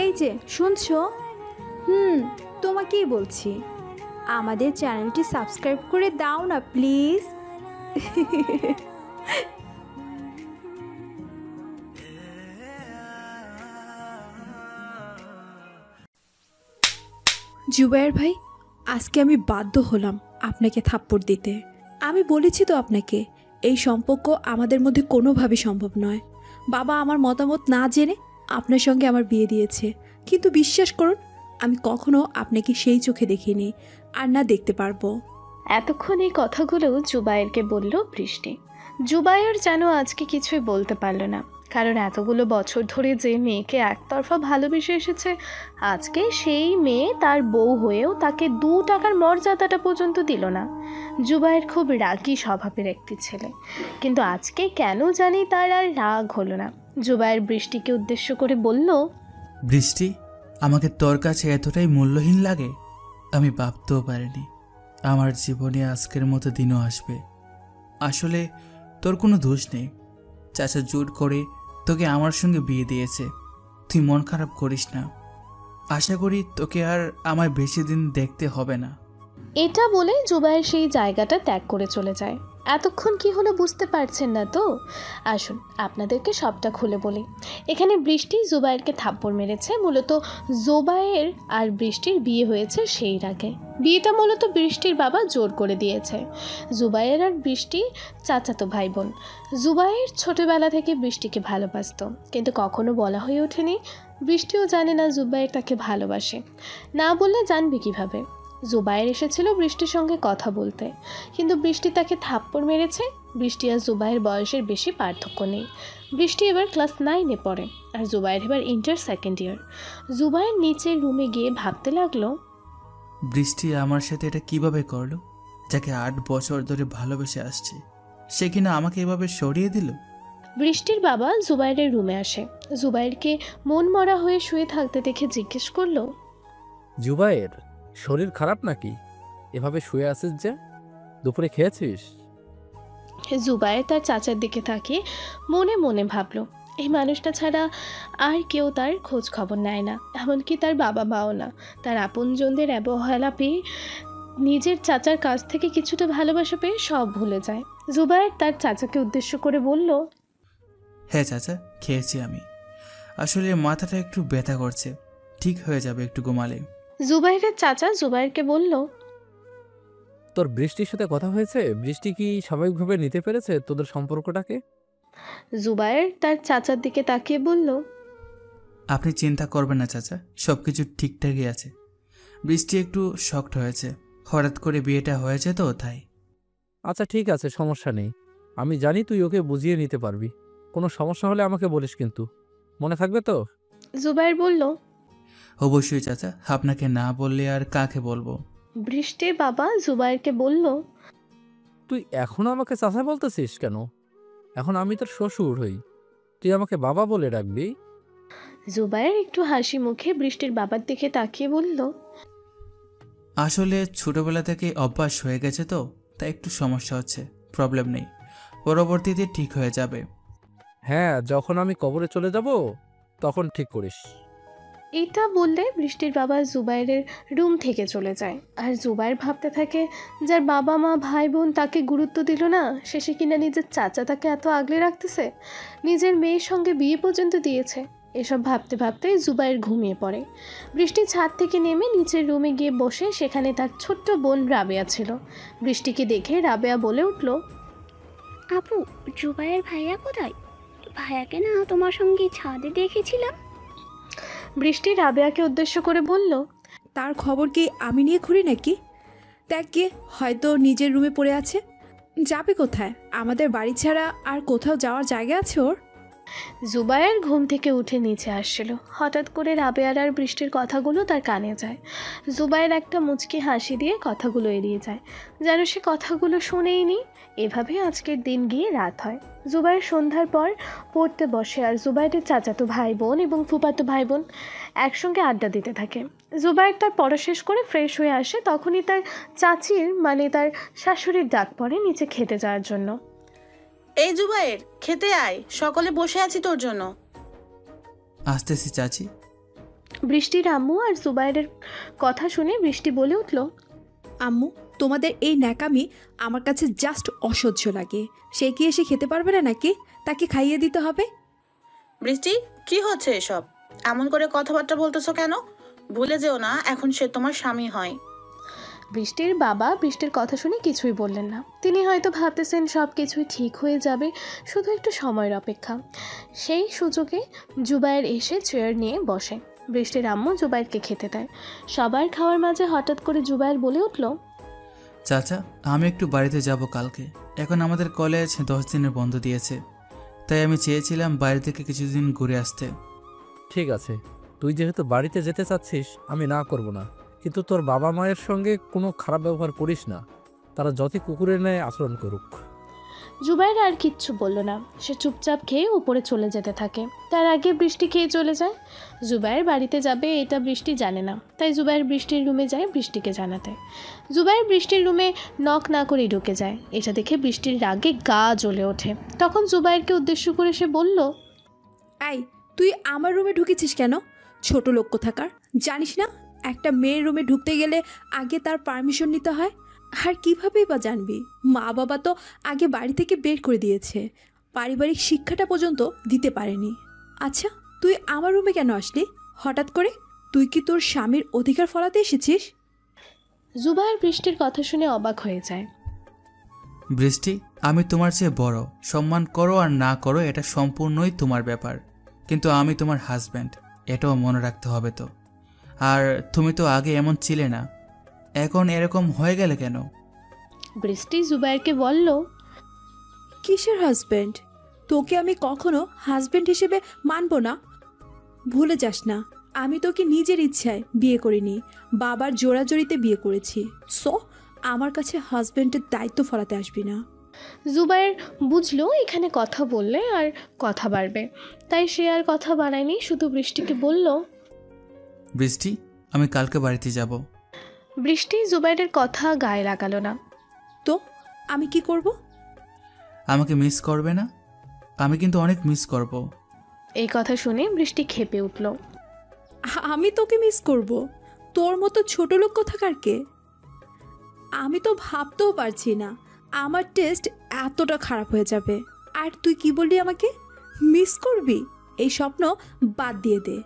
এই যে শুনছো? তোমাকেই বলছি, আমাদের চ্যানেলটি সাবস্ক্রাইব করে দাও না প্লিজ। জুবায়ের ভাই, আজকে আমি বাধ্য হলাম আপনাকে থাপ্পড় দিতে। আমি বলেছি তো আপনাকে, এই সম্পর্ক আমাদের মধ্যে কোনোভাবেই সম্ভব নয়। বাবা আমার মতামত না জেনে আপনার সঙ্গে আমার বিয়ে দিয়েছে, কিন্তু বিশ্বাস করুন আমি কখনো আপনাকে সেই চোখে দেখিনি, আর না দেখতে পারবো। এতক্ষণ এই কথাগুলো জুবায়েরকে বলল বৃষ্টি। জুবায়ের যেন আজকে কিছুই বলতে পারল না, কারণ এতগুলো বছর ধরে যে মেয়েকে একতরফা ভালোবেসে এসেছে, আজকে সেই মেয়ে তার বউ হয়েও তাকে 2 টাকার মর্যাদাটা পর্যন্ত দিল না। জুবায়ের খুব রাগী স্বভাবের একটি ছেলে, কিন্তু আজকে কেন জানি তার আর রাগ হলো না। জুবায়ের বৃষ্টিকে উদ্দেশ্য করে বলল, বৃষ্টি, আমাকে তোর কাছে এতটাই মূল্যহীন লাগে, আমি ভাবতেও পারিনি আমার জীবনে আজকের মতো দিনও আসবে। আসলে তোর কোনো দোষ নেই, চাচা জোর করে তোকে আমার সঙ্গে বিয়ে দিয়েছে। তুই মন খারাপ করিস না, আশা করি তোকে আর আমায় বেশি দিন দেখতে হবে না। এটা বলে জুবায়ের সেই জায়গাটা ত্যাগ করে চলে যায়। এতক্ষণ কি হলো বুঝতে পারছেন না তো? আসুন আপনাদেরকে সবটা খুলে বলি। এখানে বৃষ্টি জুবায়েরকে থাপ্পড় মেরেছে, মূলত জুবায়ের আর বৃষ্টির বিয়ে হয়েছে সেই আগে। বিয়েটা মূলত বৃষ্টির বাবা জোর করে দিয়েছে। জুবায়ের আর বৃষ্টি চাচাতো ভাই বোন। জুবায়ের ছোটবেলা থেকে বৃষ্টিকে ভালোবাসতো, কিন্তু কখনো বলা হয়ে ওঠেনি। বৃষ্টিও জানে না জুবায়ের তাকে ভালোবাসে, না বললে জানবে কিভাবে। জুবায়ের এসেছিল বৃষ্টির সঙ্গে কথা বলতে, কিন্তু বৃষ্টি তাকে থাপ্পড় মেরেছে। বৃষ্টি আর জুবায়ের বয়সের বেশি পার্থক্য নেই। বৃষ্টি এবার ক্লাস 9-এ পড়ে, আর জুবায়ের এবার ইন্টার 2nd ইয়ার। জুবায়ের নিচের রুমে গিয়ে ভাবতে লাগলো, বৃষ্টি আমার সাথে এটা কিভাবে করলো? যাকে 8 বছর ধরে ভালোবেসে আসছে, সে কিনা আমাকে এভাবে সরিয়ে দিল। বৃষ্টির বাবা জুবায়েরের রুমে আসে। জুবায়েরকে মন মরা হয়ে শুয়ে থাকতে দেখে জিজ্ঞেস করলো, জুবায়ের, শরীর খারাপ নাকি? এভাবে শুয়ে আছিস যে? দুপুরে খেয়েছিস? জুবায়ের তার চাচার দিকে তাকিয়ে মনে মনে ভাবলো, এই মানুষটা ছাড়া আর কেউ তার খোঁজ খবর নেয় না, এমনকি তার বাবা মাও না। তার আপনজনদের অবহেলা পেয়ে, নিজের চাচার কাছ থেকে কিছুটা ভালোবাসা পেয়ে সব ভুলে যায়। জুবায়ের তার চাচাকে উদ্দেশ্য করে বলল, হ্যাঁ চাচা, খেয়েছি আমি। আসলে মাথাটা একটু ব্যথা করছে, ঠিক হয়ে যাবে একটু ঘুমালে। জুবায়েরের চাচা জুবায়েরকে বলল, তোর বৃষ্টির সাথে কথা হয়েছে? বৃষ্টি কি স্বাভাবিকভাবে নিতে পেরেছে তোদের সম্পর্কটাকে? জুবায়ের তার চাচার দিকে তাকিয়ে বলল, আপনি চিন্তা করবেন না চাচা, সব কিছু ঠিকঠাকই আছে। বৃষ্টি একটু শকড হয়েছে, হঠাৎ করে বিয়েটা হয়েছে তো তাই। আচ্ছা ঠিক আছে, সমস্যা নেই। আমি জানি তুই ওকে বুঝিয়ে নিতে পারবি। কোনো সমস্যা হলে আমাকে বলিস কিন্তু, মনে থাকবে তো? জুবায়ের বলল, অবশ্যই চাচা, আপনাকে না বললে আর কাকে বলবো। বৃষ্টির বাবা জুবায়েরকে বলল, তুই এখনো আমাকে চাচা বলতেছিস কেন? এখন আমি তোর শ্বশুর হই, তুই আমাকে বাবা বলে রাখবি? জুবায়ের একটু হাসি মুখে বৃষ্টির বাবার দিকে তাকিয়ে বলল, আসলে ছোটবেলা থেকে অভ্যাস হয়ে গেছে তো, তাই একটু সমস্যা হচ্ছে। প্রবলেম নেই, পরবর্তীতে ঠিক হয়ে যাবে। হ্যাঁ, যখন আমি কবরে চলে যাব তখন ঠিক করিস। এটা বললে বৃষ্টির বাবা জুবায়েরের রুম থেকে চলে যায়। আর জুবায়ের ভাবতে থাকে, যার বাবা মা ভাই বোন তাকে গুরুত্ব দিল না, শেষে কিনা নিজের চাচা তাকে এত আগলে রাখতেছে, নিজের মেয়ের সঙ্গে বিয়ে পর্যন্ত দিয়েছে। এসব ভাবতে ভাবতে জুবায়ের ঘুমিয়ে পড়ে। বৃষ্টি ছাদ থেকে নেমে নিচের রুমে গিয়ে বসে, সেখানে তার ছোট্ট বোন রাবেয়া ছিল। বৃষ্টিকে দেখে রাবেয়া বলে উঠল, আপু, জুবায়ের ভাইয়া কোথায়? ভাইয়াকে না তোমার সঙ্গে ছাদে দেখেছিলাম। বৃষ্টি রাবেয়াকে উদ্দেশ্য করে বলল, তার খবর কি আমি নিয়ে ঘুরি নাকি? দেখ গিয়ে, হয়তো নিজের রুমে পড়ে আছে। যাবে কোথায়? আমাদের বাড়ি ছাড়া আর কোথাও যাওয়ার জায়গা আছে ওর? জুবায়ের ঘুম থেকে উঠে নিচে আসছিল। হঠাৎ করে রাবেয়ার আর বৃষ্টির কথাগুলো তার কানে যায়। জুবায়ের একটা মুচকি হাসি দিয়ে কথাগুলো এড়িয়ে যায়, যেন সে কথাগুলো শুনেইনি। এভাবে আজকের দিন গিয়ে রাত হয়। জুবায়ের সন্ধ্যার পর পড়তে বসে, আর জুবায়েরের চাচাতো ভাই বোন এবং ফুফাতো ভাই বোন একসঙ্গে আড্ডা দিতে থাকে। জুবায়ের তার পড়া শেষ করে ফ্রেশ হয়ে আসে, তখনই তার চাচির মানে তার শাশুড়ির ডাক পড়ে নিচে খেতে যাওয়ার জন্য। এই জুবায়ের, খেতে আয়, সকলে বসে আছি তোর জন্য। আসতেছি চাচি। বৃষ্টির আম্মু আর জুবাইরের কথা শুনে বৃষ্টি বলে উঠল, আম্মু, তোমাদের এই ন্যাকামি আমার কাছে জাস্ট অসহ্য লাগে। সে কি এসে খেতে পারবে না নাকি? তাকে খাইয়ে দিতে হবে? বৃষ্টি, কি হচ্ছে এসব? এমন করে কথাবার্তা বলতেছো কেন? ভুলে যেও না এখন সে তোমার স্বামী হয়। বৃষ্টির বাবা বৃষ্টির কথা শুনে কিছুই বললেন না। তিনি হয়তো ভাবতেছেন সব কিছুই ঠিক হয়ে যাবে, শুধু একটু সময়ের অপেক্ষা। সেই সুযোগে জুবাইর এসে চেয়ার নিয়ে বসে। বৃষ্টির আম্মু জুবাইরকে খেতে দেয়। সবার খাওয়ার মাঝে হঠাৎ করে জুবাইর বলে উঠল, চাচা, আমি একটু বাড়িতে যাব কালকে। এখন আমাদের কলেজ 10 দিনের বন্ধ দিয়েছে, তাই আমি চেয়েছিলাম বাইরে থেকে কিছুদিন ঘুরে আসতে। ঠিক আছে, তুই যেহেতু বাড়িতে যেতে চাচ্ছিস আমি না করব না, কিন্তু তোর বাবা মায়ের সঙ্গে কোনো খারাপ ব্যবহার করিস না। তারা যতই কুকুরের ন্যায় আচরণ করুক। জুবাইর আর কিচ্ছু বলল না। সে চুপচাপ খেয়ে উপরে চলে যেতে থাকে। তার আগে বৃষ্টি খেয়ে চলে যায়। জুবাইর বাড়িতে যাবে এটা বৃষ্টি জানে না, তাই জুবাইর বৃষ্টির রুমে যায় বৃষ্টিকে জানাতে। জুবাইর বৃষ্টির রুমে নক না করেই ঢুকে যায়। এটা দেখে বৃষ্টির রাগে গা জ্বলে ওঠে। তখন জুবাইরকে উদ্দেশ্য করে সে বলল, এই, তুই আমার রুমে ঢুকেছিস কেন? ছোট লোক কোথাকার, জানিস না একটা মেয়ের রুমে ঢুকতে গেলে আগে তার পারমিশন নিতে হয়? আর কীভাবেই বা জানবি? মা বাবা তো আগে বাড়ি থেকে বের করে দিয়েছে, পারিবারিক শিক্ষাটা পর্যন্ত দিতে পারেনি। আচ্ছা, তুই আমার রুমে কেন আসলি হঠাৎ করে? তুই কি তোর স্বামীর অধিকার ফলাতে এসেছিস? জুবাইর বৃষ্টির কথা শুনে অবাক হয়ে যায়। বৃষ্টি, আমি তোমার চেয়ে বড়। সম্মান করো আর না করো এটা সম্পূর্ণই তোমার ব্যাপার, কিন্তু আমি তোমার হাজব্যান্ড, এটাও মনে রাখতে হবে তো। আর তুমি তো আগে এমন ছিলে না, এখন এরকম হয়ে গেলে কেন? বৃষ্টি জুবাইরকে বলল, কিসের হাজব্যান্ড? তোকে আমি কখনো হাজব্যান্ড হিসেবে মানব না। ভুলে যাস না, আমি তোকে নিজের ইচ্ছায় বিয়ে করিনি, বাবার জোরাজোরিতে বিয়ে করেছি। সো আমার কাছে হাজব্যান্ডের দায়িত্ব ফলাতে আসবি না। জুবাইর বুঝলো এখানে কথা বললে আর কথা বাড়বে, তাই সে আর কথা বাড়ায়নি। শুধু বৃষ্টিকে বলল, বৃষ্টি, আমি কালকে বাড়িতে যাব। বৃষ্টি জুবাইরের কথা গায়ে লাগালো না। তো আমি কি করব? আমাকে মিস করবে না? আমি কিন্তু অনেক মিস করব। এই কথা শুনে বৃষ্টি ক্ষেপে উঠল। আমি তোকে মিস করব? তোর মতো ছোট লোক কোথাকারকে? আমি তো ভাবতেও পারছি না আমার টেস্ট এতটা খারাপ হয়ে যাবে। আর তুই কি বললি আমাকে মিস করবি? এই স্বপ্ন বাদ দিয়ে দে।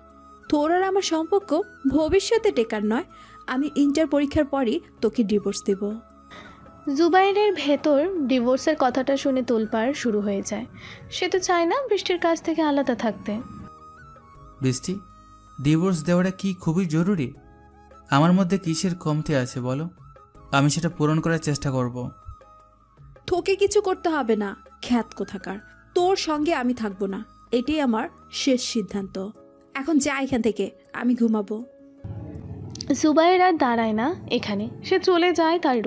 তোর আর আমার সম্পর্ক ভবিষ্যতে টেকার নয়। আমি ইন্টার পরীক্ষার পরই তোকে ডিভোর্স দেব। জুবাইরের ভেতর ডিভোর্সের কথাটা শুনে তোলপাড় শুরু হয়ে যায়। সে তো চায় না বৃষ্টির কাছ থেকে আলাদা থাকতে। বৃষ্টি, ডিভোর্স দেওয়াটা কি খুবই জরুরি? আমার মধ্যে কিসের কমতি আছে বলো? আমি সেটা পূরণ করার চেষ্টা করব। তোকে কিছু করতে হবে না, খ্যাত কোথাকার। তোর সঙ্গে আমি থাকবো না, এটাই আমার শেষ সিদ্ধান্ত। এখন যা এখান থেকে, আমি ঘুমাবো। জুবাইর আর দাঁড়ায় না এখানে, সে চলে যায় তার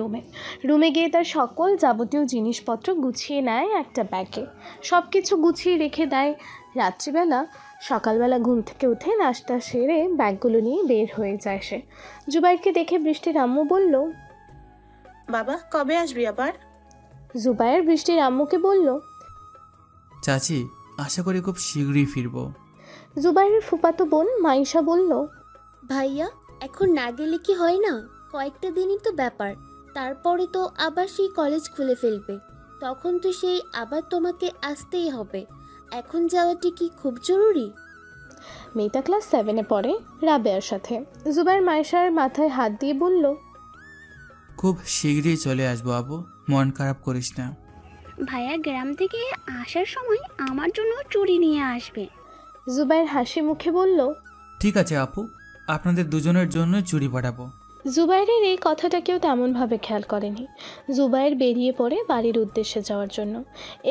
রুমে গিয়ে তার সকল যাবতীয় জিনিসপত্র গুছিয়ে নেয় একটা ব্যাগে। সব কিছু গুছিয়ে রেখে দেয়। রাত্রিবেলা সকালবেলা ঘুম থেকে উঠে নাস্তা সেরে ব্যাগগুলো নিয়ে বের হয়ে যায় সে। জুবাইরকে দেখে বৃষ্টির আম্মু বলল, বাবা, কবে আসবি আবার? জুবাইর বৃষ্টির আম্মুকে বলল, চাচি, আশা করি খুব শীঘ্রই ফিরব। জুবাইরের ফুফাতো বোন মাইশা বলল, ভাইয়া, এখন না গেলে কি হয় না? কয়েকটা দিনই তো ব্যাপার, তারপরে তো আবার সেই কলেজ খুলে ফেলবে। তখন তো সেই আবার তোমাকে আসতেই হবে। এখন যাওয়াটি কি খুব জরুরি? মেয়েটা ক্লাস 7-এ পড়ে, রাবেয়ার সাথে। জুবাইর মাইশার মাথায় হাত দিয়ে বলল, খুব শীঘ্রই চলে আসবো আবু, মন খারাপ করিস না। ভাইয়া গ্রাম থেকে আসার সময় আমার জন্য চুড়ি নিয়ে আসবে। জুবাইর হাসি মুখে বলল, ঠিক আছে আপু, আপনাদের দুজনের জন্য চুড়ি পাঠাবো। জুবাইরের এই কথাটা কেউ তেমনভাবে খেয়াল করেনি। জুবাইর বেরিয়ে পড়ে বাড়ির উদ্দেশ্যে যাওয়ার জন্য।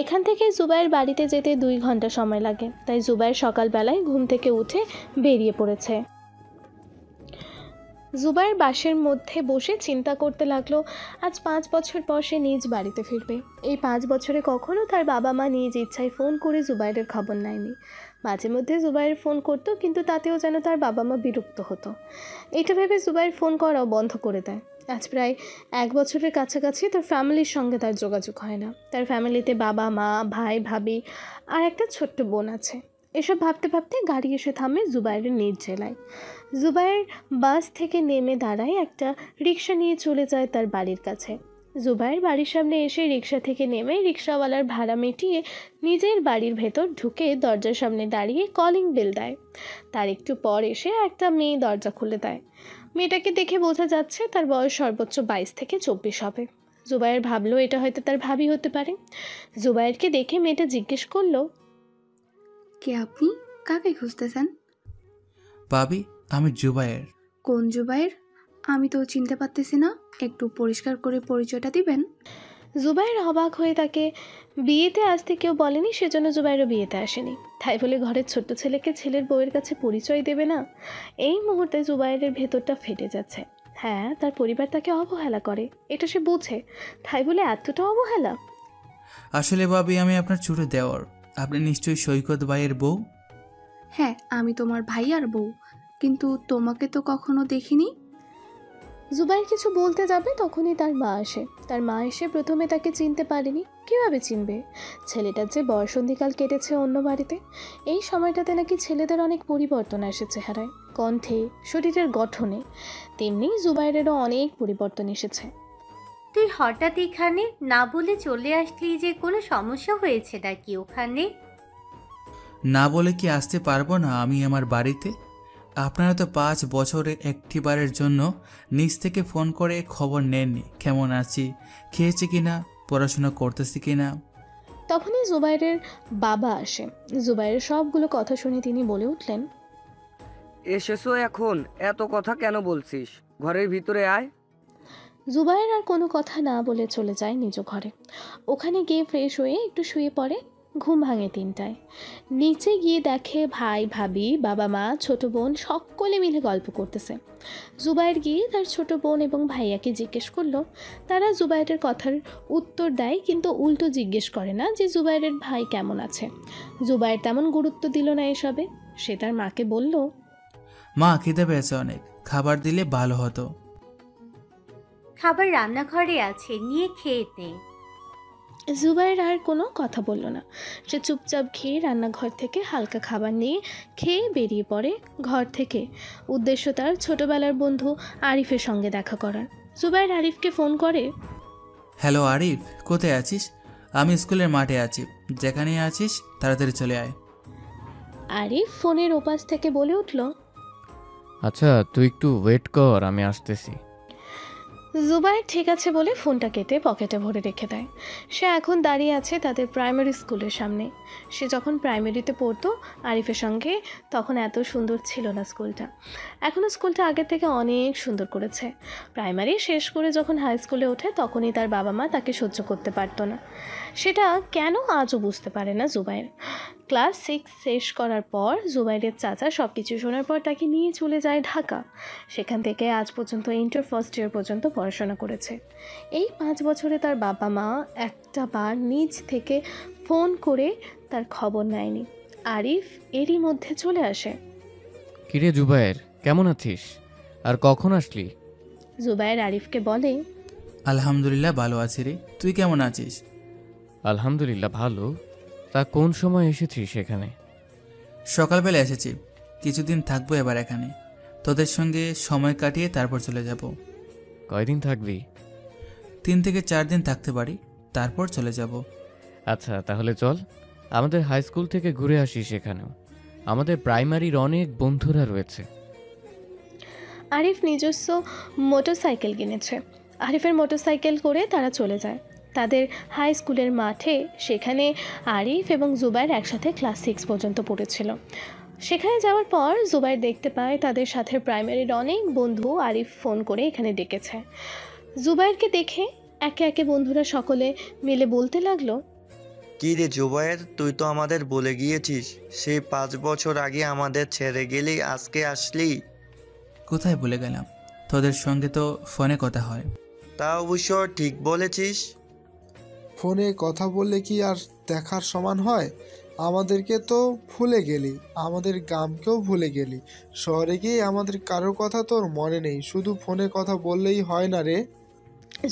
এখান থেকে জুবাইর বাড়িতে যেতে 2 ঘন্টা সময় লাগে, তাই জুবাইর সকালবেলায় ঘুম থেকে উঠে বেরিয়ে পড়েছে। জুবাইর বাসের মধ্যে বসে চিন্তা করতে লাগলো, আজ 5 বছর পর সে নিজ বাড়িতে ফিরবে। এই 5 বছরে কখনো তার বাবা মা নিজ ইচ্ছায় ফোন করে জুবাইরের খবর নেয়নি। মাঝে মধ্যে জুবাইর ফোন করতো, কিন্তু তাতেও যেন তার বাবা মা বিরক্ত হতো। এটা ভেবে জুবাইর ফোন করাও বন্ধ করে দেয়। আজ প্রায় 1 বছরের কাছাকাছি তার ফ্যামিলির সঙ্গে তার যোগাযোগ হয় না। তার ফ্যামিলিতে বাবা মা, ভাই ভাবি আর একটা ছোট্ট বোন আছে। এসব ভাবতে ভাবতে গাড়ি এসে থামে জুবাইরের নিজ জেলায়। জুবাইর বাস থেকে নেমে দাঁড়ায়, একটা রিক্সা নিয়ে চলে যায় তার বাড়ির কাছে। জুবাইর বাড়ির সামনে এসে রিক্সা থেকে নেমে রিক্সাওয়ালার ভাড়া মিটিয়ে নিজের বাড়ির ভেতর ঢুকে দরজার সামনে দাঁড়িয়ে কলিং বেল দেয়। তার একটু পর এসে একটা মেয়ে দরজা খুলে দেয়। মেয়েটাকে দেখে বোঝা যাচ্ছে তার বয়স সর্বোচ্চ 22 থেকে 24 হবে। জুবাইর ভাবলো এটা হয়তো তার ভাবি হতে পারে। জুবাইরকে দেখে মেয়েটা জিজ্ঞেস করলো, কে আপনি? কাকে খুঁজতেছেন? ভাবি, আমি জুবায়ের। কোন জুবাইর? আমি তো চিনতে পারতেছি না, একটু পরিষ্কার করে পরিচয়টা দিবেন? জুবাইর অবাক হয়ে তাকে বিয়েতে আসতে কেউ বলেনি, সেজন্য জুবাইরও বিয়েতে আসেনি। তাই বলে ঘরের ছোট্ট ছেলেকে ছেলের বউয়ের কাছে পরিচয় দেবে না? এই মুহূর্তে জুবাইরের ভেতরটা ফেটে যাচ্ছে। হ্যাঁ, তার পরিবার তাকে অবহেলা করে, এটা সে বোঝে। তাই বলে এতটা অবহেলা? আসলে ভাবি, আমি আপনার ছোট দেওর। আপনি নিশ্চয়ই সৈকত ভাইয়ের বউ। হ্যাঁ, আমি তোমার ভাই আর বউ, কিন্তু তোমাকে তো কখনো দেখিনি। জুবাইর কিছু বলতে যাবে তখনই তার মা আসে। তার মা এসে প্রথমে তাকে চিনতে পারেনি। কীভাবে চিনবে? ছেলেটার যে বয়সন্ধিকাল কেটেছে অন্য বাড়িতে। এই সময়টাতে নাকি ছেলেদের অনেক পরিবর্তন আসে চেহারায়, কণ্ঠে, শরীরের গঠনে। তেমনি জুবাইরেরও অনেক পরিবর্তন এসেছে। তুই হঠাৎ এখানে না বলে চলে আসলি যে? কোনো সমস্যা হয়েছে নাকি ওখানে? না বলে কি আসতে পারবো না আমি আমার বাড়িতে? আপনারা তো 5 বছরে একটিবারের জন্য নিজ থেকে ফোন করে খবর নেননি, কেমন আছি, খেয়েছি কিনা, পড়াশোনা করতেছি কিনা। তখনই জুবাইরের বাবা আসে। জুবাইরের সবগুলো কথা শুনে তিনি বলে উঠলেন, এসেছো এখন? এত কথা কেন বলছিস? ঘরের ভিতরে আয়। জুবাইর আর কোনো কথা না বলে চলে যায় নিজ ঘরে। ওখানে গিয়ে ফ্রেশ হয়ে একটু শুয়ে পড়ে। ঘুম ভাঙে 3টায়। নিচে গিয়ে দেখে ভাই, ভাবি, বাবা, মা, ছোট বোন সকলে মিলে গল্প করতেছে। জুবাইর গিয়ে তার ছোট বোন এবং ভাইয়াকে জিজ্ঞেস করলো। তারা জুবাইরের কথার উত্তর দেয়, কিন্তু উল্টো জিজ্ঞেস করে না যে জুবাইরের ভাই কেমন আছে। জুবাইর তেমন গুরুত্ব দিল না এসবে। সে তার মাকে বলল, মা, খিদে পেয়েছে অনেক, খাবার দিলে ভালো হতো। খাবার রান্নাঘরে আছে, নিয়ে খেয়ে নে। জুবাইর আর কোনো কথা বলল না। সে চুপচাপ খেয়ে রান্নাঘর থেকে হালকা খাবার নিয়ে খেয়ে বেরিয়ে পড়ে ঘর থেকে। উদ্দেশ্য তার ছোটবেলার বন্ধু আরিফের সঙ্গে দেখা করার। জুবাইর আরিফকে ফোন করে, হ্যালো আরিফ, কোথায় আছিস? আমি স্কুলের মাঠে আছি, যেখানে আছিস তাড়াতাড়ি চলে আয়। আরিফ ফোনের ওপাশ থেকে বলে উঠল, আচ্ছা তুই একটু ওয়েট কর, আমি আসতেছি। জুবাইর ঠিক আছে বলে ফোনটা কেটে পকেটে ভরে রেখে দেয়। সে এখন দাঁড়িয়ে আছে তাদের প্রাইমারি স্কুলের সামনে। সে যখন প্রাইমারিতে পড়তো আরিফের সঙ্গে, তখন এত সুন্দর ছিল না স্কুলটা। এখনও স্কুলটা আগের থেকে অনেক সুন্দর করেছে। প্রাইমারি শেষ করে যখন হাই স্কুলে ওঠে তখনই তার বাবা মা তাকে সহ্য করতে পারতো না। সেটা কেন আজও বুঝতে পারে না জুবাইর। ক্লাস 6 শেষ করার পর জুবাইরের চাচা সব কিছু শোনার পর তাকে নিয়ে চলে যায় ঢাকা। সেখান থেকে আজ পর্যন্ত ইন্টার ফার্স্ট ইয়ার পর্যন্ত পড়াশোনা করেছে। এই 5 বছরে তার বাবা মা একটা বার নিজ থেকে ফোন করে তার খবর নেয়নি। আরিফ এরই মধ্যে চলে আসে। কিরে জুবায়ের, কেমন আছিস? আর কখন আসলি? জুবাইর আরিফকে বলে, আলহামদুলিল্লাহ ভালো আছি রে, তুই কেমন আছিস? আলহামদুলিল্লাহ ভালো। তা কোন সময় এসেছিস এখানে? সকালবেলা এসেছি, কিছুদিন থাকবো এবার এখানে। তোদের সঙ্গে সময় কাটিয়ে তারপর চলে যাব। কয়দিন থাকবি? 3 থেকে 4 দিন থাকতে পারি, তারপর চলে যাব। আচ্ছা তাহলে চল, আমাদের হাই স্কুল থেকে ঘুরে আসিস। এখানেও আমাদের প্রাইমারির অনেক বন্ধুরা রয়েছে। আরিফ নিজস্ব মোটরসাইকেল কিনেছে। আরিফের মোটরসাইকেল করে তারা চলে যায় তাদের হাই স্কুলের মাঠে। সেখানে আরিফ এবং জুবাইর একসাথে ক্লাস 6 পর্যন্ত পড়েছিল। সেখানে যাওয়ার পর জুবাইর দেখতে পায় তাদের সাথে প্রাইমারির অনেক বন্ধু আরিফ ফোন করে এখানে ডেকেছে। জুবাইরকে দেখে একে একে বন্ধুরা সকলে মিলে বলতে লাগলো, কি রে জুবায়ের, তুই তো আমাদের বলে গিয়েছিস সেই 5 বছর আগে আমাদের ছেড়ে গেলি, আজকে আসলি। কোথায় ভুলে গেলাম, তোদের সঙ্গে তো ফোনে কথা হয়। তা অবশ্য ঠিক বলেছিস। ফোনে কথা বললে কি আর দেখার সমান হয়? আমাদেরকে তো ভুলে গেলি, আমাদের গ্রামকেও ভুলে গেলি। শহরে গিয়ে আমাদের কারোর কথা তোর মনে নেই, শুধু ফোনে কথা বললেই হয় না রে।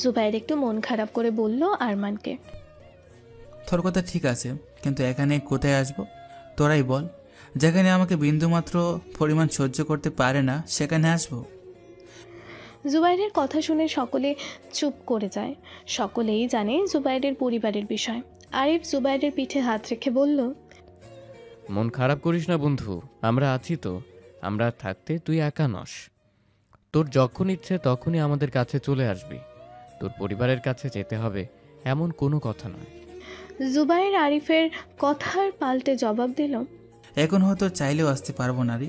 জুবাইর একটু মন খারাপ করে বলল আরমানকে, তোর কথা ঠিক আছে, কিন্তু এখানে কোথায় আসবো তোরাই বল। যেখানে আমাকে বিন্দুমাত্র পরিমাণ সহ্য করতে পারে না সেখানে আসবো? জুবাইরের কথা শুনে সকলে চুপ করে যায়। সকলেই জানে জুবাইরের পরিবারের বিষয়। আরিফ জুবাইরের পিঠে হাত রেখে বলল, মন খারাপ করিস না বন্ধু, আমরা আছি তো। আমরা থাকতে তুই একা নস। তোর যখন ইচ্ছে তখনই আমাদের কাছে চলে আসবি। তোর পরিবারের কাছে যেতে হবে এমন কোনো কথা নয়। জুবাইর আরিফের কথার পাল্টে জবাব দিল, এখন হয়তো চাইলেও আসতে পারবো না রে।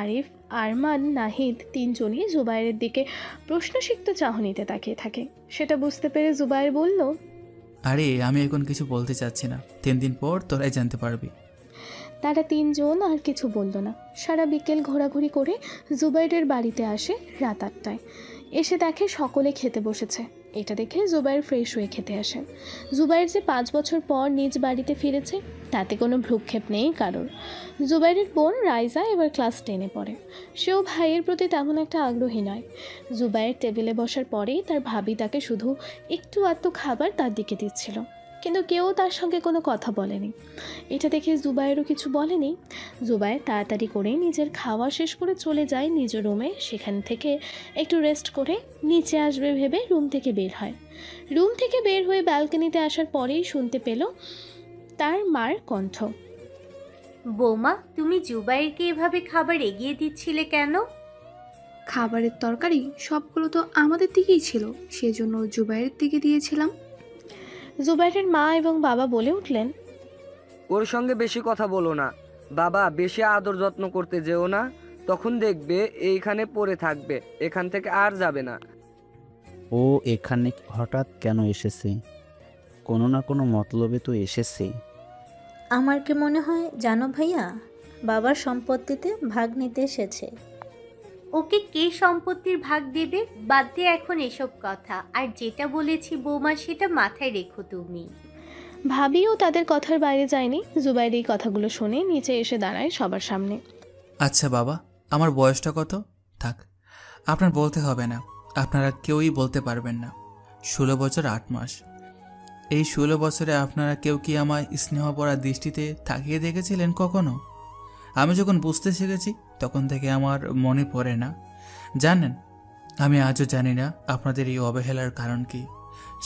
আরিফ, আরমান, নাহিদ তিনজনই জুবাইরের দিকে প্রশ্নসিক্ত চাহনিতে তাকিয়ে থাকে। সেটা বুঝতে পেরে জুবাইর বলল, আরে আমি এখন কিছু বলতে চাচ্ছি না, 3 দিন পর তোরাই জানতে পারবি। তারা তিনজন আর কিছু বলল না। সারা বিকেল ঘোরাঘুরি করে জুবাইরের বাড়িতে আসে রাত 8টায়। এসে দেখে সকলে খেতে বসেছে। এটা দেখে জুবাইর ফ্রেশ হয়ে খেতে আসে। জুবাইর যে 5 বছর পর নিজ বাড়িতে ফিরেছে তাতে কোনো ভ্রুক্ষেপ নেই কারোর। জুবাইরের বোন রাইজা এবার ক্লাস 10-এ পড়ে। সেও ভাইয়ের প্রতি তেমন একটা আগ্রহী নয়। জুবাইর টেবিলে বসার পরেই তার ভাবি তাকে শুধু একটু আধটু খাবার তার দিকে দিচ্ছিল, কিন্তু কেউ তার সঙ্গে কোনো কথা বলেনি। এটা দেখে জুবাইরও কিছু বলেনি। জুবাইর তাড়াতাড়ি করে নিজের খাওয়া শেষ করে চলে যায় নিজ রুমে। সেখান থেকে একটু রেস্ট করে নিচে আসবে ভেবে রুম থেকে বের হয়। রুম থেকে বের হয়ে ব্যালকনিতে আসার পরেই শুনতে পেল তার মার কণ্ঠ, বৌমা, তুমি জুবাইরকে এভাবে খাবার এগিয়ে দিচ্ছিলে কেন? খাবারের তরকারি সবগুলো তো আমাদের দিকেই ছিল, সেজন্য জুবাইরের দিকে দিয়েছিলাম। জুবাইরের মা এবং বাবা বলে উঠলেন, ওর সঙ্গে বেশি কথা বলো না বাবা, বেশি আদর যত্ন করতে যেও না, তখন দেখবে এইখানে পড়ে থাকবে, এখান থেকে আর যাবে না। ও এখানে হঠাৎ কেন এসেছে? কোনো না কোনো মতলবে তো এসেছে। আমার কি মনে হয় জানো ভাইয়া, বাবার সম্পত্তিতে ভাগ নিতে এসেছে। ওকে কে সম্পত্তির ভাগ দেবে? বাদ দিয়ে এখন এসব কথা। আর যেটা বলেছি বৌমা, সেটা মাথায় রেখো তুমি। ভাবিও তাদের কথার বাইরে যায়নি। জুবাইর এই কথাগুলো শুনে নিচে এসে দাঁড়ায় সবার সামনে। আচ্ছা বাবা, আমার বয়সটা কত? থাক, আপনার বলতে হবে না, আপনারা কেউই বলতে পারবেন না। 16 বছর 8 মাস। এই 16 বছরে আপনারা কেউ কি আমায় স্নেহভরা দৃষ্টিতে তাকিয়ে দেখেছিলেন কখনো? আমি যখন বুঝতে শিখেছি তখন থেকে আমার মনে পড়ে না। জানেন, আমি আজও জানি না আপনাদের এই অবহেলার কারণ কি।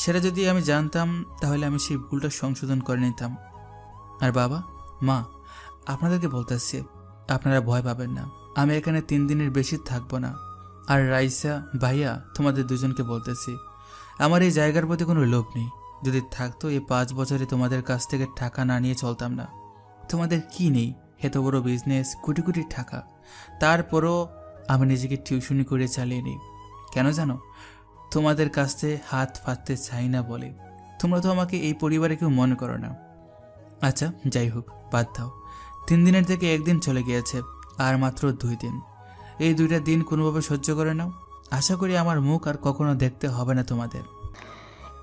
সেটা যদি আমি জানতাম তাহলে আমি সেই ভুলটা সংশোধন করে নিতাম। আর বাবা, মা, আপনাদেরকে বলতেছি, আপনারা ভয় পাবেন না। আমি এখানে 3 দিনের বেশি থাকবো না। আর রাইসা, ভাইয়া, তোমাদের দুজনকে বলতেছি, আমার এই জায়গার প্রতি কোনো লোভ নেই। যদি থাকতো এই 5 বছরে তোমাদের কাছ থেকে টাকা না নিয়ে চলতাম না। তোমাদের কি নেই? এত বড় বিজনেস, কোটি কোটি টাকা। তারপরও আমি নিজেকে টিউশনি করে চালিয়ে নিই। কেন জানো? তোমাদের কাছ থেকে হাত পাততে চাই না বলে। তোমরা তো আমাকে এই পরিবারে কেউ মনে করো না। আচ্ছা যাই হোক, বাদ দাও। 3 দিনের থেকে 1 দিন চলে গিয়েছে, আর মাত্র 2 দিন। এই 2টা দিন কোনোভাবে সহ্য করে নাও। আশা করি আমার মুখ আর কখনো দেখতে হবে না তোমাদের।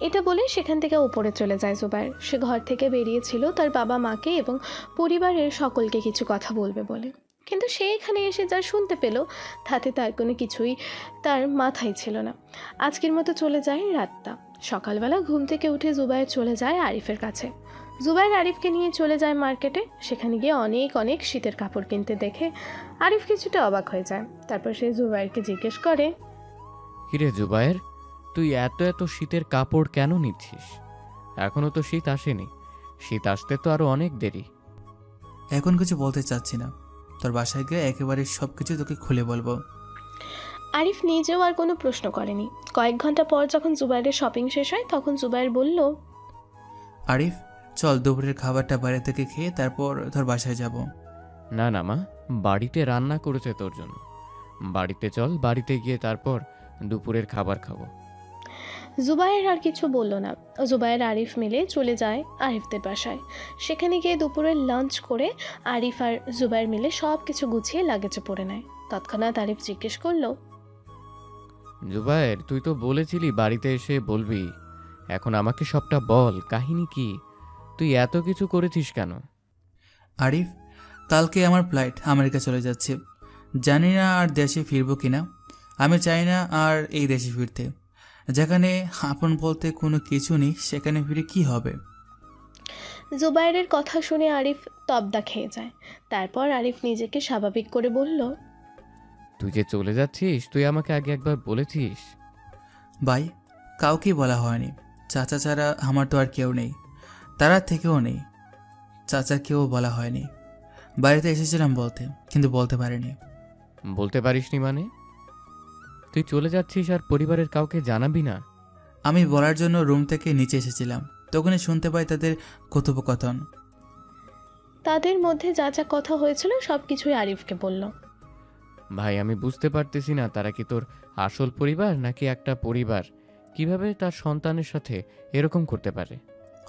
এটা বলে সেখান থেকে উপরে চলে যায় জুবাইর। সে ঘর থেকে বেরিয়েছিল তার বাবা মাকে এবং পরিবারের সকলকে কিছু কথা বলবে বলে, কিন্তু সে এখানে এসে যা শুনতে পেল তাতে তার কোনো কিছুই তার মাথায় ছিল না। আজকের মতো চলে যায় রাতটা। সকালবেলা ঘুম থেকে উঠে জুবাইর চলে যায় আরিফের কাছে। জুবাইর আরিফকে নিয়ে চলে যায় মার্কেটে। সেখানে গিয়ে অনেক অনেক শীতের কাপড় কিনতে দেখে আরিফ কিছুটা অবাক হয়ে যায়। তারপর সে জুবাইরকে জিজ্ঞেস করে, কিরে জুবাইর, তুই এত এত শীতের কাপড় কেন নিচ্ছিস? এখনো তো শীত আসেনি। শীত আসতে তো আরো অনেক দেরি। এখন কিছু বলতে চাচ্ছি না, তোর বাসায় গিয়ে একেবারে সব কিছু তোকে খুলে বলবো। আরিফ নিজেও আর কোনো প্রশ্ন করেনি। কয়েক ঘন্টা পর যখন জুবাইরের শপিং শেষ হয় তখন জুবাইর বলল, আরিফ চল দুপুরের খাবারটা বাইরে থেকে খেয়ে তারপর তোর বাসায় যাব। না না মা, বাড়িতে রান্না করেছে তোর জন্য। বাড়িতে চল, বাড়িতে গিয়ে তারপর দুপুরের খাবার খাবো। জুবাইর আর কিছু বলল না। জুবাইর আরিফ মিলে চলে যায় আরিফদের বাসায়। সেখানে গিয়ে দুপুরের লাঞ্চ করে আরিফ আর জুবাইর মিলে সব কিছু গুছিয়ে লাগেজে পড়ে নেয়। তৎক্ষণাৎ আরিফ জিজ্ঞেস করলো, জুবাইর, তুই তো বলেছিলি বাড়িতে এসে বলবি। এখন আমাকে সবটা বল, কাহিনী কি? তুই এত কিছু করেছিস কেন? আরিফ, কালকে আমার ফ্লাইট আমেরিকা চলে যাচ্ছে। জানি না আর দেশে ফিরবো কিনা। আমি চাই না আর এই দেশে ফিরতে। যেখানে আপন বলতে কোনো কিছু নেই সেখানে ফিরে কি হবে? জুবাইরের কথা শুনে আরিফ তবদা খেয়ে যায়। তারপর আরিফ নিজেকে স্বাভাবিক করে বলল, তুই যে চলে যাচ্ছিস তুই আমাকে আগে একবার বলেছিস? ভাই, কাউকেই বলা হয়নি। চাচা ছাড়া আমার তো আর কেউ নেই, তারা থেকেও নেই। চাচাকেও বলা হয়নি। বাড়িতে এসেছিলাম বলতে, কিন্তু বলতে পারিনি। বলতে পারিসনি মানে? তুই চলে যাচ্ছিস আর পরিবারের কাউকে জানাবি না? আমি বলার জন্য রুম থেকে নিচে এসেছিলাম, তখনই শুনতে পাই তাদের কথোপকথন। তাদের মধ্যে যা যা কথা হয়েছিল সব কিছুই আরিফকে বলল। ভাই আমি বুঝতে পারতেছি না, তারা কি তোর আসল পরিবার নাকি একটা পরিবার? কিভাবে তার সন্তানের সাথে এরকম করতে পারে?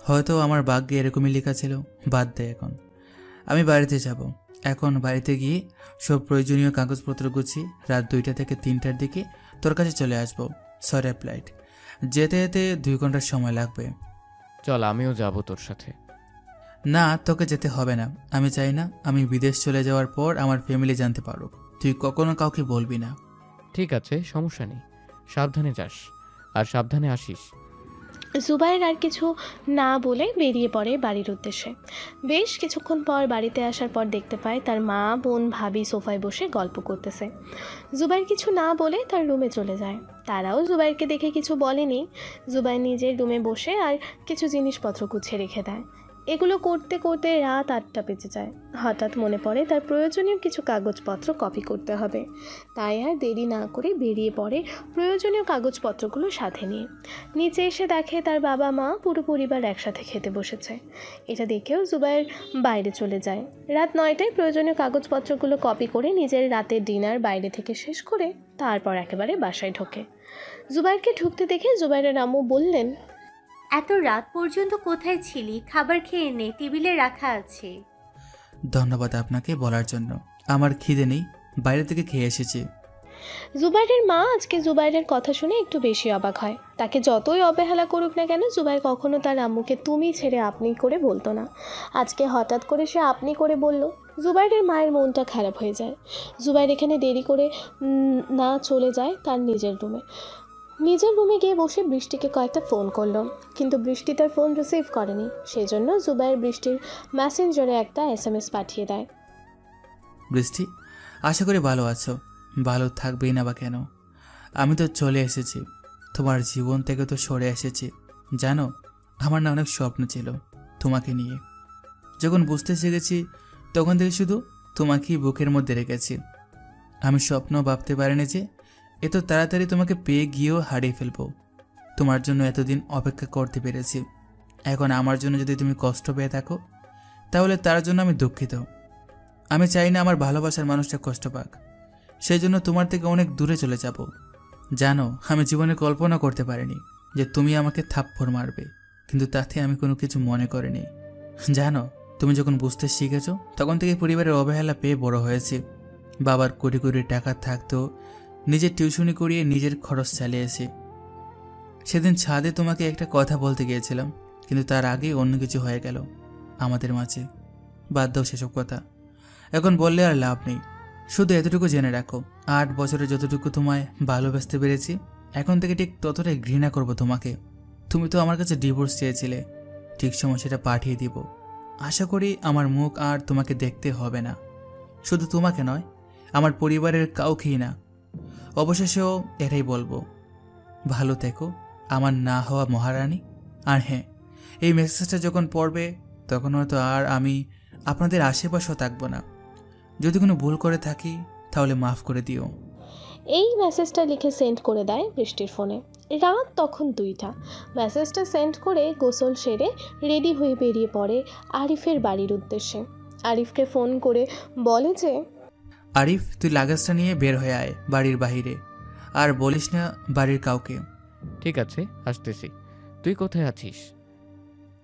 হয়তো আমার ভাগ্যে এরকমই লেখা ছিল। বাদ দে এখন। আমি বাড়িতে যাব। এখন বাড়িতে গিয়ে সব প্রয়োজনীয় কাগজপত্র গুছিয়ে রাত 2টা থেকে 3টার দিকে তোর কাছে চলে আসবো। সরি ফ্লাইট যেতে যেতে 2 ঘন্টার সময় লাগবে। চল আমিও যাব তোর সাথে। না, তোকে যেতে হবে না। আমি চাই না আমি বিদেশ চলে যাওয়ার পর আমার ফ্যামিলি জানতে পারুক। তুই কখনো কাউকে বলবি না। ঠিক আছে, সমস্যা নেই। সাবধানে যাস আর সাবধানে আসিস। জুবাইর আর কিছু না বলে বেরিয়ে পড়ে বাড়ির উদ্দেশ্যে। বেশ কিছুক্ষণ পর বাড়িতে আসার পর দেখতে পায় তার মা, বোন, ভাবি সোফায় বসে গল্প করতেছে। জুবাইর কিছু না বলে তার রুমে চলে যায়। তারাও জুবাইরকে দেখে কিছু বলেনি। জুবাইর নিজের রুমে বসে আর কিছু জিনিসপত্র গুছিয়ে রেখে দেয়। এগুলো করতে করতে রাত 8টা বেজে যায়। হঠাৎ মনে পড়ে তার প্রয়োজনীয় কিছু কাগজপত্র কপি করতে হবে। তাই আর দেরি না করে বেরিয়ে পড়ে প্রয়োজনীয় কাগজপত্রগুলো সাথে নিয়ে। নিচে এসে দেখে তার বাবা মা পুরো পরিবার একসাথে খেতে বসেছে। এটা দেখেও জুবাইর বাইরে চলে যায়। রাত 9টায় প্রয়োজনীয় কাগজপত্রগুলো কপি করে নিজের রাতের ডিনার বাইরে থেকে শেষ করে তারপর একেবারে বাসায় ঢোকে। জুবাইরকে ঢুকতে দেখে জুবাইরের আম্মু বললেন, এত রাত পর্যন্ত কোথায় ছিলি? খাবার খেয়ে নে, টেবিলে রাখা আছে। ধন্যবাদ আপনাকে বলার জন্য। আমার খিদে নেই, বাইরে থেকে খেয়ে এসেছি। জুবাইরের মা আজকে জুবাইরের কথা শুনে একটু বেশি অবাক হয়। তাকে যতই অবহেলা করুক না কেন, জুবাইর কখনো তার আম্মুকে তুমি ছেড়ে আপনি করে বলতো না। আজকে হঠাৎ করে সে আপনি করে বলল। জুবাইরের মায়ের মনটা খারাপ হয়ে যায়। জুবাইর এখানে দেরি করে না চলে যায় তার নিজের রুমে গিয়ে বসে বৃষ্টিকে কয়েকটা ফোন করলো, কিন্তু বৃষ্টি তার ফোন রিসিভ করেনি। সেই জন্য জুবাইর বৃষ্টির মেসেঞ্জারে একটা SMS পাঠিয়ে দেয়। বৃষ্টি, আশা করি ভালো আছো। ভালো থাকবেই না বা কেন? আমি তো চলে এসেছি, তোমার জীবন থেকে তো সরে এসেছি। জানো, আমার না অনেক স্বপ্ন ছিল তোমাকে নিয়ে। যখন বুঝতে শিখেছি তখন থেকে শুধু তোমাকেই বুকের মধ্যে রেখেছি। আমি স্বপ্ন ভাবতে পারিনি যে এত তাড়াতাড়ি তোমাকে পেয়ে গিয়েও হারিয়ে ফেলবো। তোমার জন্য এতদিন অপেক্ষা করতে পেরেছি। এখন আমার জন্য যদি তুমি কষ্ট পেয়ে থাকো তাহলে তার জন্য আমি দুঃখিত। আমি চাই না আমার ভালোবাসার মানুষটা কষ্ট পাক। সেই জন্য তোমার থেকে অনেক দূরে চলে যাব। জানো, আমি জীবনে কল্পনা করতে পারিনি যে তুমি আমাকে থাপ্পড় মারবে, কিন্তু তাতে আমি কোনো কিছু মনে করিনি। জানো, তুমি যখন বুঝতে শিখেছো তখন থেকে পরিবারের অবহেলা পেয়ে বড় হয়েছি। বাবার কোটি কোটি টাকা থাকতো, নিজের টিউশনি করিয়ে নিজের খরচ চালিয়েছি। সেদিন ছাদে তোমাকে একটা কথা বলতে গিয়েছিলাম, কিন্তু তার আগেই অন্য কিছু হয়ে গেল আমাদের মাঝে। বাদ দাও সেসব কথা, এখন বললে আর লাভ নেই। শুধু এতটুকু জেনে রাখো, 8 বছরে যতটুকু তোমায় ভালোবাসতে পেরেছি, এখন থেকে ঠিক ততটাই ঘৃণা করব তোমাকে। তুমি তো আমার কাছে ডিভোর্স চেয়েছিলে, ঠিক সময় সেটা পাঠিয়ে দিব। আশা করি আমার মুখ আর তোমাকে দেখতে হবে না। শুধু তোমাকে নয়, আমার পরিবারের কাউকেই না। অবশেষেও এটাই বলবো, ভালো থেকো আমার না হওয়া মহারানী। আর হ্যাঁ, এই মেসেজটা যখন পড়বে তখন হয়তো আর আমি আপনাদের আশেপাশেও থাকবো না। যদি কোনো ভুল করে থাকি তাহলে মাফ করে দিও। এই মেসেজটা লিখে সেন্ড করে দেয় বৃষ্টির ফোনে। রাত তখন 2টা। মেসেজটা সেন্ড করে গোসল সেরে রেডি হয়ে বেরিয়ে পড়ে আরিফের বাড়ির উদ্দেশ্যে। আরিফকে ফোন করে বলে যে, আরিফ, তুই লাগেজটা নিয়ে বের হয়ে আয় বাড়ির বাহিরে, আর বলিস না বাড়ির কাউকে। ঠিক আছে, আসতেছি। তুই কোথায় আছিস?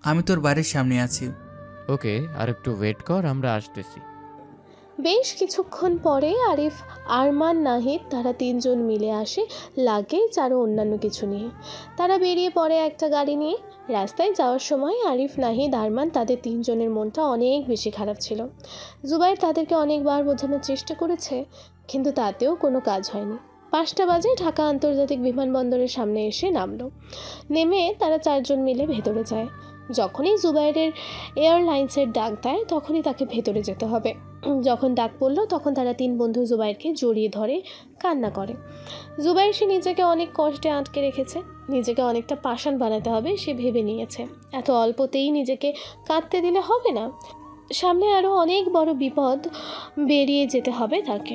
আমি তোর বাড়ির সামনে আছি। ওকে, আর একটু ওয়েট কর, আমরা আসতেছি। বেশ কিছুক্ষণ পরে আরিফ, আরমান, নাহিদ তারা 3 জন মিলে আসে লাগেজ আরও অন্যান্য কিছু নিয়ে। তারা বেরিয়ে পড়ে একটা গাড়ি নিয়ে। রাস্তায় যাওয়ার সময় আরিফ, নাহিদ, আরমান তাদের 3 জনের মনটা অনেক বেশি খারাপ ছিল। জুবাইর তাদেরকে অনেকবার বোঝানোর চেষ্টা করেছে, কিন্তু তাতেও কোনো কাজ হয়নি। 5টা বাজে ঢাকা আন্তর্জাতিক বিমানবন্দরের সামনে এসে নামলো। নেমে তারা 4 জন মিলে ভেতরে যায়। যখনই জুবাইরের এয়ারলাইন্সের ডাক দেয় তখনই তাকে ভেতরে যেতে হবে। যখন ডাক পড়ল তখন তারা 3 বন্ধু জুবাইরকে জড়িয়ে ধরে কান্না করে। জুবাইর সে নিজেকে অনেক কষ্টে আটকে রেখেছে, নিজেকে অনেকটা পাষাণ বানাতে হবে সে ভেবে নিয়েছে। এত অল্পতেই নিজেকে কাঁদতে দিলে হবে না, সামনে আরও অনেক বড় বিপদ বেরিয়ে যেতে হবে তাকে।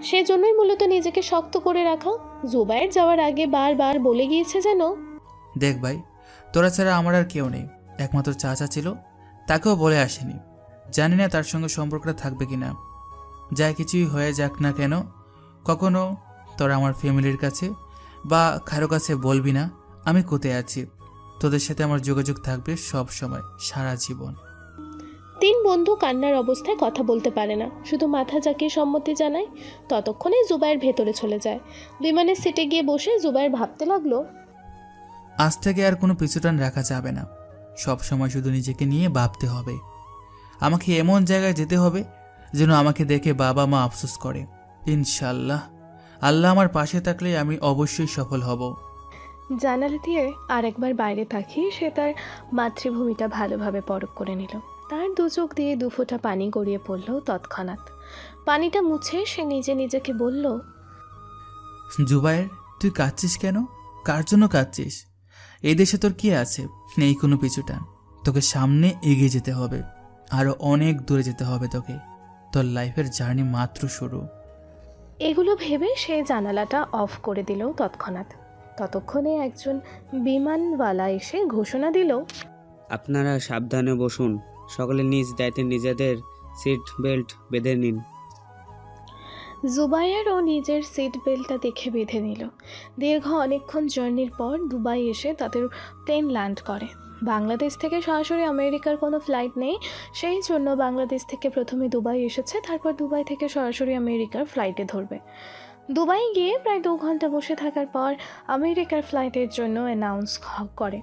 সেজন্যই মূলত নিজেকে শক্ত করে রাখা। জুবাইর যাওয়ার আগে বারবার বলে গিয়েছে যেন, দেখ ভাই, তোরা ছাড়া আমার আর কেউ নেই। একমাত্র চাচা ছিল, তাকেও বলে আসেনি। জানি না তার সঙ্গে সম্পর্কটা থাকবে কিনা। যা কিছুই হয়ে যাক না কেন, কখনো তোরা আমার ফ্যামিলির কাছে বা কারো কাছে বলবি না আমি কোথায় আছি। তোদের সাথে আমার যোগাযোগ থাকবে সব সময়, সারা জীবন। 3 বন্ধু কান্নার অবস্থায় কথা বলতে পারে না, শুধু মাথা ঝাঁকিয়ে সম্মতি জানায়। ততক্ষণে জুবাইর ভেতরে চলে যায়। বিমানের সিটে গিয়ে বসে জুবাইর ভাবতে লাগলো, আজ থেকে আর কোনো পিছুটান রাখা যাবে না। সব সময় শুধু নিজেকে নিয়ে ভাবতে হবে। আমাকে এমন জায়গায় যেতে হবে যেন আমাকে দেখে বাবা মা আফসোস করে। ইনশাল্লাহ আল্লাহ আমার পাশে থাকলে আমি অবশ্যই সফল হব। জানালা দিয়ে আরেকবার বাইরে তাকিয়ে সে তার মাতৃভূমিটা ভালোভাবে পরখ করে নিল। তার 2 চোখ দিয়ে 2 ফোঁটা পানি গড়িয়ে পড়ল তৎক্ষণাৎ। পানিটা মুছে সে নিজেকে বলল, জুবাইর, তুই কাঁদছিস কেন? কার জন্য কাঁদছিস? এই দেশে তোর কি আছে? নেই কোনো পিছুটান। তোকে সামনে এগিয়ে যেতে হবে, আরো অনেক দূরে যেতে হবে তোকে। তোর লাইফের জার্নি মাত্র শুরু। এগুলো ভেবে সে জানালাটা অফ করে দিল তৎক্ষণাৎ। ততক্ষণে একজন বিমানওয়ালা এসে ঘোষণা দিল, আপনারা সাবধানে বসুন, সকলে নিজ দায়িত্বে নিজেদের সিট বেল্ট বেঁধে নিন। জুবাইরও নিজের সিট বেল্টটা দেখে বেঁধে নিল। দীর্ঘ অনেকক্ষণ জার্নির পর দুবাই এসে তাদের প্লেন ল্যান্ড করে। বাংলাদেশ থেকে সরাসরি আমেরিকার কোনো ফ্লাইট নেই, সেই জন্য বাংলাদেশ থেকে প্রথমে দুবাই এসেছে, তারপর দুবাই থেকে সরাসরি আমেরিকার ফ্লাইটে ধরবে। দুবাই গিয়ে প্রায় 2 ঘন্টা বসে থাকার পর আমেরিকার ফ্লাইটের জন্য অ্যানাউন্স করে।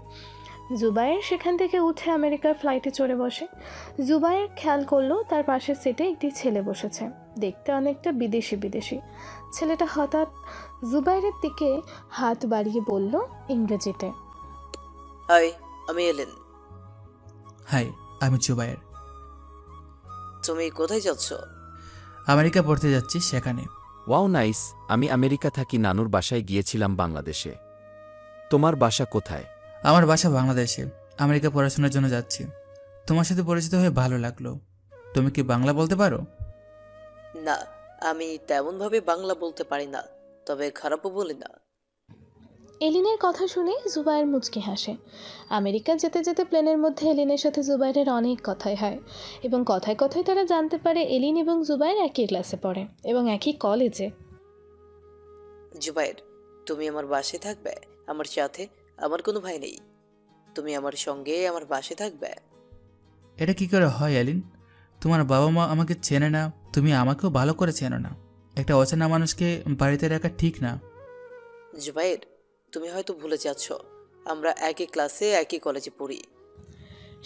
জুবাইর সেখান থেকে উঠে আমেরিকার ফ্লাইটে চড়ে বসে। জুবাইর খেয়াল করলো তার পাশের সিটে একটি ছেলে বসেছে, দেখতে অনেকটা বিদেশি। ছেলেটা হঠাৎ জুবাইরের দিকে হাত বাড়িয়ে বলল ইংরেজিতে, হাই, আমি এলেন। হাই, আমি জুবাইর। তুমি কোথায় যাচ্ছ? আমেরিকা পড়তে যাচ্ছি, সেখানে। Wow nice. আমি আমেরিকা থাকি, নানুর বাসায় গিয়েছিলাম বাংলাদেশে। তোমার বাসা কোথায়? আমার বাসা বাংলাদেশে, আমেরিকা পড়াশোনার জন্য যাচ্ছি। তোমার সাথে পরিচিত হয়ে ভালো লাগলো। তুমি কি বাংলা বলতে পারো? না, আমি তেমনভাবে বাংলা বলতে পারি না, তবে খারাপও বলি না। এলিনের কথা শুনে জুবাইর মুচকি হাসে। আমেরিকা যেতে যেতে প্লেনের মধ্যে এলিনের সাথে জুবাইরের অনেক কথাই হয়, এবং কথায় কথায় তারা জানতে পারে এলিন এবং জুবাইর একই ক্লাসে পড়ে এবং একই কলেজে। জুবাইর, তুমি আমার বাসায় থাকবে? আমার সাথে আমার কোনো ভাই নেই, তুমি আমার সঙ্গে আমার বাসায় থাকবে? এটা কি করে হয় এলিন? তোমার বাবা মা আমাকে চেনে না, তুমি আমাকেও ভালো করে চেনো না। একটা অচেনা মানুষকে বাড়িতে রাখা ঠিক না। জুবাইর, তুমি হয়তো ভুলে যাচ্ছ, আমরা একই ক্লাসে একই কলেজে পড়ি।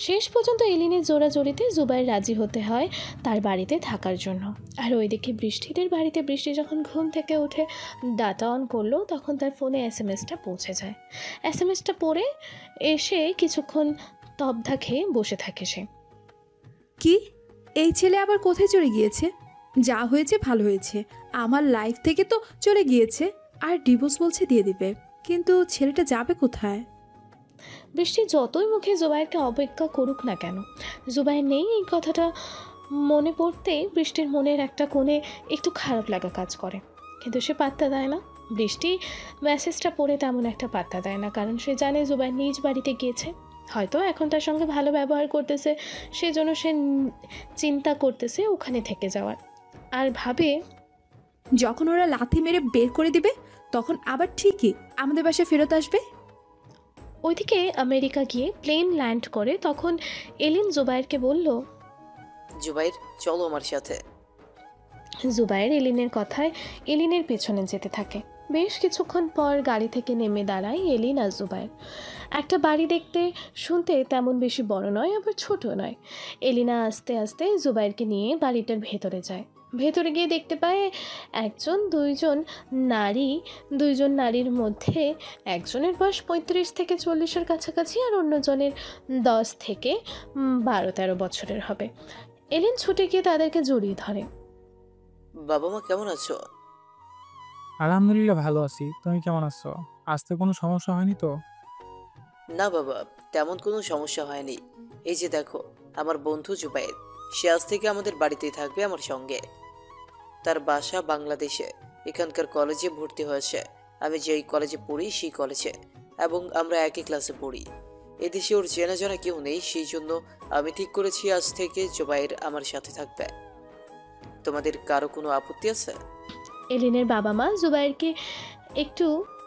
শেষ পর্যন্ত এলিনের জোড়াজোড়িতে জুবাইর রাজি হতে হয় তার বাড়িতে থাকার জন্য। আর ওইদিকে বৃষ্টিদের বাড়িতে বৃষ্টি যখন ঘুম থেকে উঠে ডাটা অন করলো তখন তার ফোনে এসএমএসটা পৌঁছে যায়। এসএমএসটা পড়ে এসে কিছুক্ষণ তবধা খেয়ে বসে থাকে সে। কি, এই ছেলে আবার কোথায় চলে গিয়েছে? যা হয়েছে ভালো হয়েছে, আমার লাইফ থেকে তো চলে গিয়েছে, আর ডিভোর্স বলছে দিয়ে দিবে, কিন্তু ছেলেটা যাবে কোথায়? বৃষ্টি যতই মুখে জুবাইরকে অপেক্ষা করুক না কেন, জুবাইর নেই এই কথাটা মনে পড়তেই বৃষ্টির মনের একটা কোণে একটু খারাপ লাগা কাজ করে, কিন্তু সে পাত্তা দেয় না। বৃষ্টি মেসেজটা পড়ে তেমন একটা পাত্তা দেয় না, কারণ সে জানে জুবাইর নিজ বাড়িতে গিয়েছে, হয়তো এখন তার সঙ্গে ভালো ব্যবহার করতেছে, সেজন্য সে চিন্তা করতেছে ওখানে থেকে যাওয়ার। আর ভাবে যখন ওরা লাথি মেরে বের করে দিবে তখন আবার ঠিকই আমাদের বাসায় ফেরত আসবে। ওইদিকে আমেরিকা গিয়ে প্লেন ল্যান্ড করে তখন এলিন জুবাইরকে বলল, জুবাইর চলো আমার সাথে। জুবাইর এলিনের কথায় এলিনের পেছনে যেতে থাকে। বেশ কিছুক্ষণ পর গাড়ি থেকে নেমে দাঁড়ায় এলিন আর জুবাইর। একটা বাড়ি দেখতে শুনতে তেমন বেশি বড় নয়, আবার ছোট নয়। এলিনা আস্তে আস্তে জুবাইরকে নিয়ে বাড়িটার ভেতরে যায়। ভেতরে গিয়ে দেখতে পায় দুইজন নারীর মধ্যে একজনের বয়স 35 থেকে 40-এর কাছাকাছি আর অন্যজনের 10 থেকে 12-13 বছরের হবে। এলিন ছুটে গিয়ে তাদেরকে জড়িয়ে ধরে। বাবা মা কেমন আছো? আলহামদুলিল্লাহ ভালো আছি, তুমি কেমন আছো? আসতে কোনো সমস্যা হয়নি তো? না বাবা, তেমন কোনো সমস্যা হয়নি। এই যে দেখো, আমার বন্ধু জুবাইর, সে আজ থেকে আমাদের বাড়িতেই থাকবে আমার সঙ্গে। তার বাসা বাংলাদেশে, এখানকার কলেজে ভর্তি হয়েছে। আমি যেই কলেজে পড়ি সেই কলেজে, এবং আমরা একই ক্লাসে পড়ি। এদেশে ওর চেনা জানা কেউ নেই, সেই জন্য আমি ঠিক করেছি আজ থেকে জুবাইর আমার সাথে থাকবে। তোমাদের কারো কোনো আপত্তি আছে? এলিনের বাবা মা জুবাইরকে একটু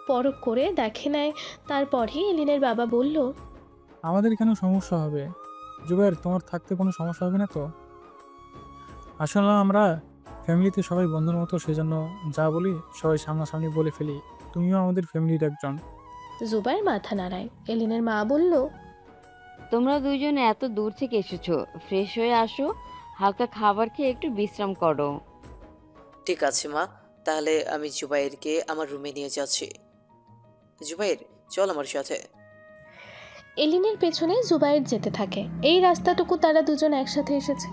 পরখ করে দেখে নেয়। তারপরই এলিনের বাবা বলল, আমাদের কেন সমস্যা হবে? জুবাইর, তোমার থাকতে কোনো সমস্যা হবে না তো? আসলে আমরা ফ্যামিলিতে সবাই বন্ধুর মতো, সেজন্য যা বলি সবাই সামনাসামনি বলে ফেলি। তুমিও আমাদের ফ্যামিলির একজন। জুবাইর মাথা নাড়ায়। এলিনের মা বলল, তোমরা দুইজনে এত দূর থেকে এসেছো, ফ্রেশ হয়ে আসো, হালকা খাবার খেয়ে একটু বিশ্রাম করো। ঠিক আছে মা, তাহলে আমি জুবাইরকে আমার রুমে নিয়ে যাচ্ছি। জুবাইর, চল আমার সাথে। এলিনের পেছনে জুবাইর যেতে থাকে। এই রাস্তাটুকু তারা দুজন একসাথে এসেছে।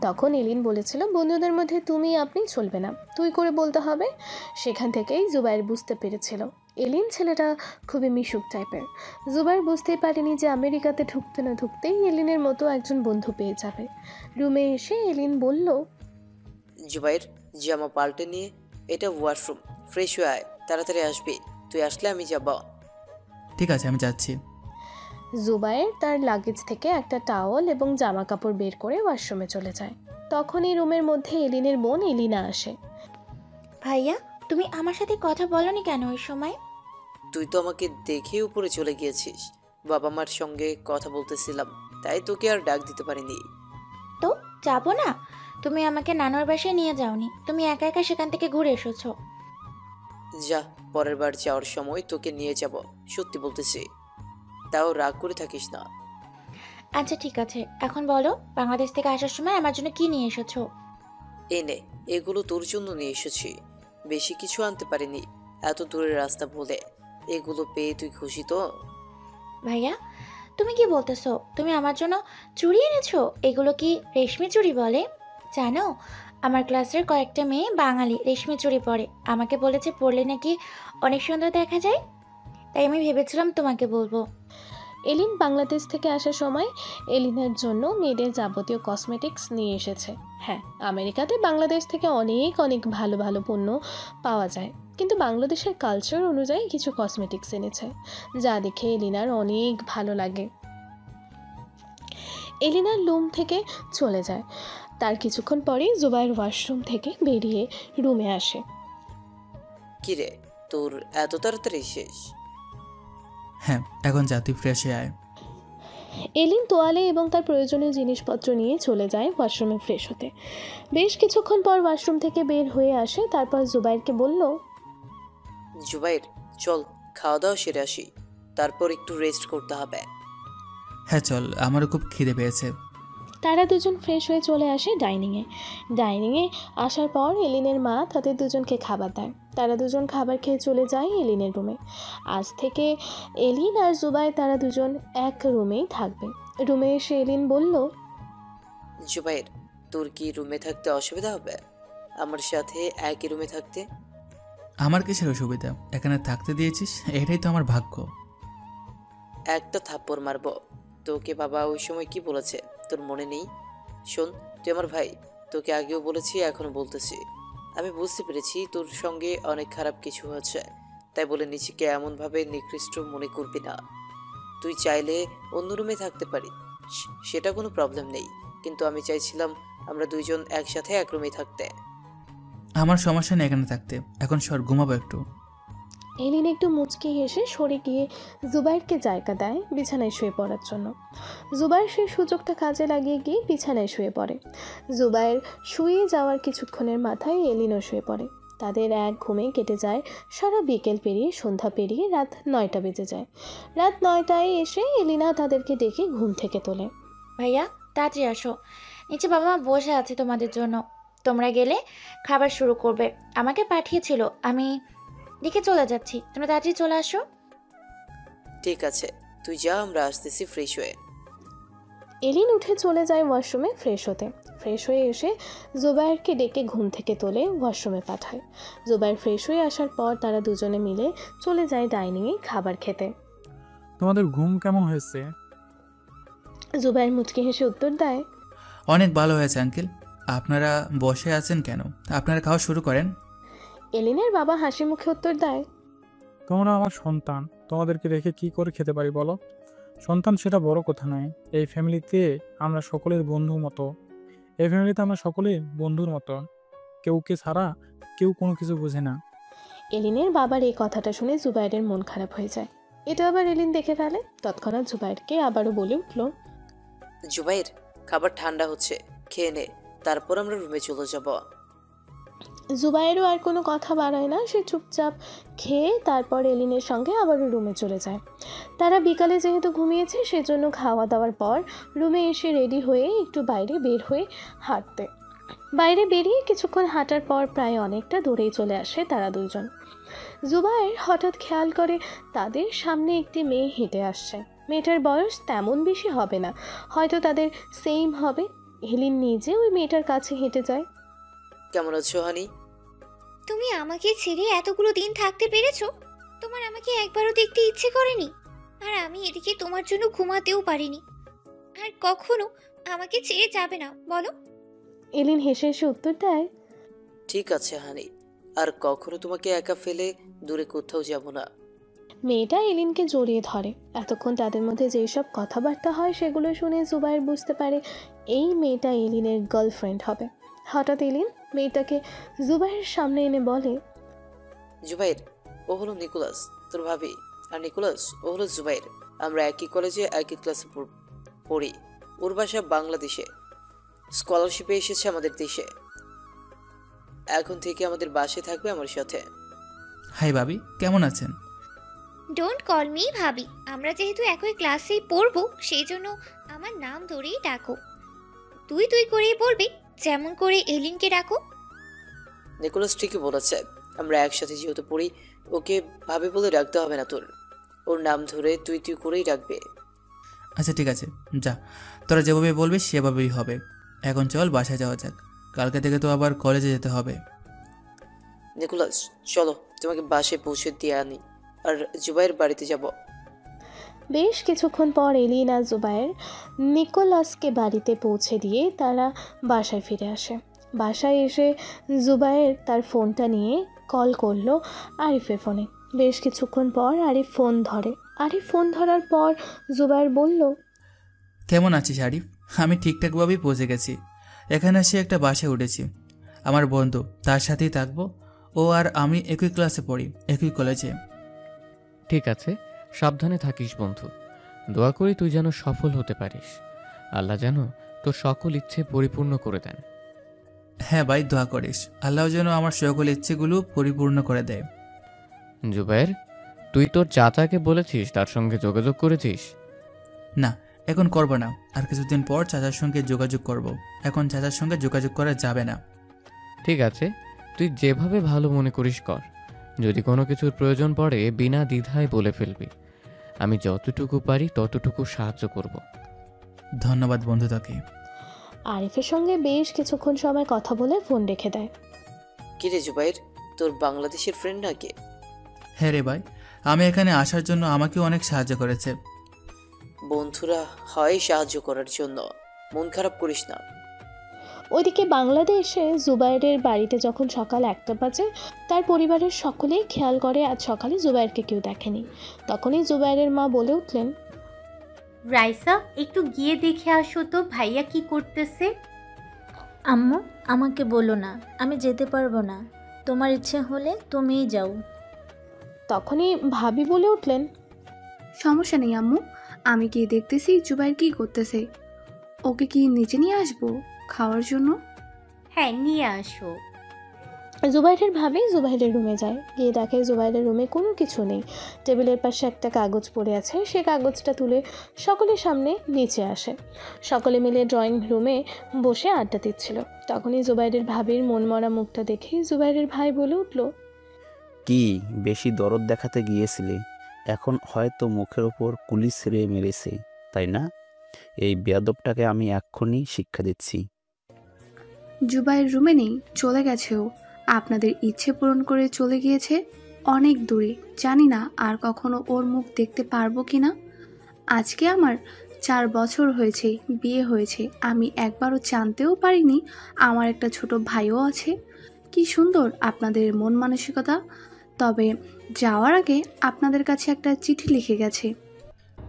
তখন এলিন বলেছিল, বন্ধুদের মধ্যে তুমি আপনি চলবে না, তুই করে বলতে হবে। সেখান থেকেই জুবাইর বুঝতে পেরেছিল এলিন ছেলেটা খুবই মিশুক টাইপের। জুবাইর বুঝতেই পারেনি যে আমেরিকাতে ঢুকতে না ঢুকতেই এলিনের মতো একজন বন্ধু পেয়ে যাবে। রুমে এসে এলিন বলল, জুবাইর, জামা পাল্টে নিয়ে, এটা ওয়াশরুম, ফ্রেশ হয়ে আয়, তাড়াতাড়ি আসবি। তুই আসলে আমি যাব। ঠিক আছে, আমি যাচ্ছি। জুবাইর তার লাগেজ থেকে একটা টাওয়াল এবং জামা কাপড় বের করে ওয়াশরুমে চলে যায়। তখনই রুমের মধ্যে এলিনের বোন এলিনা আসে। ভাইয়া, তুমি আমার সাথে কথা বলনি কেন ওই সময়? তুই তো আমাকে দেখে উপরে চলে গিয়েছিস। বাবা মার সঙ্গে কথা বলতেছিলাম, তাই তোকে আর ডাক দিতে পারিনি। তো যাবো না? তুমি আমাকে নানুর বাসায় নিয়ে যাওনি, তুমি একা একা সেখান থেকে ঘুরে এসেছো। যা, পরের বার যাওয়ার সময় তোকে নিয়ে যাব, সত্যি বলতেছি। তাও রাগ করে থাকিস না। আচ্ছা ঠিক আছে, এখন বলো, বাংলাদেশ থেকে আসার সময় আমার জন্য কি নিয়ে এসেছো? এই নে, এগুলো তোর জন্য নিয়ে এসেছি। বেশি কিছু আনতে পারিনি, এত দূরের রাস্তা বলে। এগুলো পেয়ে তুই খুশি তো? ভাইয়া, তুমি কি বলতেছো? তুমি আমার জন্য চুড়ি এনেছো? এগুলো কি রেশমি চুড়ি বলে? জানো, আমার ক্লাসের কয়েকটা মেয়ে বাঙালি রেশমি চুড়ি পরে। আমাকে বলেছে পরলে নাকি অনেক সুন্দর দেখা যায়, তাই আমি ভেবেছিলাম তোমাকে বলবো। এলিন বাংলাদেশ থেকে আসার সময় এলিনের জন্য মেয়েদের যাবতীয় কসমেটিক্স নিয়ে এসেছে। হ্যাঁ, আমেরিকাতে বাংলাদেশ থেকে অনেক অনেক ভালো ভালো পণ্য পাওয়া যায়, কিন্তু বাংলাদেশের কালচার অনুযায়ী কিছু কসমেটিক্স এনেছে, যা দেখে এলিনার অনেক ভালো লাগে। এলিনার রুম থেকে চলে যায়। তার কিছুক্ষণ পরেই জুবাইর ওয়াশরুম থেকে বেরিয়ে রুমে আসে। কিরে, তোর এত তাড়াতাড়ি শেষ? হ্যাঁ, এখন যা, তুই ফ্রেশ হয়ে আয়। এলিন তোয়ালে এবং তার প্রয়োজনীয় জিনিসপত্র নিয়ে চলে যায় ওয়াশরুমে ফ্রেশ হতে। বেশ কিছুক্ষণ পর ওয়াশরুম থেকে বের হয়ে আসে। তারপর জুবাইরকে বলল, জুবাইর, চল খাওয়া দাওয়া সেরে আসি, তারপর একটু রেস্ট করতে হবে। হ্যাঁ চল, আমারও খুব খিদে পেয়েছে। তারা দুজন ফ্রেশ হয়ে চলে আসে ডাইনিংয়ে আসার পর এলিনের মা তাদের দুজনকে খাবার দেয়। তারা দুজন খাবার খেয়ে চলে যায় এলিনের রুমে। আজ থেকে এলিন আর জুবাইর তারা দুজন এক রুমেই থাকবে। রুমে এসে এলিন বলল, জুবাইর, তোর কি রুমে থাকতে অসুবিধা হবে আমার সাথে একই রুমে থাকতে? আমার কিসের অসুবিধা? এখানে থাকতে দিয়েছিস, এটাই তো আমার ভাগ্য। একটা থাপ্পড় মারবো তোকে। বাবা ওই সময় কি বলেছে তোর মনে নেই? শোন, তুই আমার ভাই, তোকে আগেও বলেছি, এখনো বলতেছি। আমি বুঝতে পেরেছি তোর সঙ্গে অনেক খারাপ কিছু হয়েছে, তাই বলে নিজেকে এমনভাবে নিকৃষ্ট মনে করবি না। তুই চাইলে অন্য রুমে থাকতে পারি, সেটা কোনো প্রবলেম নেই, কিন্তু আমি চাইছিলাম আমরা দুইজন একসাথে এক রুমে থাকতে। আমার সমস্যা নেই এখানে থাকতে, এখন সর, ঘুমাবো একটু। এলিন একটু মুচকি হেসে সরে গিয়ে জুবাইরকে জায়গা দেয় বিছানায় শুয়ে পড়ার জন্য। জুবাইর সেই সুযোগটা কাজে লাগিয়ে গিয়ে বিছানায় শুয়ে পড়ে। জুবাইর শুয়ে যাওয়ার কিছুক্ষণের মাথায় এলিনও শুয়ে পড়ে। তাদের এক ঘুমে কেটে যায় সারা বিকেল পেরিয়ে সন্ধ্যা পেরিয়ে রাত 9টা বেজে যায়। রাত 9টায় এসে এলিনা তাদেরকে ডেকে ঘুম থেকে তোলে। ভাইয়া, তাড়াতাড়ি আসো, নিচে বাবা মা বসে আছে তোমাদের জন্য। তোমরা গেলে খাবার শুরু করবে। আমাকে পাঠিয়েছিল, আমি দেখে চলে যাচ্ছি, তোমরা তাড়াতাড়ি চলে আসো। ঠিক আছে, তুই যা, আমরা আসতেছি ফ্রেশ হয়ে। এলিন উঠে চলে যায় ওয়াশরুমে ফ্রেশ হতে। ফ্রেশ হয়ে এসে জুবায়েরকে ডেকে ঘুম থেকে তোলে ওয়াশরুমে পাঠায়। জুবায়ের ফ্রেশ হয়ে আসার পর তারা দুজনে মিলে চলে যায় ডাইনিংয়ে খাবার খেতে। তোমাদের ঘুম কেমন হয়েছে? জুবায়ের মুচকি হেসে উত্তর দেয়, অনেক ভালো হয়েছে আঙ্কেল। আপনারা বসে আছেন কেন? আপনারা খাওয়া শুরু করেন। এলিনের বাবা হাসি মুখে উত্তর দেয়, তোমরা আমার সন্তান, তোমাদেরকে রেখে কি করে খেতে পারি বলো? সন্তান সেটা বড় কথা নয়। এই ফ্যামিলিতে আমরা সকলের বন্ধুর মতো। এই ফ্যামিলিতে আমরা সকলেই বন্ধুর মতো। কেউকে ছাড়া কেউ কোনো কিছু বোঝে না। এলিনের বাবার এই কথাটা শুনে জুবায়েরের মন খারাপ হয়ে যায়। এটা আবার এলিন দেখে ফেলে। তৎক্ষণাৎ জুবায়েরকে আবারও বলে উঠল, জুবাইর, খাবার ঠান্ডা হচ্ছে, খেয়ে নে, তারপর আমরা রুমে চলে যাব। জুবায়েরও আর কোনো কথা বাড়ায় না, সে চুপচাপ খেয়ে তারপর এলিনের সঙ্গে আবারও রুমে চলে যায়। তারা বিকালে যেহেতু ঘুমিয়েছে সেজন্য খাওয়া দাওয়ার পর রুমে এসে রেডি হয়ে একটু বাইরে বের হয়ে হাঁটতে। বাইরে বেরিয়ে কিছুক্ষণ হাঁটার পর প্রায় অনেকটা দূরেই চলে আসে তারা দুইজন। জুবায়ের হঠাৎ খেয়াল করে তাদের সামনে একটি মেয়ে হেঁটে আসছে। মেয়েটার বয়স তেমন বেশি হবে না, হয়তো তাদের সেম হবে। এলিন নিজে ওই মেয়েটার কাছে হেঁটে যায়। কেমন আছো হানি? তুমি আমাকে ছেড়ে এতগুলো দিন থাকতে পেরেছো? তোমার আমাকে একবারও দেখতে ইচ্ছে করেনি? আর আমি এদিকে তোমার জন্য ঘুমাতেও পারিনি। আর কখনো আমাকে ছেড়ে যাবে না বলো? এলিন হেসে হেসে উত্তর দেয়, ঠিক আছে হানি, আর কখনো তোমাকে একা ফেলে দূরে কোথাও যাব না। মেয়েটা এলিনকে জড়িয়ে ধরে। এতক্ষণ তাদের মধ্যে যেই সব কথাবার্তা হয় সেগুলো শুনে জুবায়ের বুঝতে পারে এই মেয়েটা এলিনের গার্লফ্রেন্ড হবে। হঠাৎ এলিন মেয়েটাকে জুবায়ের সামনে এনে বলে, জুবাইর, ও হলো নিকোলাস, তোর ভাবি। আর নিকোলাস, ও হলো জুবাইর। আমরা একই কলেজে একই ক্লাসে পড়ি। ওর বাসা বাংলাদেশে, স্কলারশিপে এসেছে আমাদের দেশে। এখন থেকে আমাদের বাসায় থাকবে আমার সাথে। হাই ভাবি, কেমন আছেন? ডোন্ট কল মি ভাবি। আমরা যেহেতু একই ক্লাসেই পড়বো সেই জন্য আমার নাম ধরেই ডাকো। তুই তুই করেই বলবি, যেমন করে এলিনকে ডাকো। নিকোলাস ঠিকই বলেছে, আমরা একসাথে যেহেতু পড়ি, ওকে ভাবি বলে ডাকতে হবে না তোর। ওর নাম ধরে তুই তুই করেই ডাকবে। আচ্ছা ঠিক আছে, যা, তোরা যেভাবে বলবি সেভাবেই হবে। এখন চল বাসায় যাওয়া যাক, কালকে থেকে তো আবার কলেজে যেতে হবে। নিকোলাস চলো, তোমাকে বাসায় পৌঁছে দিয়ে আনি, আর জুবাইয়ের বাড়িতে যাব। বেশ কিছুক্ষণ পর এলিন আর জুবায়ের নিকোলাসকে বাড়িতে পৌঁছে দিয়ে তারা বাসায় ফিরে আসে। বাসায় এসে জুবায়ের তার ফোনটা নিয়ে কল করলো আরিফের ফোনে। বেশ কিছুক্ষণ পর আরিফ ফোন ধরে। আরিফ ফোন ধরার পর জুবায়ের বলল, কেমন আছিস আরিফ? আমি ঠিকঠাকভাবেই পৌঁছে গেছি। এখানে এসে একটা বাসায় উঠেছি। আমার বন্ধু, তার সাথেই থাকবো। ও আর আমি একই ক্লাসে পড়ি, একই কলেজে। ঠিক আছে, সাবধানে থাকিস বন্ধু। দোয়া করি তুই যেন সফল হতে পারিস। আল্লাহ যেন তোর সকল ইচ্ছে পরিপূর্ণ করে দেন। হ্যাঁ ভাই, দোয়া করিস আল্লাহ যেন আমার সকল ইচ্ছেগুলো পরিপূর্ণ করে দেয়। জুবায়ের, তুই তোর চাচাকে বলেছিস, তার সঙ্গে যোগাযোগ করেছিস? না, এখন করব না। আর কিছুদিন পর চাচার সঙ্গে যোগাযোগ করব। এখন চাচার সঙ্গে যোগাযোগ করা যাবে না। ঠিক আছে, তুই যেভাবে ভালো মনে করিস কর। যদি কোনো কিছুর প্রয়োজন পড়ে বিনা দ্বিধায় বলে ফেলবি। আমি যতটুকু পারি ততটুকু সাহায্য করব। ধন্যবাদ বন্ধু তোকে। আরিফের সঙ্গে বেশ কিছুক্ষণ সময় কথা বলে ফোন রেখে দেয়। কি রে জুবাইর, তোর বাংলাদেশের ফ্রেন্ড নাকি? হ্যাঁ রে ভাই, আমি এখানে আসার জন্য আমাকে অনেক সাহায্য করেছে। বন্ধুরা হয় সাহায্য করার জন্য, মন খারাপ করিস না। ওইদিকে বাংলাদেশে জুবায়েরের বাড়িতে যখন সকাল 1টা বাজে, তার পরিবারের সকলেই খেয়াল করে আজ সকালে জুবায়েরকে কেউ দেখেনি। তখনই জুবায়েরের মা বলে উঠলেন, রাইসা, একটু গিয়ে দেখে আসো তো ভাইয়া কি করতেছে। আম্মু, আমাকে বলো না, আমি যেতে পারবো না। তোমার ইচ্ছে হলে তুমিই যাও। তখনই ভাবি বলে উঠলেন, সমস্যা নেই আম্মু, আমি গিয়ে দেখতেছি জুবাইর কি করতেছে। ওকে কি নিচে নিয়ে আসবো খাওয়ার জন্য? হ্যাঁ, নিয়ে আসো। জুবাইরের ভাবি জুবাইরের রুমে যায়, গিয়ে দেখে জুবাইরের রুমে কোনো কিছু নেই। টেবিলের পাশে একটা কাগজ পড়ে আছে, সে কাগজটা তুলে সকলের সামনে নিচে আসে। সকলে মিলে ড্রয়িং রুমে বসে আড্ডা দিচ্ছিল। তখনই জুবাইরের ভাবির মনমরা মুখটা দেখে জুবাইরের ভাই বলে উঠল, কি বেশি দরদ দেখাতে গিয়েছিলে? এখন হয়তো মুখের ওপর কুলি ছিঁড়ে মেরেছে, তাই না? এই বেয়াদবটাকে আমি এক্ষুনি শিক্ষা দিচ্ছি। জুবাইয়ের রুমে নেই, চলে গেছে ও। আপনাদের ইচ্ছে পূরণ করে চলে গিয়েছে অনেক দূরে। জানি না আর কখনো ওর মুখ দেখতে পারবো কি না। আজকে আমার 4 বছর হয়েছে, বিয়ে হয়েছে। আমি একবারও জানতেও পারিনি আমার একটা ছোট ভাইও আছে। কি সুন্দর আপনাদের মন মানসিকতা। তবে যাওয়ার আগে আপনাদের কাছে একটা চিঠি লিখে গেছে।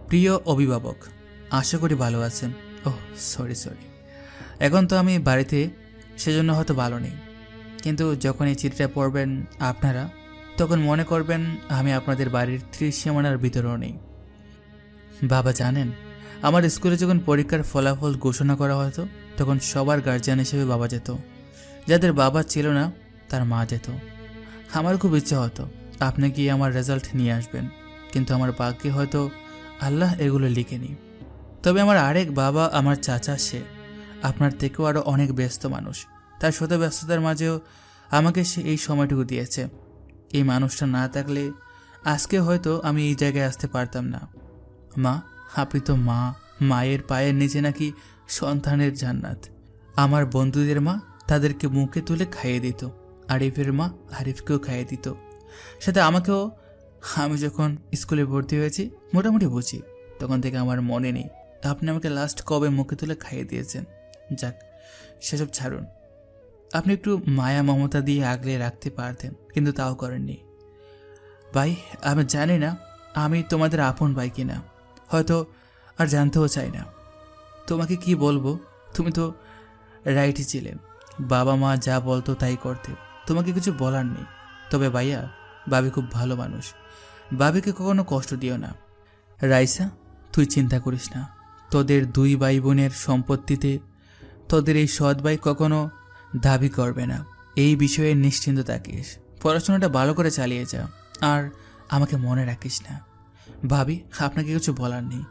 প্রিয় অভিভাবক, আশা করি ভালো আছেন। Oh sorry. এখন তো আমি বাড়িতে, সেজন্য হয়তো ভালো নেই। কিন্তু যখন এই চিঠিটা পড়বেন আপনারা, তখন মনে করবেন আমি আপনাদের বাড়ির ত্রিসীমানার ভিতরেও নেই। বাবা জানেন, আমার স্কুলে যখন পরীক্ষার ফলাফল ঘোষণা করা হতো, তখন সবার গার্জিয়ান হিসেবে বাবা যেত। যাদের বাবা ছিল না তার মা যেত। আমার খুব ইচ্ছা হতো আপনি গিয়ে আমার রেজাল্ট নিয়ে আসবেন, কিন্তু আমার ভাগ্যে হয়তো আল্লাহ এগুলো লিখেনি। তবে আমার আরেক বাবা, আমার চাচা, সে আপনার থেকেও আরও অনেক ব্যস্ত মানুষ। তার শত ব্যস্ততার মাঝেও আমাকে সে এই সময়টুকু দিয়েছে। এই মানুষটা না থাকলে আজকে হয়তো আমি এই জায়গায় আসতে পারতাম না। মা, আপনি তো মা, মায়ের পায়ের নিচে নাকি সন্তানের জান্নাত। আমার বন্ধুদের মা তাদেরকে মুখে তুলে খাইয়ে দিত, আরিফের মা আরিফকেও খাইয়ে দিত, সাথে আমাকেও। আমি যখন স্কুলে ভর্তি হয়েছি মোটামুটি বুঝি, তখন থেকে আমার মনে নেই আপনি আমাকে লাস্ট কবে মুখে তুলে খাইয়ে দিয়েছেন। যাক, সেসব ছাড়ুন। আপনি একটু মায়া মমতা দিয়ে আগলে রাখতে পারতেন, কিন্তু তাও করেননি। ভাই, আমি জানি না আমি তোমাদের আপন ভাই কিনা, হয়তো আর জানতেও চাই না। তোমাকে কি বলবো, তুমি তো রাইটই ছিলেন। বাবা মা যা বলতো তাই করতে, তোমাকে কিছু বলার নেই। তবে ভাইয়া, বাবি খুব ভালো মানুষ, বাবিকে কখনো কষ্ট দিও না। রাইসা, তুই চিন্তা করিস না, তোদের 2 ভাই বোনের সম্পত্তিতে তোদের এই সৎ ভাই কখনো দাবি করবে না। এই বিষয়ে নিশ্চিন্ত থাকিস। পড়াশোনাটা ভালো করে চালিয়ে যা, আর আমাকে মনে রাখিস না। ভাবি, আপনাকে কিছু বলার নেই।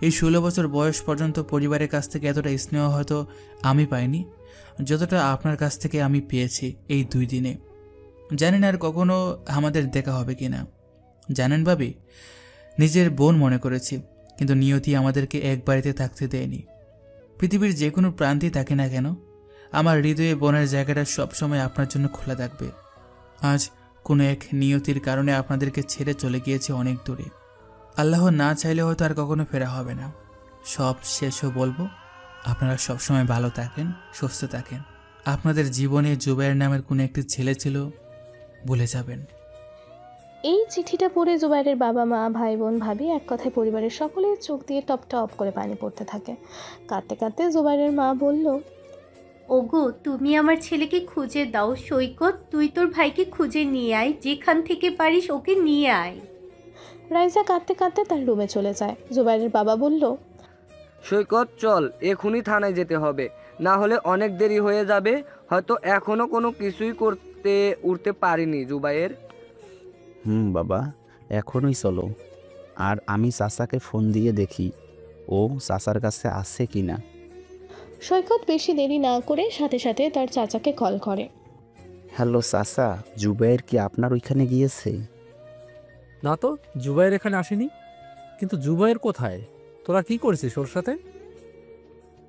এই 16 বছর বয়স পর্যন্ত পরিবারের কাছ থেকে এতটা স্নেহ হয়তো আমি পাইনি যতটা আপনার কাছ থেকে আমি পেয়েছি এই 2 দিনে। জানেন আর কখনো আমাদের দেখা হবে কি না। জানেন ভাবি, নিজের বোন মনে করেছি, কিন্তু নিয়তি আমাদেরকে এক বাড়িতে থাকতে দেয়নি। পৃথিবীর যে কোনো প্রান্তেই থাকে না কেন, আমার হৃদয়ে বোনের জায়গাটা সবসময় আপনার জন্য খোলা থাকবে। আজ কোনো এক নিয়তির কারণে আপনাদেরকে ছেড়ে চলে গিয়েছে অনেক দূরে। আল্লাহ না চাইলে হয়তো আর কখনো ফেরা হবে না। সব শেষও বলবো, আপনারা সবসময় ভালো থাকেন, সুস্থ থাকেন। আপনাদের জীবনে জুবাইর নামের কোনো একটি ছেলে ছিল, ভুলে যাবেন। এই চিঠিটা পড়ে জুবাইরের বাবা মা ভাই বোন ভাবি এক কথায় পরিবারের সকলের চোখ দিয়ে টপ টপ করে পানি পড়তে থাকে। কাঁদতে কাঁদতে জুবাইরের মা বলল, ওগো, তুমি আমার ছেলেকে খুঁজে দাও। সৈকত, তুই তোর ভাইকে খুঁজে নিয়ে আয়, যেখান থেকে পারিস ওকে নিয়ে আয়। রাইসা কাঁদতে কাঁদতে তার রুমে চলে যায়। জুবাইরের বাবা বলল, সৈকত চল, এখনই থানায় যেতে হবে, না হলে অনেক দেরি হয়ে যাবে। হয়তো এখনো কোনো কিছুই করতে উঠতে পারিনি জুবাইর। বাবা, এখনই চলো। আর আমি চাচাকে ফোন দিয়ে দেখি ও চাচার কাছে আছে কি না। সৈকত বেশি দেরি না করে সাথে সাথে তার চাচাকে কল করে। হ্যালো চাচা, জুবাইর কি আপনার ওইখানে গিয়েছে? না তো, জুবাইর এখানে আসেনি। কিন্তু জুবাইর কোথায়? তোরা কি করেছিস ওর সাথে?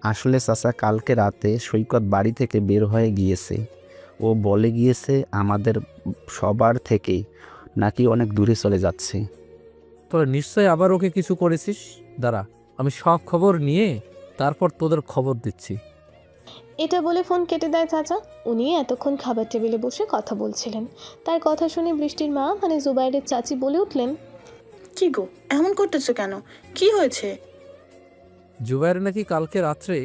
আসলে চাচা, কালকে রাতে সৈকত বাড়ি থেকে বের হয়ে গিয়েছে। ও বলে গিয়েছে আমাদের সবার থেকে নাকি অনেক দূরে চলে যাচ্ছে। তোরা নিশ্চয়ই আবার ওকে কিছু করেছিস। দাঁড়া, আমি সব খবর নিয়ে তারপর তোদের খবর দিচ্ছি। এটা বলে ফোন কেটে দেয় চাচা। উনি এতক্ষণ খাবার টেবিলে বসে কথা বলছিলেন। তার কথা শুনে বৃষ্টির মা মানে জুবাইরের চাচি বলে উঠলেন, কি গো, এমন করতেছো কেন? কি হয়েছে? জুবাইর নাকি কালকে রাত্রে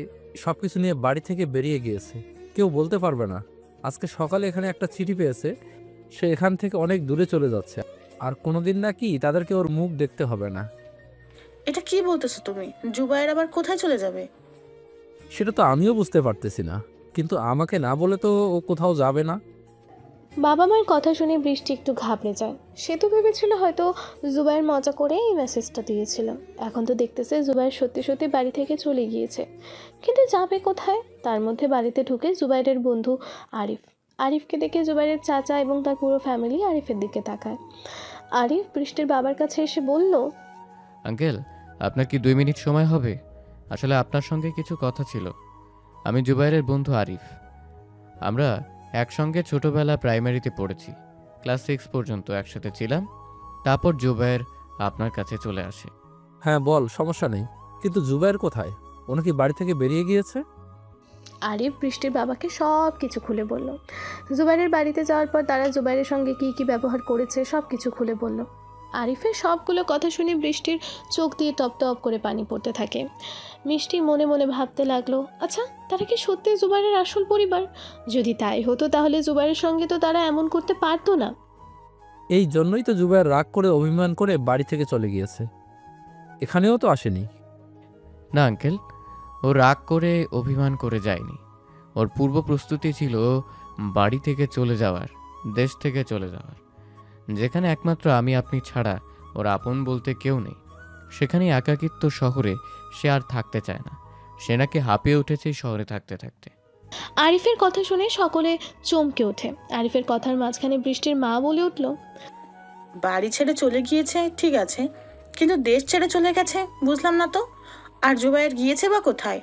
সবকিছু নিয়ে বাড়ি থেকে বেরিয়ে গিয়েছে, কেউ বলতে পারবে না। আজকে সকালে এখানে একটা চিঠি পেয়েছে, সে এখান থেকে অনেক দূরে চলে যাচ্ছে, আর কোনোদিন নাকি তাদেরকে ওর মুখ দেখতে হবে না। এটা কি বলতেছো তুমি? জুবাইর আবার কোথায় চলে যাবে? সেটা তো আমিও বুঝতে পারতেছি না, কিন্তু আমাকে না বলে তো ও কোথাও যাবে না। বাবা মার কথা শুনে বৃষ্টি একটু ঘাবড়ে যায়। সে তো ভেবেছিল হয়তো জুবাইর মজা করে এই মেসেজটা দিয়েছিল। এখন তো দেখতেছে জুবাইর সত্যি সত্যি বাড়ি থেকে চলে গিয়েছে। কিন্তু যাবে কোথায়? তার মধ্যে বাড়িতে ঢুকে জুবাইরের বন্ধু আরিফ। আরিফকে দেখে জুবাইরের চাচা এবং তার পুরো ফ্যামিলি আরিফের দিকে তাকায়। আরিফ বৃষ্টির বাবার কাছে এসে বলল, আঙ্কেল, আপনার কি 2 মিনিট সময় হবে? আসলে আপনার সঙ্গে কিছু কথা ছিল। আমি জুবাইরের বন্ধু আরিফ। আমরা একসঙ্গে ছোটবেলা প্রাইমারিতে পড়েছি, ক্লাস 6 পর্যন্ত একসাথে ছিলাম। তারপর জুবাইর আপনার কাছে চলে আসে। হ্যাঁ বল, সমস্যা নেই, কিন্তু জুবাইর কোথায়? ওনা কি বাড়ি থেকে বেরিয়ে গিয়েছে? আরিফ বৃষ্টির বাবাকে সব কিছু খুলে বলল। জুবাইরের বাড়িতে যাওয়ার পর তারা জুবাইরের সঙ্গে কি কি ব্যবহার করেছে সব কিছু খুলে বলল। আরিফের সবগুলো কথা শুনে বৃষ্টির চোখ দিয়ে টপ টপ করে পানি পড়তে থাকে। মিষ্টি মনে মনে ভাবতে লাগলো, আচ্ছা তারা কি সত্যি জুবাইরের আসল পরিবার? যদি তাই হতো তাহলে জুবাইরের সঙ্গে তো তারা এমন করতে পারতো না। এই জন্যই তো জুবাইর রাগ করে অভিমান করে বাড়ি থেকে চলে গিয়েছে, এখানেও তো আসেনি। না আঙ্কেল, ও রাগ করে অভিমান করে যায়নি। ওর পূর্ব প্রস্তুতি ছিল বাড়ি থেকে চলে যাওয়ার, দেশ থেকে চলে যাওয়ার, যেখানে একমাত্র আমি আপনি ছাড়া ওর আপন বলতে কেউ নেই। সেখানে একাকিত্ব শহরে সে আর থাকতে চায় না। সে নাকি হাঁপিয়ে উঠেছে শহরে থাকতে থাকতে। আরিফের কথা শুনে সকলে চমকে ওঠে। আরিফের কথার মাঝখানে বৃষ্টির মা বলে উঠল, বাড়ি ছেড়ে চলে গিয়েছে ঠিক আছে, কিন্তু দেশ ছেড়ে চলে গেছে বুঝলাম না তো। আর জুবাইর গিয়েছে বা কোথায়?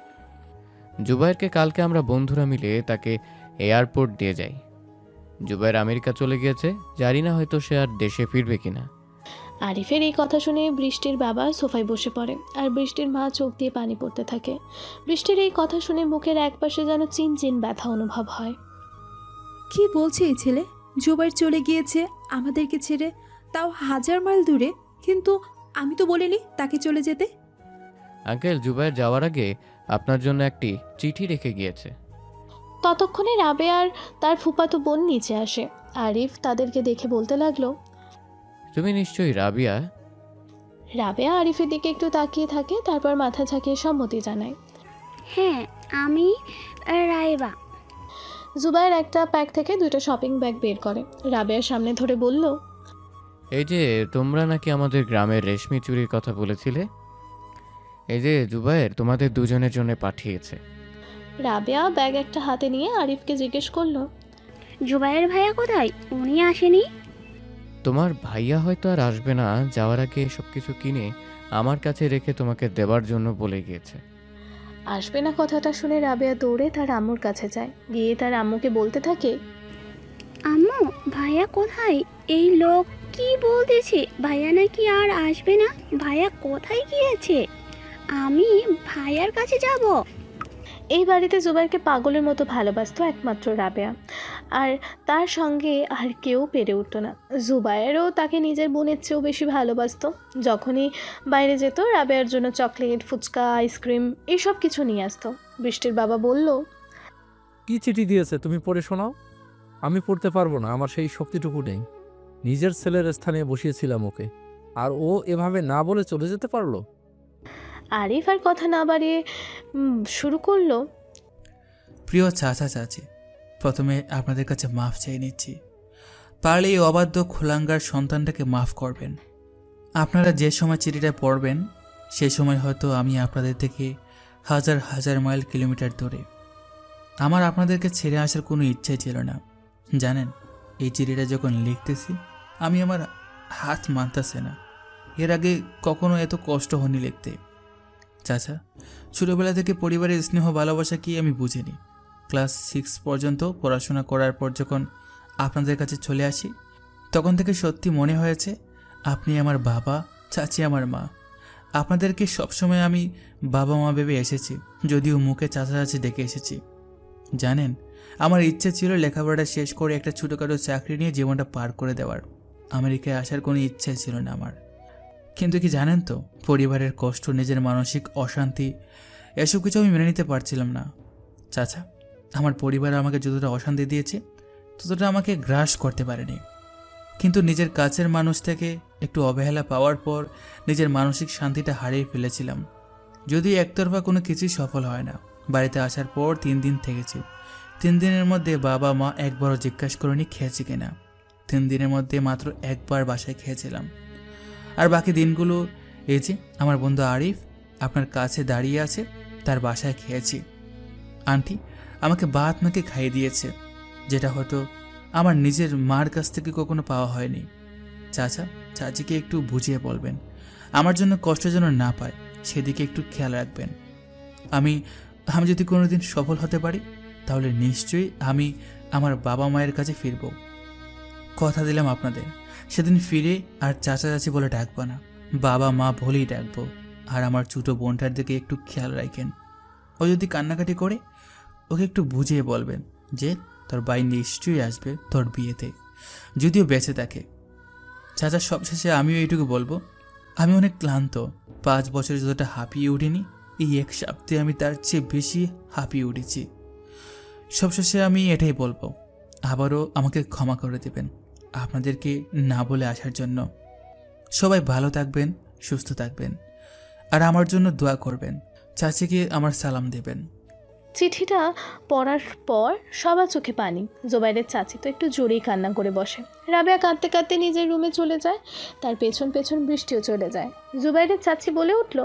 জুবাইরকে কালকে আমরা বন্ধুরা মিলে তাকে এয়ারপোর্ট দিয়ে যাই। জুবাইর আমেরিকা চলে গিয়েছে, জানি না হয়তো সে আর দেশে ফিরবে কিনা। আরিফের এই কথা শুনে বৃষ্টির বাবা সোফায় বসে পড়ে আর বৃষ্টির মা চোখ দিয়ে পানি পড়তে থাকে। বৃষ্টির এই কথা শুনে মুখের একপাশে যেন চিনচিন ব্যথা অনুভব হয়। কি বলছে এই ছেলে? জুবাইর চলে গিয়েছে আমাদেরকে ছেড়ে, তাও 1000 মাইল দূরে। কিন্তু আমি তো বলিনি তাকে চলে যেতে। আঙ্কেল, জুবাইর যাওয়ার আগে আপনার জন্য একটি চিঠি রেখে গিয়েছে। ততক্ষণে রাবেয়া আর তার ফুফাতো বোন নিচে আসে। আরিফ তাদেরকে দেখে বলতে লাগলো, তুমি নিশ্চয়ই রাবিয়া? রাবেয়া আরিফের দিকে একটু তাকিয়ে থাকে, তারপর মাথা ঝাঁকিয়ে সম্মতি জানায়। হ্যাঁ, আমি রাইবা। জুবাইর একটা প্যাক থেকে 2টা শপিং ব্যাগ বের করে, রাবেয়ার সামনে ধরে বলল, এই যে তোমরা নাকি আমাদের গ্রামের রেশমি চুরির কথা বলেছিলে, এই যে জুবাইর তোমাদের দুজনের জন্য পাঠিয়েছে। রাবেয়া ব্যাগ একটা হাতে নিয়ে আরিফকে জিজ্ঞেস করলো, জুবাইয়ের ভাইয়া কোথায়? উনি আসেনি? তোমার ভাইয়া হয়তো আর আসবে না, যাওয়ার আগে সবকিছু কিনে আমার কাছে রেখে তোমাকে দেবার জন্য বলে গিয়েছে। আসবে না কথাটা শুনে রাবেয়া দৌড়ে তার আম্মুর কাছে যায়। গিয়ে তার আম্মুকে বলতে থাকে, আম্মু, ভাইয়া কোথায়? এই লোক কি বলতেছে? ভাইয়া নাকি আর আসবে না? ভাইয়া কোথায় গিয়েছে? আমি ভাইয়ার কাছে যাব। এই বাড়িতে জুবাইরকে পাগলের মতো ভালোবাসতো একমাত্র রাবেয়া, আর তার সঙ্গে আর কেউ পেরে উঠতো না। জুবাইরও তাকে নিজের বোনের চেয়েও বেশি ভালোবাসতো। যখনই বাইরে যেত রাবেয়ার জন্য চকলেট, ফুচকা, আইসক্রিম এসব কিছু নিয়ে আসতো। বৃষ্টির বাবা বলল, কি চিঠি দিয়েছে তুমি পড়ে শোনাও। আমি পড়তে পারবো না, আমার সেই শক্তিটুকু নেই। নিজের ছেলের স্থানে বসিয়েছিলাম ওকে, আর ও এভাবে না বলে চলে যেতে পারলো। আরিফ আর কথা না বাড়িয়ে শুরু করলো, প্রিয় চাচা চাচি, প্রথমে আপনাদের কাছে মাফ চেয়ে নিচ্ছি। পারলে এই অবাধ্য খোলাঙ্গার সন্তানটাকে মাফ করবেন। আপনারা যে সময় চিঠিটা পড়বেন সেই সময় হয়তো আমি আপনাদের থেকে 1000 মাইল কিলোমিটার দূরে। আমার আপনাদেরকে ছেড়ে আসার কোনো ইচ্ছাই ছিল না। জানেন, এই চিঠিটা যখন লিখতেছি আমি আমার হাত মানতেছে না। এর আগে কখনো এত কষ্ট হয়নি লিখতে। চাচা, ছোটোবেলা থেকে পরিবারের স্নেহ ভালোবাসা কি আমি বুঝিনি। ক্লাস 6 পর্যন্ত পড়াশোনা করার পর যখন আপনাদের কাছে চলে আসি তখন থেকে সত্যি মনে হয়েছে আপনি আমার বাবা, চাচি আমার মা। আপনাদেরকে সবসময় আমি বাবা মা ভেবে এসেছি, যদিও মুখে চাচা চাচি ডেকে এসেছি। জানেন, আমার ইচ্ছে ছিল লেখাপড়াটা শেষ করে একটা ছোটোখাটো চাকরি নিয়ে জীবনটা পার করে দেওয়ার। আমেরিকায় আসার কোনো ইচ্ছা ছিল না আমার। কিন্তু কি জানেন তো, পরিবারের কষ্ট, নিজের মানসিক অশান্তি, এসব কিছু আমি মেনে নিতে পারছিলাম না। চাচা, আমার পরিবার আমাকে যতটা অশান্তি দিয়েছে ততটা আমাকে গ্রাস করতে পারেনি। কিন্তু নিজের কাছের মানুষ থেকে একটু অবহেলা পাওয়ার পর নিজের মানসিক শান্তিটা হারিয়ে ফেলেছিলাম। যদি একতরফা কোনো কিছুই সফল হয় না। বাড়িতে আসার পর 3 দিন থেকেছি, 3 দিনের মধ্যে বাবা মা একবারও জিজ্ঞাসা করেনি খেয়েছি কিনা। 3 দিনের মধ্যে মাত্র একবার বাসায় খেয়েছিলাম। আর বাকি দিনগুলো এই যে আমার বন্ধু আরিফ আপনার কাছে দাঁড়িয়ে আছে, তার বাসায় খেয়েছি। আন্টি আমাকে ভাত মেখে খাইয়ে দিয়েছে, যেটা হয়তো আমার নিজের মার কাছ থেকে কখনো পাওয়া হয়নি। চাচা চাচিকে একটু বুঝিয়ে বলবেন, আমার জন্য কষ্ট যেন না পায়, সেদিকে একটু খেয়াল রাখবেন। আমি যদি কোনোদিন সফল হতে পারি তাহলে নিশ্চয়ই আমি আমার বাবা মায়ের কাছে ফিরব। কথা দিলাম আপনাদের, সেদিন ফিরে আর চাচা চাচি বলে ডাকবো না, বাবা মা বলেই ডাকবো। আর আমার ছোটো বোনটার দিকে একটু খেয়াল রাখেন। ও যদি কান্নাকাটি করে ওকে একটু বুঝিয়ে বলবেন যে তোর ভাই নিশ্চয়ই আসবে তোর বিয়েতে, যদিও বেঁচে থাকে। চাচা সবশেষে আমিও এইটুকু বলবো, আমি অনেক ক্লান্ত। 5 বছরে যতটা হাঁপিয়ে উঠিনি, এই 1 সপ্তাহে আমি তার চেয়ে বেশি হাঁপিয়ে উঠেছি। সবশেষে আমি এটাই বলবো, আবারও আমাকে ক্ষমা করে দেবেন আপনাদেরকে না বলে আসার জন্য। সবাই ভালো থাকবেন, সুস্থ থাকবেন, আর আমার জন্য দোয়া করবেন। চাচিকে আমার সালাম দেবেন। চিঠিটা পড়ার পর সবার চোখে পানি। জোবাইরের চাচি তো একটু জোরেই কান্না করে বসে। রাবেয়া কাঁদতে কাঁদতে নিজের রুমে চলে যায়, তার পেছন পেছন বৃষ্টিও চলে যায়। জোবাইরের চাচি বলে উঠল,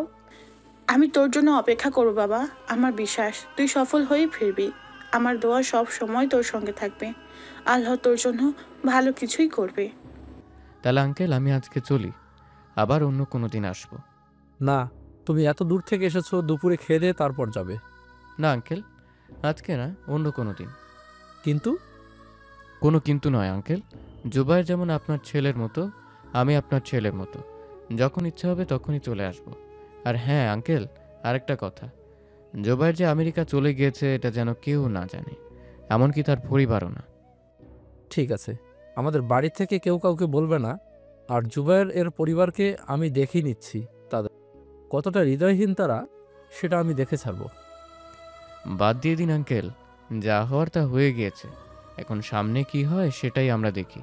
আমি তোর জন্য অপেক্ষা করব বাবা, আমার বিশ্বাস তুই সফল হয়েই ফিরবি। আমার দোয়া সব সময় তোর সঙ্গে থাকবে, আল্লাহ তোর জন্য ভালো কিছুই করবে। তাহলে আঙ্কেল আমি আজকে চলি, আবার অন্য কোনো দিন আসবো। না, তুমি এত দূর থেকে এসেছো, দুপুরে খেয়ে দিয়ে তারপর যাবে। না আঙ্কেল, আজকে না, অন্য কোনো দিন। কিন্তু? কোনো কিন্তু নয় আঙ্কেল। জুবাইর যেমন আপনার ছেলের মতো, আমি আপনার ছেলের মতো। যখন ইচ্ছা হবে তখনই চলে আসব। আর হ্যাঁ আঙ্কেল, আরেকটা কথা, জুবাইর যে আমেরিকা চলে গিয়েছে এটা যেন কেউ না জানে, এমনকি তার পরিবারও না। ঠিক আছে, আমাদের বাড়ি থেকে কেউ কাউকে বলবে না। আর জুবাইর এর পরিবারকে আমি দেখেই নিচ্ছি, তাদের কতটা হৃদয়হীন তারা সেটা আমি দেখে ছাড়ব। বাদ দিয়ে দিন আঙ্কেল, যা হওয়ার তা হয়ে গিয়েছে। এখন সামনে কি হয় সেটাই আমরা দেখি।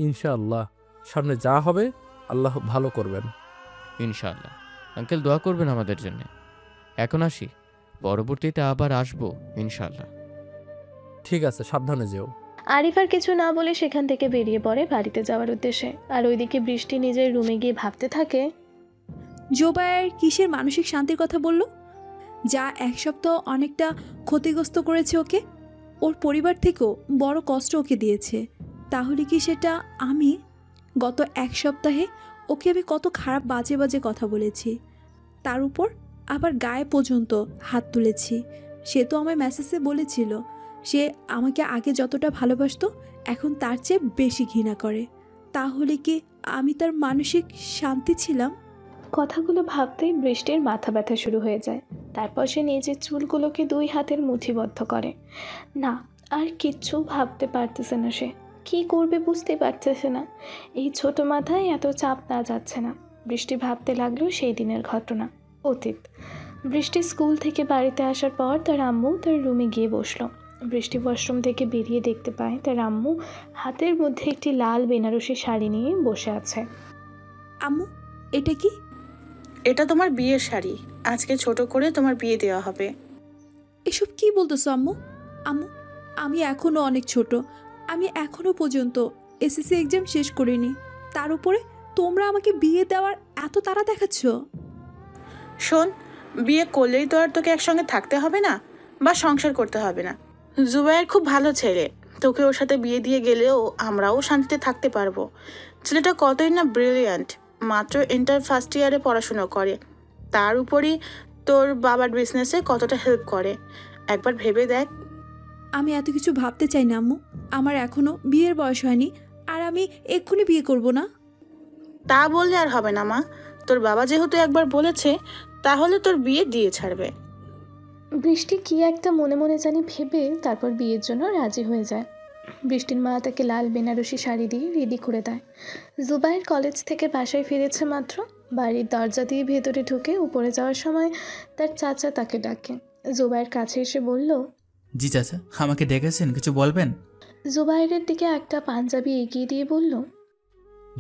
ইনশাআল্লাহ সামনে যা হবে আল্লাহ ভালো করবেন। ইনশাআল্লাহ। আঙ্কেল দোয়া করবেন আমাদের জন্য। এখন আসি, পরবর্তীতে আবার আসবো ইনশাআল্লাহ। ঠিক আছে, সাবধানে যেও। আরিফ আর কিছু না বলে সেখান থেকে বেরিয়ে পড়ে বাড়িতে যাওয়ার উদ্দেশ্যে। আর ওইদিকে বৃষ্টি নিজের রুমে গিয়ে ভাবতে থাকে, জোবায়ের কিসের মানসিক শান্তির কথা বলল, যা 1 সপ্তাহ অনেকটা ক্ষতিগ্রস্ত করেছে ওকে। ওর পরিবার থেকেও বড় কষ্ট ওকে দিয়েছে। তাহলে কি সেটা আমি? গত 1 সপ্তাহে ওকে আমি কত খারাপ বাজে বাজে কথা বলেছি, তার উপর আবার গায়ে পর্যন্ত হাত তুলেছি। সে তো আমায় মেসেজে বলেছিল সে আমাকে আগে যতটা ভালোবাসতো এখন তার চেয়ে বেশি ঘৃণা করে। তাহলে কি আমি তার মানসিক শান্তি ছিলাম? কথাগুলো ভাবতেই বৃষ্টির মাথা ব্যথা শুরু হয়ে যায়। তারপর সে নিজের চুলগুলোকে 2 হাতের মুঠিবদ্ধ করে। না, আর কিচ্ছু ভাবতে পারতেছে না। সে কি করবে বুঝতে পারতেছে না। এই ছোট মাথায় এত চাপ না যাচ্ছে না। বৃষ্টি ভাবতে লাগলো সেই দিনের ঘটনা, অতীত। বৃষ্টি স্কুল থেকে বাড়িতে আসার পর তার আম্মু তার রুমে গিয়ে বসলো। বৃষ্টি ওয়াশরুম থেকে বেরিয়ে দেখতে পায় তার আম্মু হাতের মধ্যে একটি লাল বেনারসি শাড়ি নিয়ে বসে আছে। আম্মু, এটা কি? এটা তোমার বিয়ের শাড়ি, আজকে ছোট করে তোমার বিয়ে দেওয়া হবে। এসব কি বলতেছো আম্মু? আম্মু, আমি এখনো অনেক ছোট, আমি এখনো পর্যন্ত এসএসসি এক্সাম শেষ করিনি। তার উপরে তোমরা আমাকে বিয়ে দেওয়ার এত তাড়া দেখাচ্ছ। শোন, বিয়ে করলেই তো আর তোকে একসঙ্গে থাকতে হবে না বা সংসার করতে হবে না। জুবাইর খুব ভালো ছেলে, তোকে ওর সাথে বিয়ে দিয়ে গেলেও আমরাও শান্তিতে থাকতে পারবো। ছেলেটা কতই না ব্রিলিয়ান্ট, মাত্র ইন্টার ফার্স্ট ইয়ারে পড়াশুনো করে, তার উপরই তোর বাবার বিজনেসে কতটা হেল্প করে। একবার ভেবে দেখ। আমি এত কিছু ভাবতে চাই না আম্মু, আমার এখনো বিয়ের বয়স হয়নি, আর আমি এক্ষুনি বিয়ে করব না। তা বললে আর হবে না মা, তোর বাবা যেহেতু একবার বলেছে তাহলে তোর বিয়ে দিয়ে ছাড়বে। বৃষ্টি কি একটা মনে মনে জানি ভেবে তারপর বিয়ের জন্য রাজি হয়ে যায়। বৃষ্টির মা তাকে লাল বেনারসি শাড়ি দিয়ে রেডি করে দেয়। জুবাইর কলেজ থেকে বাসায় ফিরেছে মাত্র। বাড়ির দরজা দিয়ে ভেতরে ঢুকে উপরে যাওয়ার সময় তার চাচা তাকে ডাকে। জুবাইর কাছে এসে বলল, জি চাচা, আমাকে ডেকেছেন, কিছু বলবেন? জুবাইরের দিকে একটা পাঞ্জাবি এগিয়ে দিয়ে বলল,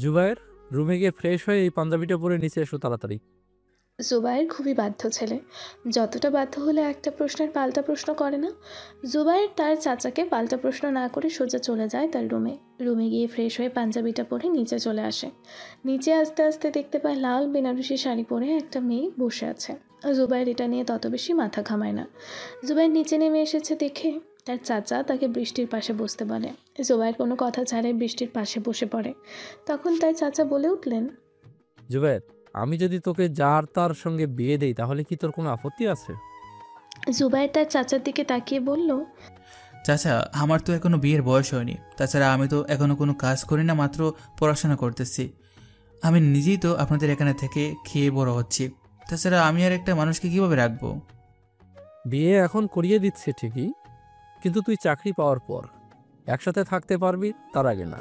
জুবাইর, রুমে গিয়ে ফ্রেশ হয়ে এই পাঞ্জাবিটা পরে নিচে এসো তাড়াতাড়ি। জুবায়ের খুবই বাধ্য ছেলে, যতটা বাধ্য হলে একটা প্রশ্নের পাল্টা প্রশ্ন করে না। জুবায়ের তার চাচাকে পাল্টা প্রশ্ন না করে সোজা চলে যায় তার রুমে গিয়ে ফ্রেশ হয়ে পাঞ্জাবিটা পরে নিচে চলে আসে। নিচে আস্তে আস্তে দেখতে পায় লাল বেনারসি শাড়ি পরে একটা মেয়ে বসে আছে। জুবায়ের এটা নিয়ে তত বেশি মাথা ঘামায় না। জুবায়ের নিচে নেমে এসেছে দেখে তার চাচা তাকে বৃষ্টির পাশে বসতে বলে। জুবায়ের কোনো কথা ছাড়াই বৃষ্টির পাশে বসে পড়ে। তখন তার চাচা বলে উঠলেন, জুবায়ের, আমি যদি তোকে যার তার সঙ্গে বিয়ে দেই তাহলে কি তোর কোনো আপত্তি আছে? জুবায়ের তার চাচার দিকে তাকিয়ে বলল, চাচা, আমার তো এখনো বিয়ের বয়স হয়নি। তাছাড়া আমি তো এখনো কোনো কাজ করি না, মাত্র পড়াশোনা করতেছি। আমি নিজেই তো আপনাদের এখানে থেকে খেয়ে বড় হচ্ছি। তাছাড়া আমি আর একটা মানুষকে কিভাবে রাখবো? বিয়ে এখন করিয়ে দিচ্ছে ঠিকই, কিন্তু তুই চাকরি পাওয়ার পর একসাথে থাকতে পারবি, তার আগে না।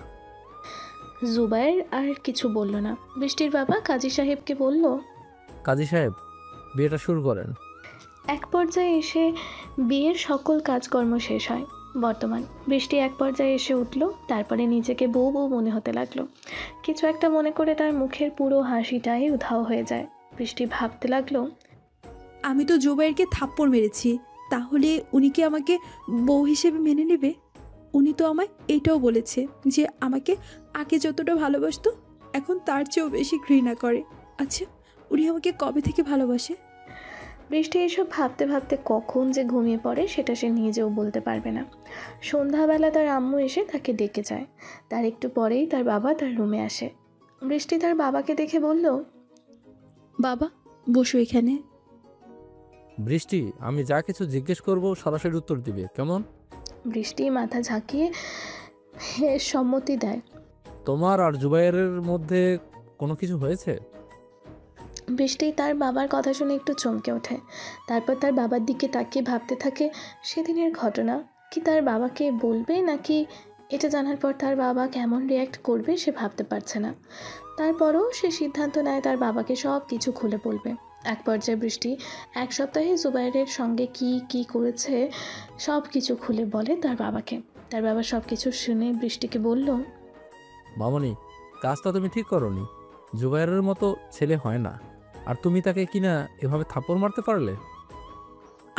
জুবায়ের আর কিছু বলল না। বৃষ্টির বাবা কাজী সাহেবকে বলল, কাজী সাহেব, বিয়েটা শুরু করেন। এক পর্যায়ে এসে বিয়ের সকল কাজকর্ম শেষ হয়। বর্তমান বৃষ্টি এক পর্যায়ে এসে উঠল, তারপরে নিজেকে বউ বউ মনে হতে লাগলো। কিছু একটা মনে করে তার মুখের পুরো হাসিটাই উধাও হয়ে যায়। বৃষ্টি ভাবতে লাগলো, আমি তো জুবাইরকে থাপ্পড় মেরেছি, তাহলে উনি কি আমাকে বউ হিসেবে মেনে নেবে? উনি তো আমায় এটাও বলেছে যে আমাকে আগে যতটা ভালোবাসতো এখন তার চেয়েও বেশি ঘৃণা করে। আচ্ছা, উনি আমাকে কবে থেকে ভালোবাসে? বৃষ্টি এসব ভাবতে ভাবতে কখন যে ঘুমিয়ে পড়ে সেটা সে নিজেও বলতে পারবে না। সন্ধ্যাবেলা তার আম্মু এসে তাকে ডেকে যায়। তার একটু পরেই তার বাবা তার রুমে আসে। বৃষ্টি তার বাবাকে দেখে বলল, বাবা, বসো এখানে। বৃষ্টি, আমি যা কিছু জিজ্ঞেস করব সরাসরি উত্তর দিবে, কেমন? বৃষ্টি মাথা ঝাঁকিয়ে সম্মতি দেয়। তোমার আর জুবাইরের মধ্যে কোনো কিছু হয়েছে? বৃষ্টি তার বাবার কথা শুনে একটু চমকে ওঠে। তারপর তার বাবার দিকে তাকিয়ে ভাবতে থাকে সেদিনের ঘটনা কি তার বাবাকে বলবে, নাকি এটা জানার পর তার বাবা কেমন রিয়্যাক্ট করবে সে ভাবতে পারছে না। তারপরও সে সিদ্ধান্ত নেয় তার বাবাকে সব কিছু খুলে বলবে। এক পর্যায়ে বৃষ্টি এক সপ্তাহে জুবাইরের সঙ্গে কি কি করেছে সব কিছু খুলে বলে তার বাবাকে। তার বাবা সব কিছু শুনে বৃষ্টিকে বলল, মামনি, কাজটা তুমি ঠিক করোনি। জুবাইরের মতো ছেলে হয় না, আর তুমি তাকে কিনা এভাবে থাপ্পড় মারতে পারলে।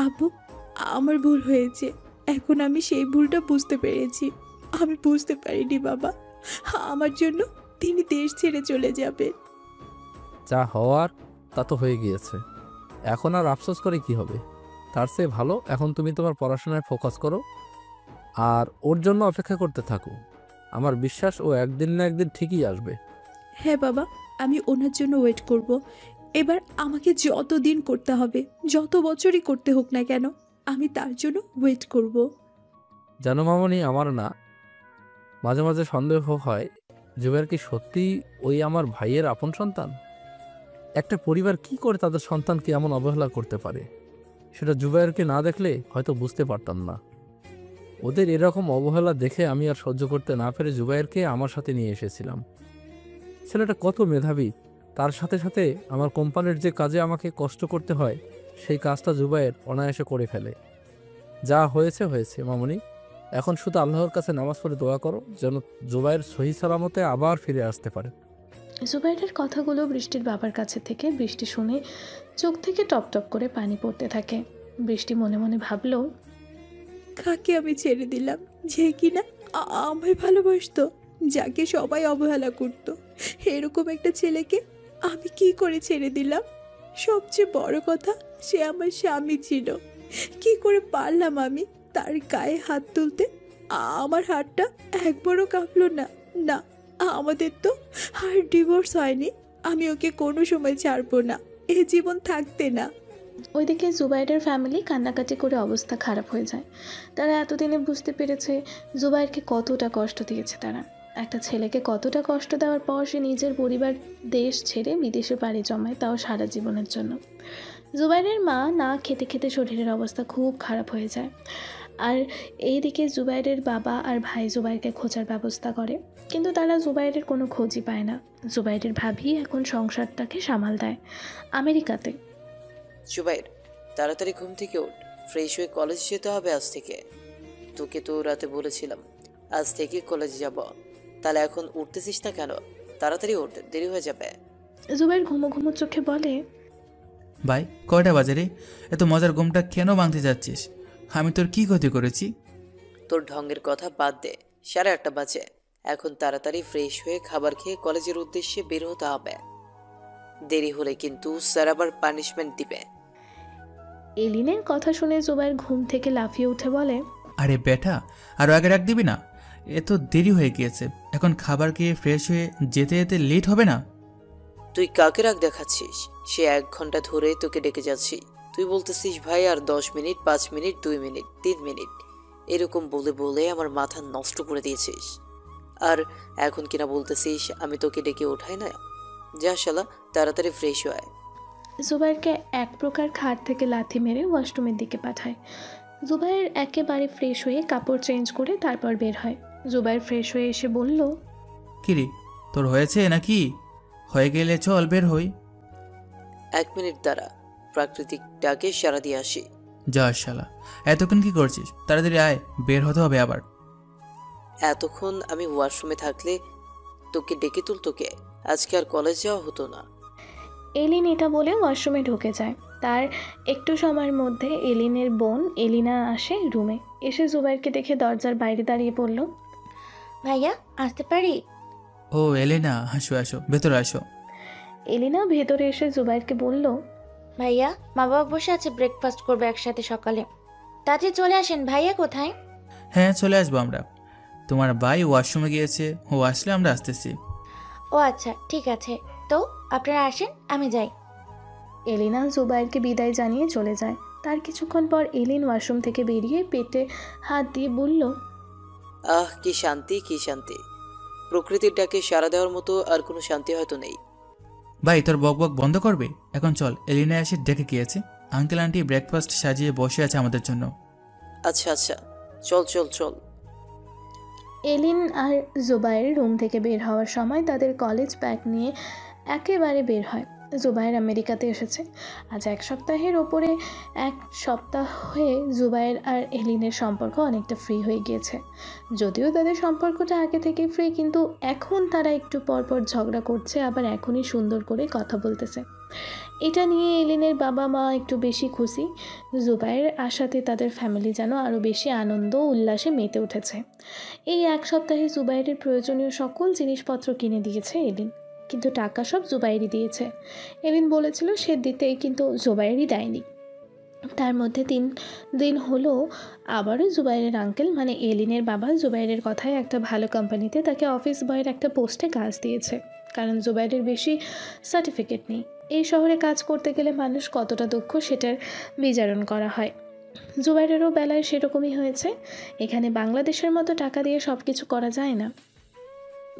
আব্বু, আমার ভুল হয়েছে। এখন আমি সেই ভুলটা বুঝতে পেরেছি। আমি বুঝতে পারিনি বাবা, আমার জন্য তিনি দেশ ছেড়ে চলে যাবেন। যা হওয়ার তা তো হয়ে গিয়েছে, এখন আর আফসোস করে কি হবে? তার চেয়ে ভালো এখন তুমি তোমার পড়াশোনায় ফোকাস করো আর ওর জন্য অপেক্ষা করতে থাকো। আমার বিশ্বাস ও একদিন না একদিন ঠিকই আসবে। হ্যাঁ বাবা, আমি ওনার জন্য ওয়েট করব। এবার আমাকে যত দিন করতে হবে, যত বছরই করতে হোক না কেন, আমি তার জন্য ওয়েট করব। জানো মামনি, আমার না মাঝে মাঝে সন্দেহ হয় জুবাইর কি সত্যি ওই আমার ভাইয়ের আপন সন্তান? একটা পরিবার কি করে তাদের সন্তানকে এমন অবহেলা করতে পারে, সেটা জুবাইরকে না দেখলে হয়তো বুঝতে পারতাম না। ওদের এরকম অবহেলা দেখে আমি আর সহ্য করতে না পেরে জুবাইরকে আমার সাথে নিয়ে এসেছিলাম। ছেলেটা কত মেধাবী, তার সাথে সাথে আমার কোম্পানির যে কাজে আমাকে কষ্ট করতে হয় সেই কাজটা জুবাইর অনায়াসে করে ফেলে। যা হয়েছে হয়েছে মামনি, এখন শুধু আল্লাহর কাছে নামাজ পড়ে দোয়া করো যেন জুবাইর সহি সালামতে আবার ফিরে আসতে পারে। জুবাইরের কথাগুলো বৃষ্টির বাবার কাছে থেকে বৃষ্টি শুনে চোখ থেকে টপ টপ করে পানি পড়তে থাকে। বৃষ্টি মনে মনে ভাবল, কাকে আমি ছেড়ে দিলাম যে কিনা আমায় ভালোবাসতো, যাকে সবাই অবহেলা করত। এরকম একটা ছেলেকে আমি কি করে ছেড়ে দিলাম? সবচেয়ে বড় কথা, সে আমার স্বামী ছিল। কি করে পারলাম আমি তার গায়ে হাত তুলতে? আমার হাতটা একবারও কাঁপলো না। না, আমাদের তো আর ডিভোর্স হয়নি। আমি ওকে কোনো সময় ছাড়বো না, এ জীবন থাকতে না। ওইদিকে জুবাইরের ফ্যামিলি কান্নাকাটি করে অবস্থা খারাপ হয়ে যায়। তারা এতদিনে বুঝতে পেরেছে জুবাইরকে কতটা কষ্ট দিয়েছে তারা। একটা ছেলেকে কতটা কষ্ট দেওয়ার পর সে নিজের পরিবার দেশ ছেড়ে বিদেশে পাড়ি জমায়, তাও সারা জীবনের জন্য। জুবাইরের মা না খেতে খেতে শরীরের অবস্থা খুব খারাপ হয়ে যায়। আর এইদিকে জুবাইরের বাবা আর ভাই জুবাইরকে খোঁজার ব্যবস্থা করে, কিন্তু তারা জুবাইরের কোনো খোঁজই পায় না। জুবাইরের ভাবি এখন সংসারটাকে সামাল দেয় আমেরিকাতে। জুবাইর, তাড়াতাড়ি ঘুম থেকে উঠ, ফ্রেশ হয়ে কলেজ যেতে হবে আজ থেকে। তোকে তো রাতে বলেছিলাম আজ থেকে কলেজে যাব, তাহলে এখন উঠতেছিস না কেন? তাড়াতাড়ি উঠ, দেরি হয়ে যাবে। জুবাইর ঘুমো ঘুমো চোখে বলে, ভাই কয়টা বাজে রে? এত মজার ঘুমটা কেন ভাঙতে যাচ্ছিস? আমি তোর কি ক্ষতি করেছি? তোর ঢঙ্গের কথা বাদ দে, 8:30 বাজে। এখন তাড়াতাড়ি ফ্রেশ হয়ে খাবার খেয়ে কলেজের উদ্দেশ্যে বের হতে হবে। দেরি হলে কিন্তু স্যার আবার পানিশমেন্ট দিবে। এলিনের কথা শুনে জুবাইর ঘুম থেকে লাফিয়ে উঠে বলে, আরে বেটা, আরো আগে রাখ দিবি না? এত দেরি হয়ে গিয়েছে, এখন খাবার খেয়ে ফ্রেশ হয়ে যেতে যেতে লেট হবে না? তুই কাকে রাগ দেখাচ্ছিস? সে 1 ঘন্টা ধরে তোকে ডেকে যাচ্ছি, তুই বলতেছিস ভাই আর 10 মিনিট, 5 মিনিট, 2 মিনিট, 3 মিনিট, এরকম বলে বলে আমার মাথা নষ্ট করে দিয়েছিস। আর এখন কিনা বলতেছিস আমি তোকে ডেকে ওঠাই না? যা শালা, তাড়াতাড়ি ফ্রেশ হয়। জুবাইরকে এক প্রকার খাট থেকে লাথি মেরে ওয়াশরুমের দিকে পাঠায়। জুবাইর একেবারে ফ্রেশ হয়ে কাপড় চেঞ্জ করে তারপর বের হয়। জুবাইর ফ্রেশ হয়ে এসে বলল, কিরে, তোর হয়েছে নাকি? হয়ে গেলে চল বের হই। 1 মিনিট দ্বারা প্রাকৃতিক ডাকে সারা দিয়ে আসি। যা শালা, এতক্ষণ কি করছিস? তাড়াতাড়ি আয়, বের হতে হবে আবার। এতক্ষণ আমি ওয়াশরুমে থাকলে তোকে ডেকে তুলতোকে, আজকে আর কলেজ যাওয়া হতো না। এলিন এটা বলে ওয়াশরুমে ঢুকে যায়। তার একটু সময়ের মধ্যে এলিনের বোন এলিনা আসে রুমে। এসে জুবাইরকে দেখে দরজার বাইরে দাঁড়িয়ে পড়ল। ভাইয়া আসতে পারি? ও এলেনা, আসো আসো, ভেতরে আসো। এলিনা ভেতরে এসে জুবাইরকে বলল, ভাইয়া মা বাবা বসে আছে, ব্রেকফাস্ট করবো একসাথে সকালে, তাড়াতাড়ি চলে আসেন। ভাইয়া কোথায়? হ্যাঁ চলে আসবো আমরা। তোমার ভাই ওয়াশরুমে গিয়েছে, ও আসলে আমরা আসতেছি। ও আচ্ছা ঠিক আছে, তো আপনারা আসেন, আমি যাই। এলিনা জুবাইরকে বিদায় জানিয়ে চলে যায়। তার কিছুক্ষণ পর এলিন ওয়াশরুম থেকে বেরিয়ে পেটে হাত দিয়ে বলল, আহ কি শান্তি, কি শান্তি! প্রকৃতির ডাকে সাড়া দেওয়ার মতো আর কোনো শান্তি হয়তো নেই। ভাই তোর বক বক বন্ধ করবে? এখন চল, এলিনা এসে ডেকে গিয়েছে। আঙ্কেল আন্টি ব্রেকফাস্ট সাজিয়ে বসে আছে আমাদের জন্য। আচ্ছা আচ্ছা, চল চল চল। এলিন আর জুবাইর রুম থেকে বের হওয়ার সময় তাদের কলেজ ব্যাগ নিয়ে একেবারে বের হয়। জুবাইর আমেরিকাতে এসেছে আজ 1 সপ্তাহের ওপরে। 1 সপ্তাহ হয়ে জুবাইর আর এলিনের সম্পর্ক অনেকটা ফ্রি হয়ে গিয়েছে। যদিও তাদের সম্পর্কটা আগে থেকেই ফ্রি, কিন্তু এখন তারা একটু পরপর ঝগড়া করছে, আবার এখনই সুন্দর করে কথা বলতেছে। এটা নিয়ে এলিনের বাবা মা একটু বেশি খুশি। জুবাইর আসাতে তাদের ফ্যামিলি যেন আরও বেশি আনন্দ উল্লাসে মেতে উঠেছে। এই 1 সপ্তাহে জুবাইরের প্রয়োজনীয় সকল জিনিসপত্র কিনে দিয়েছে এলিন, কিন্তু টাকা সব জুবাইরই দিয়েছে। এলিন বলেছিল সে দিতে, কিন্তু জুবাইরই দেয়নি। তার মধ্যে 3 দিন হলো আবারও জুবাইরের আঙ্কেল মানে এলিনের বাবা জুবাইরের কথায় একটা ভালো কোম্পানিতে তাকে অফিস বয়ের একটা পোস্টে কাজ দিয়েছে। কারণ জুবাইরের বেশি সার্টিফিকেট নেই। এই শহরে কাজ করতে গেলে মানুষ কতটা দক্ষ সেটার বিচারণ করা হয়। জুবাইরেরও বেলায় সেরকমই হয়েছে। এখানে বাংলাদেশের মতো টাকা দিয়ে সব কিছু করা যায় না।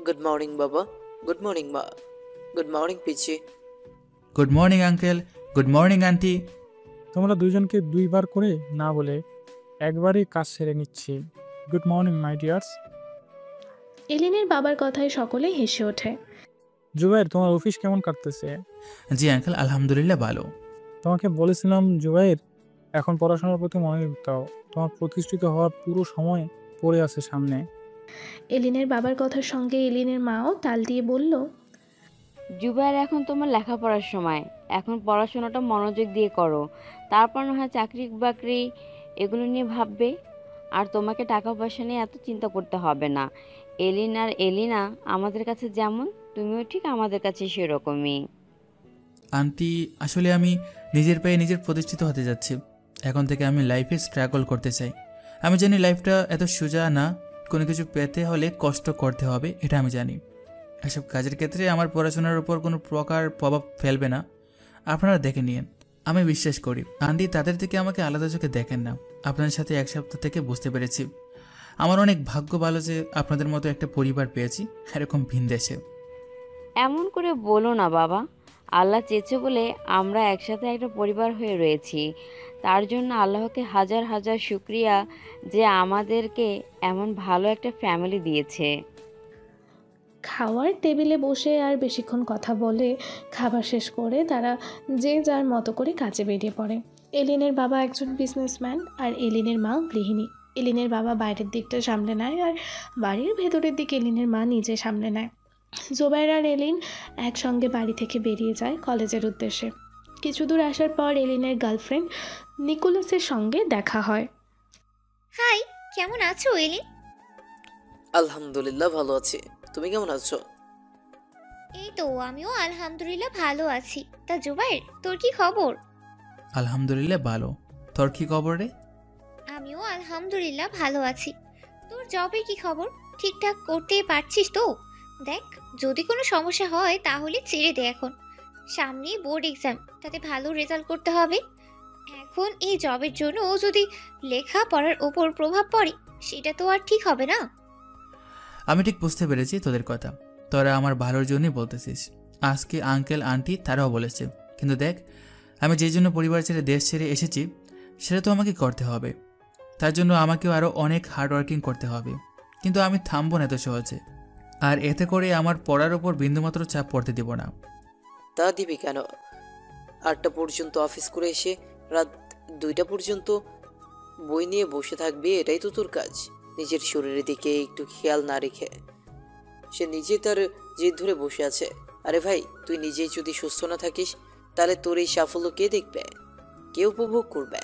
গুড মর্নিং বাবা, গুড মর্নিং মা, good morning Pichi. Good morning uncle, good morning aunty. তোমরা দুইজনকে 2 বার করে না বলে একবারই কাজ সেরে নিচ্ছি। Good morning my dears. এলিনের বাবার কথায় সকলেই হেসে ওঠে। জুবাইর, তোমার অফিস কেমন কাটতেছে? জি আঙ্কেল, আলহামদুলিল্লাহ ভালো। তোমাকে বলেছিলাম জুবাইর, এখন পড়াশোনার প্রতি মনোযোগ দাও। তোমার প্রতিষ্ঠিত হওয়ার পুরো সময় পড়ে আছে সামনে। এলিনের বাবার কথার সঙ্গে এলিনের মাও তাল দিয়ে বলল, জুবাইর, এখন তোমার লেখাপড়ার সময়, এখন পড়াশোনাটা মনোযোগ দিয়ে করো, তারপর না হয় চাকরি বাকরি এগুলো নিয়ে ভাববে। আর তোমাকে টাকা পয়সা নিয়ে এত চিন্তা করতে হবে না। এলিন আর এলিনা আমাদের কাছে যেমন, তুমিও ঠিক আমাদের কাছে সেরকমই। আন্টি, আসলে আমি নিজের পায়ে নিজের প্রতিষ্ঠিত হতে যাচ্ছি। এখন থেকে আমি লাইফে স্ট্রাগল করতে চাই। আমি জানি লাইফটা এত সোজা না, কোনো কিছু পেতে হলে কষ্ট করতে হবে, এটা আমি জানি। এসব কাজের ক্ষেত্রে আমার পড়াশোনার উপর কোনো প্রকার প্রভাব ফেলবে না। আপনারা দেখে নিন, আমি বিশ্বাস করি আন্টি তাদের থেকে আমাকে আলাদা চোখে দেখেন না। আপনাদের সাথে 1 সপ্তাহ থেকে বুঝতে পেরেছি আমার অনেক ভাগ্য ভালো যে আপনাদের মতো একটা পরিবার পেয়েছি, এরকম ভিন দেশে। এমন করে বলো না বাবা, আল্লাহ চেয়েছে বলে আমরা একসাথে একটা পরিবার হয়ে রয়েছি। তার জন্য আল্লাহকে হাজার হাজার শুকরিয়া যে আমাদেরকে এমন ভালো একটা ফ্যামিলি দিয়েছে। খাওয়ার টেবিলে বসে আর বেশিক্ষণ কথা বলে খাবার শেষ করে তারা যে যার মতো করে কাজে বেরিয়ে পড়ে। এলিনের বাবা একজন বিজনেসম্যান আর এলিনের মা গৃহিণী। এলিনের বাবা বাইরের দিকটা সামলে নেয় আর বাড়ির ভেতরের দিক এলিনের মা নিজে সামলে নেয়। জুবাইর আর এলিন একসঙ্গে বাড়ি থেকে বেরিয়ে যায় কলেজের উদ্দেশ্যে। কিছু দূর আসার পর এলিনের গার্লফ্রেন্ড নিকোলাসের সঙ্গে দেখা হয়। হাই, কেমন আছো এলিন? আলহামদুলিল্লাহ ভালো আছি, তুমি কেমন আছো? এই তো আমিও আলহামদুলিল্লাহ ভালো আছি। তা জুবাইর, তোর কি খবর? আলহামদুলিল্লাহ ভালো, তোর কি খবর রে? আমিও আলহামদুলিল্লাহ ভালো আছি। তোর জবের কি খবর? ঠিকঠাক করতে পারছিস তো? দেখ, যদি কোনো সমস্যা হয় তাহলে ছেড়ে দে এখন। সামনেই বোর্ড এক্সাম, তাতে ভালো রেজাল্ট করতে হবে। এখন এই জবের জন্য যদি লেখাপড়ার ওপর প্রভাব পড়ে সেটা তো আর ঠিক হবে না। আমি ঠিক বুঝতে পেরেছি তোদের কথা, তোরা আমার ভালোর জন্যই বলতেছিস। আজকে আঙ্কেল আন্টি তারাও বলেছে, কিন্তু দেখ, আমি যে জন্য পরিবার ছেড়ে দেশ ছেড়ে এসেছি সেটা তো আমাকে করতে হবে। তার জন্য আমাকেও আরও অনেক হার্ড ওয়ার্কিং করতে হবে, কিন্তু আমি থামবো না এত সহজে। আর এতে করে আমার পড়ার ওপর বিন্দুমাত্র চাপ পড়তে দিব না। তা দিবি কেন? 8টা পর্যন্ত অফিস করে এসে রাত 2টা পর্যন্ত বই নিয়ে বসে থাকবি, এটাই তো তোর কাজ? নিজের শরীরের দিকে একটু খেয়াল না রেখে সে নিজে তার জেদ ধরে বসে আছে। আরে ভাই, তুই নিজেই যদি সুস্থ না থাকিস তাহলে তোর এই সাফল্য কে দেখবে, কে উপভোগ করবে?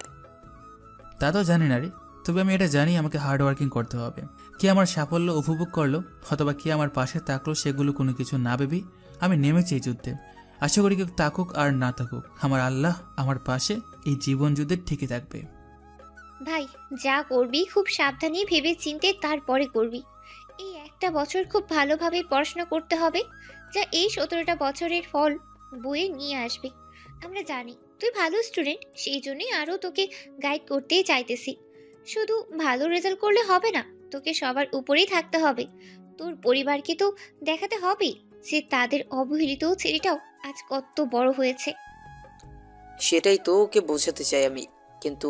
তা তো জানি না রে, তবে আমি এটা জানি আমাকে হার্ড ওয়ার্কিং করতে হবে। কে আমার সাফল্য উপভোগ করলো অথবা কে আমার পাশে থাকলো সেগুলো কোনো কিছু না ভেবেই আমি নেমেছি এই যুদ্ধে। আশা করি কেউ থাকুক আর না থাকুক, আমার আল্লাহ আমার পাশে এই জীবন যুদ্ধে ঠিকই থাকবে। ভাই, যা করবি খুব সাবধানে ভেবে চিন্তে তারপরে করবি। এই একটা বছর খুব ভালোভাবে পড়াশোনা করতে হবে, যা এই 17টা বছরের ফল বইয়ে নিয়ে আসবে। আমরা জানি তুই ভালো স্টুডেন্ট, সেই জন্যই আরও তোকে গাইড করতেই চাইতেছি। শুধু ভালো রেজাল্ট করলে হবে না, তোকে সবার উপরেই থাকতে হবে। তোর পরিবারকে তো দেখাতে হবে যে তাদের অবহেলিত ছেলেটাও আজ কত বড় হয়েছে। সেটাই তো ওকে বোঝাতে চাই আমি, কিন্তু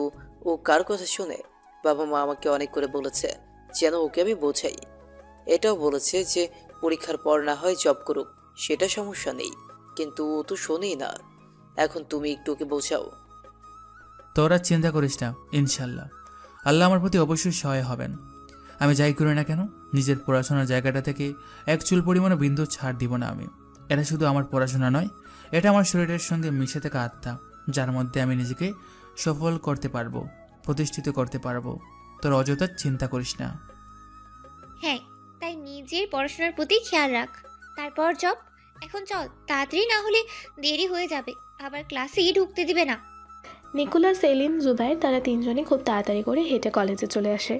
ও কার কথা শুনে? বাবা মা আমাকে অনেক করে বলেছে যেন ওকে আমি বোঝাই। এটাও বলেছে যে পরীক্ষার পর না হয় জব করুক, সেটা সমস্যা নেই, কিন্তু ও তো শোনেই না। এখন তুমি একটু ওকে বোঝাও। তোরা চিন্তা করিস না, ইনশাল্লাহ আল্লাহ আমার প্রতি অবশ্যই সহায় হবেন। আমি যাই করি না কেন নিজের পড়াশোনার জায়গাটা থেকে এক চুল পরিমাণে বিন্দু ছাড় দিব না আমি। এটা শুধু আমার পড়াশোনা নয়, এটা আমার শরীরের সঙ্গে মিশে থাকা আত্মা, যার মধ্যে আমি নিজেকে সফল করতে পারবো, প্রতিষ্ঠিত করতে পারবো। তোর অযথা চিন্তা করিস না। হ্যাঁ, তাই নিজের পড়াশোনার প্রতি খেয়াল রাখ, তারপর জব। এখন চল তাড়াতাড়ি, না হলে দেরি হয়ে যাবে, আবার ক্লাসেই ঢুকতে দিবে না। নিকোলাস, এলিন, জুবাইর তারা তিনজনই খুব তাড়াতাড়ি করে হেঁটে কলেজে চলে আসে।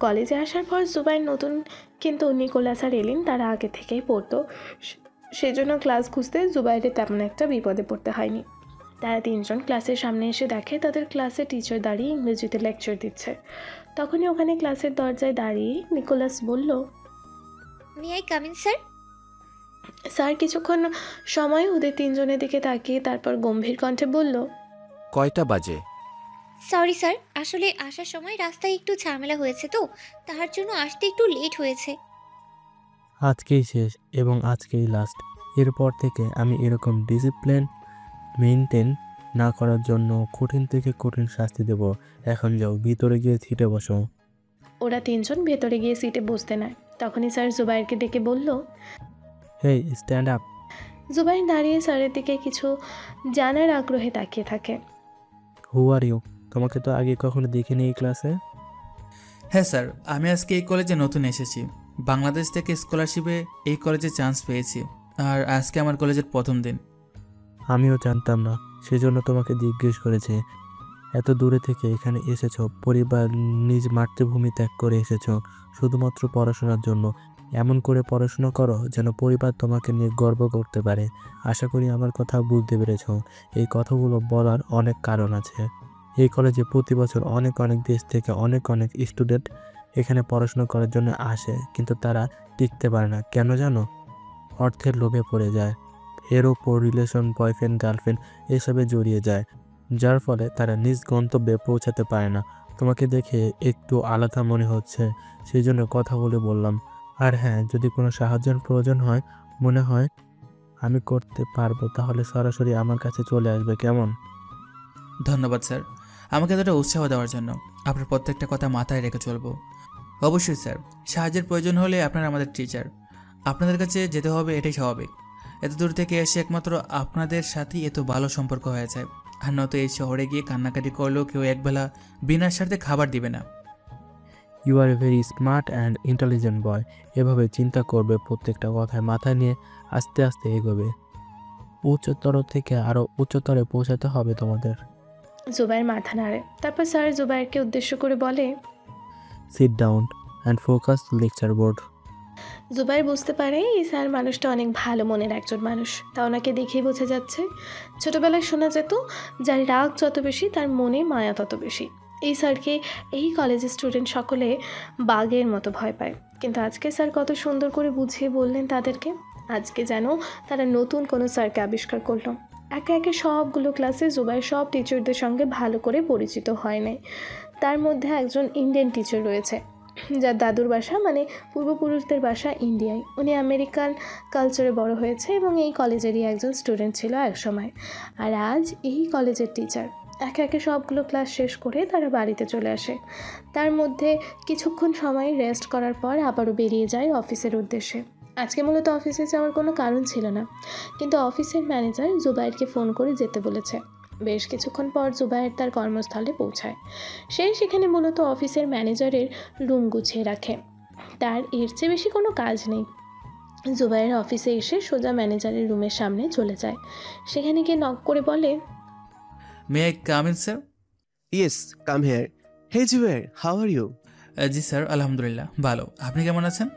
কলেজে আসার পর জুবাইর নতুন, কিন্তু নিকোলাস আর এলিন তারা আগে থেকেই পড়তো, সেজন্য ক্লাস খুঁজতে জুবাইরের তেমন একটা বিপদে পড়তে হয়নি। তারা তিনজন ক্লাসের সামনে এসে দেখে তাদের ক্লাসে টিচার দাঁড়িয়ে ইংরেজিতে লেকচার দিচ্ছে। তখনই ওখানে ক্লাসের দরজায় দাঁড়িয়ে নিকোলাস বলল, may I come in sir? Sir কিছুক্ষণ সময় ওদের তিনজনের দিকে তাকিয়ে তারপর গম্ভীর কণ্ঠে বলল, কয়টা বাজে? সরি স্যার, আসলে আসার সময় রাস্তায় একটু ঝামেলা হয়েছে তো, তার জন্য আসতে একটু লেট হয়েছে। আজকেই শেষ এবং আজকেই লাস্ট। এরপর থেকে আমি এরকম ডিসিপ্লিন মেনটেন না করার জন্য কঠিন থেকে কঠিন শাস্তি দেব। এখন যাও, ভিতরে গিয়ে সিটে বসো। ওরা তিনজন ভেতরে গিয়ে সিটে বসতে নেয়। তখনই স্যার জুবাইরকে ডেকে বলল, হেই স্ট্যান্ড আপ। জুবাইর দাঁড়িয়ে স্যারের দিকে কিছু জানার আগ্রহে তাকিয়ে থাকে। হু আর ইউ? তোমাকে তো আগে কখনো দেখিনি এই ক্লাসে। হ্যাঁ স্যার, আমি আজকে এই কলেজে নতুন এসেছি। বাংলাদেশ থেকে স্কলারশিপে এই কলেজে চান্স পেয়েছি, আর আজকে আমার কলেজের প্রথম দিন। আমিও জানতাম না, সেজন্য তোমাকে জিজ্ঞেস করেছি। এত দূরে থেকে এখানে এসেছো, পরিবার নিজ মাতৃভূমি ত্যাগ করে এসেছো শুধুমাত্র পড়াশোনার জন্য। এমন করে পড়াশোনা করো যেন পরিবার তোমাকে নিয়ে গর্ব করতে পারে। আশা করি আমার কথা বুঝতে পেরেছো। এই কথাগুলো বলার অনেক কারণ আছে। এই কলেজে প্রতি বছর অনেক দেশ থেকে অনেক স্টুডেন্ট এখানে পড়াশোনা করার জন্য আসে, কিন্তু তারা টিকতে পারে না। কেন জানো? অর্থের লোভে পড়ে যায়, এর ওপর রিলেশন, বয়ফ্রেন্ড, গার্লফ্রেন্ড এসবে জড়িয়ে যায়, যার ফলে তারা নিজ গন্তব্যে পৌঁছাতে পারে না। তোমাকে দেখে একটু আলাদা মনে হচ্ছে, সেই জন্য কথা বলে বললাম। আর হ্যাঁ, যদি কোনো সাহায্যের প্রয়োজন হয়, মনে হয় আমি করতে পারবো, তাহলে সরাসরি আমার কাছে চলে আসবে, কেমন? ধন্যবাদ স্যার, আমাকে এতটা উৎসাহ দেওয়ার জন্য। আপনার প্রত্যেকটা কথা মাথায় রেখে চলবো। অবশ্যই স্যার, সাহায্যের প্রয়োজন হলে আপনারা আমাদের টিচার, আপনাদের কাছে যেতে হবে, এটাই স্বাভাবিক। এত দূর থেকে এসে একমাত্র আপনাদের সাথেই এত ভালো সম্পর্ক হয়ে যায়। আর নয়তো এই শহরে গিয়ে কান্নাকাটি করলেও কেউ একবেলা বিনা স্বার্থে খাবার দিবে না। You are a very smart and intelligent boy. এভাবে চিন্তা করবে, প্রত্যেকটা কথায় মাথায় নিয়ে আস্তে আস্তে এগোবে। উচ্চতর থেকে আরও উচ্চতরে পৌঁছাতে হবে তোমাদের। জুবাইর মাথা নাড়ে, তারপর স্যার জুবাইরকে উদ্দেশ্য করে বলে, sit down and focus lecture board. Zubair বুঝতে পারে এই স্যার মানুষটা অনেক ভালো মনের একজন মানুষ, তা ওনাকে দেখেই বোঝা যাচ্ছে। ছোটবেলায় শোনা যেত, যার রাগ যত বেশি তার মনে মায়া তত বেশি। এই স্যারকে এই কলেজের স্টুডেন্ট সকলে বাঘের মতো ভয় পায়, কিন্তু আজকে স্যার কত সুন্দর করে বুঝিয়ে বললেন তাদেরকে। আজকে যেন তারা নতুন কোনো স্যারকে আবিষ্কার করলো। একে একে সবগুলো ক্লাসে জুবাইর সব টিচারদের সঙ্গে ভালো করে পরিচিত হয় নাই। তার মধ্যে একজন ইন্ডিয়ান টিচার রয়েছে, যার দাদুর বাসা মানে পূর্বপুরুষদের বাসা ইন্ডিয়ায়। উনি আমেরিকান কালচারে বড় হয়েছে এবং এই কলেজেরই একজন স্টুডেন্ট ছিল এক সময়, আর আজ এই কলেজের টিচার। একে একে সবগুলো ক্লাস শেষ করে তারা বাড়িতে চলে আসে। তার মধ্যে কিছুক্ষণ সময় রেস্ট করার পর আবারও বেরিয়ে যায় অফিসের উদ্দেশ্যে। আজকে মূলত অফিসে যাওয়ার কোনো কারণ ছিল না, কিন্তু অফিসের ম্যানেজার জুবাইরকে ফোন করে যেতে বলেছে। বেশ কিছুক্ষণ পর জুবাইর তার কর্মস্থলে পৌঁছায়। সে সেখানে মূলত অফিসের ম্যানেজারের রুম গুছিয়ে রাখে। তার এর চেয়ে বেশি কোনো কাজ নেই। জুবাইর অফিসে এসে সোজা ম্যানেজারের রুমের সামনে চলে যায়। সেখানে গিয়ে নক করে বলে, may I come in sir? Yes, come here. Hey Zubair, how are you? জি স্যার, আলহামদুলিল্লাহ ভালো। আপনি কেমন আছেন?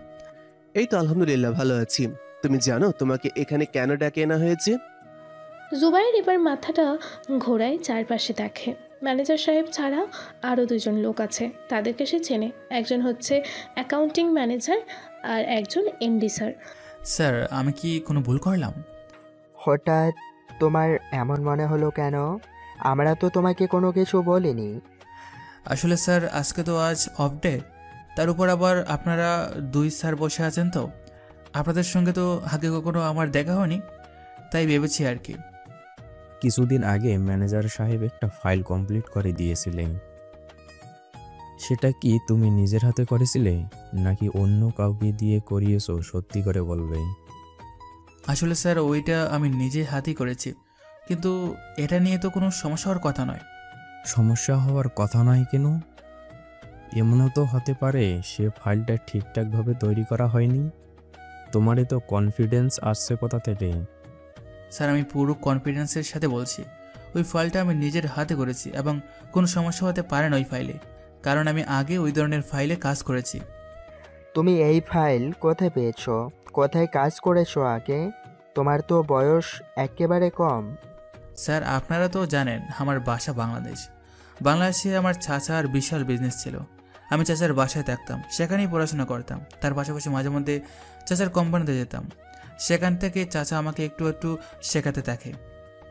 এই তো আলহামদুলিল্লাহ ভালো আছি। তুমি জানো তোমাকে এখানে কেন ডাকে আনা হয়েছে? জুবাইর এবার মাথাটা ঘোরায়, চারপাশে দেখে। ম্যানেজার সাহেব ছাড়া আরও দুজন লোক আছে, তাদেরকে সে চেনে। একজন হচ্ছে অ্যাকাউন্টিং ম্যানেজার আর একজন এমডি স্যার। স্যার, আমি কি কোনো ভুল করলাম? হঠাৎ তোমার এমন মনে হলো কেন? আমরা তো তোমাকে কোনো কিছু বলিনি। আসলে স্যার, আজকে তো আজ অফ ডে, তার উপর আবার আপনারা দুই স্যার বসে আছেন, তো আপনাদের সঙ্গে তো আগে কখনো আমার দেখা হয়নি, তাই ভেবেছি আর কি। কিছুদিন আগে ম্যানেজার সাহেব একটা ফাইল কমপ্লিট করে দিয়েছিলেন, সেটা কি তুমি নিজের হাতে করেছিলে নাকি অন্য কাউকে দিয়ে করিয়েছো? সত্যি করে বলবে। আসলে স্যার, ওইটা আমি নিজে হাতেই করেছি, কিন্তু এটা নিয়ে তো কোনো সমস্যা হওয়ার কথা নয়। সমস্যা হওয়ার কথা নয় কেন? এমনও তো হতে পারে সে ফাইলটা ঠিকঠাকভাবে তৈরি করা হয়নি। তোমারই তো কনফিডেন্স আসছে কোথা থেকে? স্যার, আমি পুরো কনফিডেন্সের সাথে বলছি, ওই ফাইলটা আমি নিজের হাতে করেছি এবং কোনো সমস্যা হতে পারে না ওই ফাইলে, কারণ আমি আগে ওই ধরনের ফাইলে কাজ করেছি। তুমি এই ফাইল কোথায় পেয়েছো? কোথায় কাজ করেছো আগে? তোমার তো বয়স একেবারে কম। স্যার, আপনারা তো জানেন আমার বাসা বাংলাদেশ। বাংলাদেশে আমার চাচার বিশাল বিজনেস ছিল। আমি চাচার বাসায় থাকতাম, সেখানেই পড়াশোনা করতাম। তার পাশাপাশি মাঝে মধ্যে চাচার কোম্পানিতে যেতাম, সেখান থেকে চাচা আমাকে একটু একটু শেখাতে থাকে।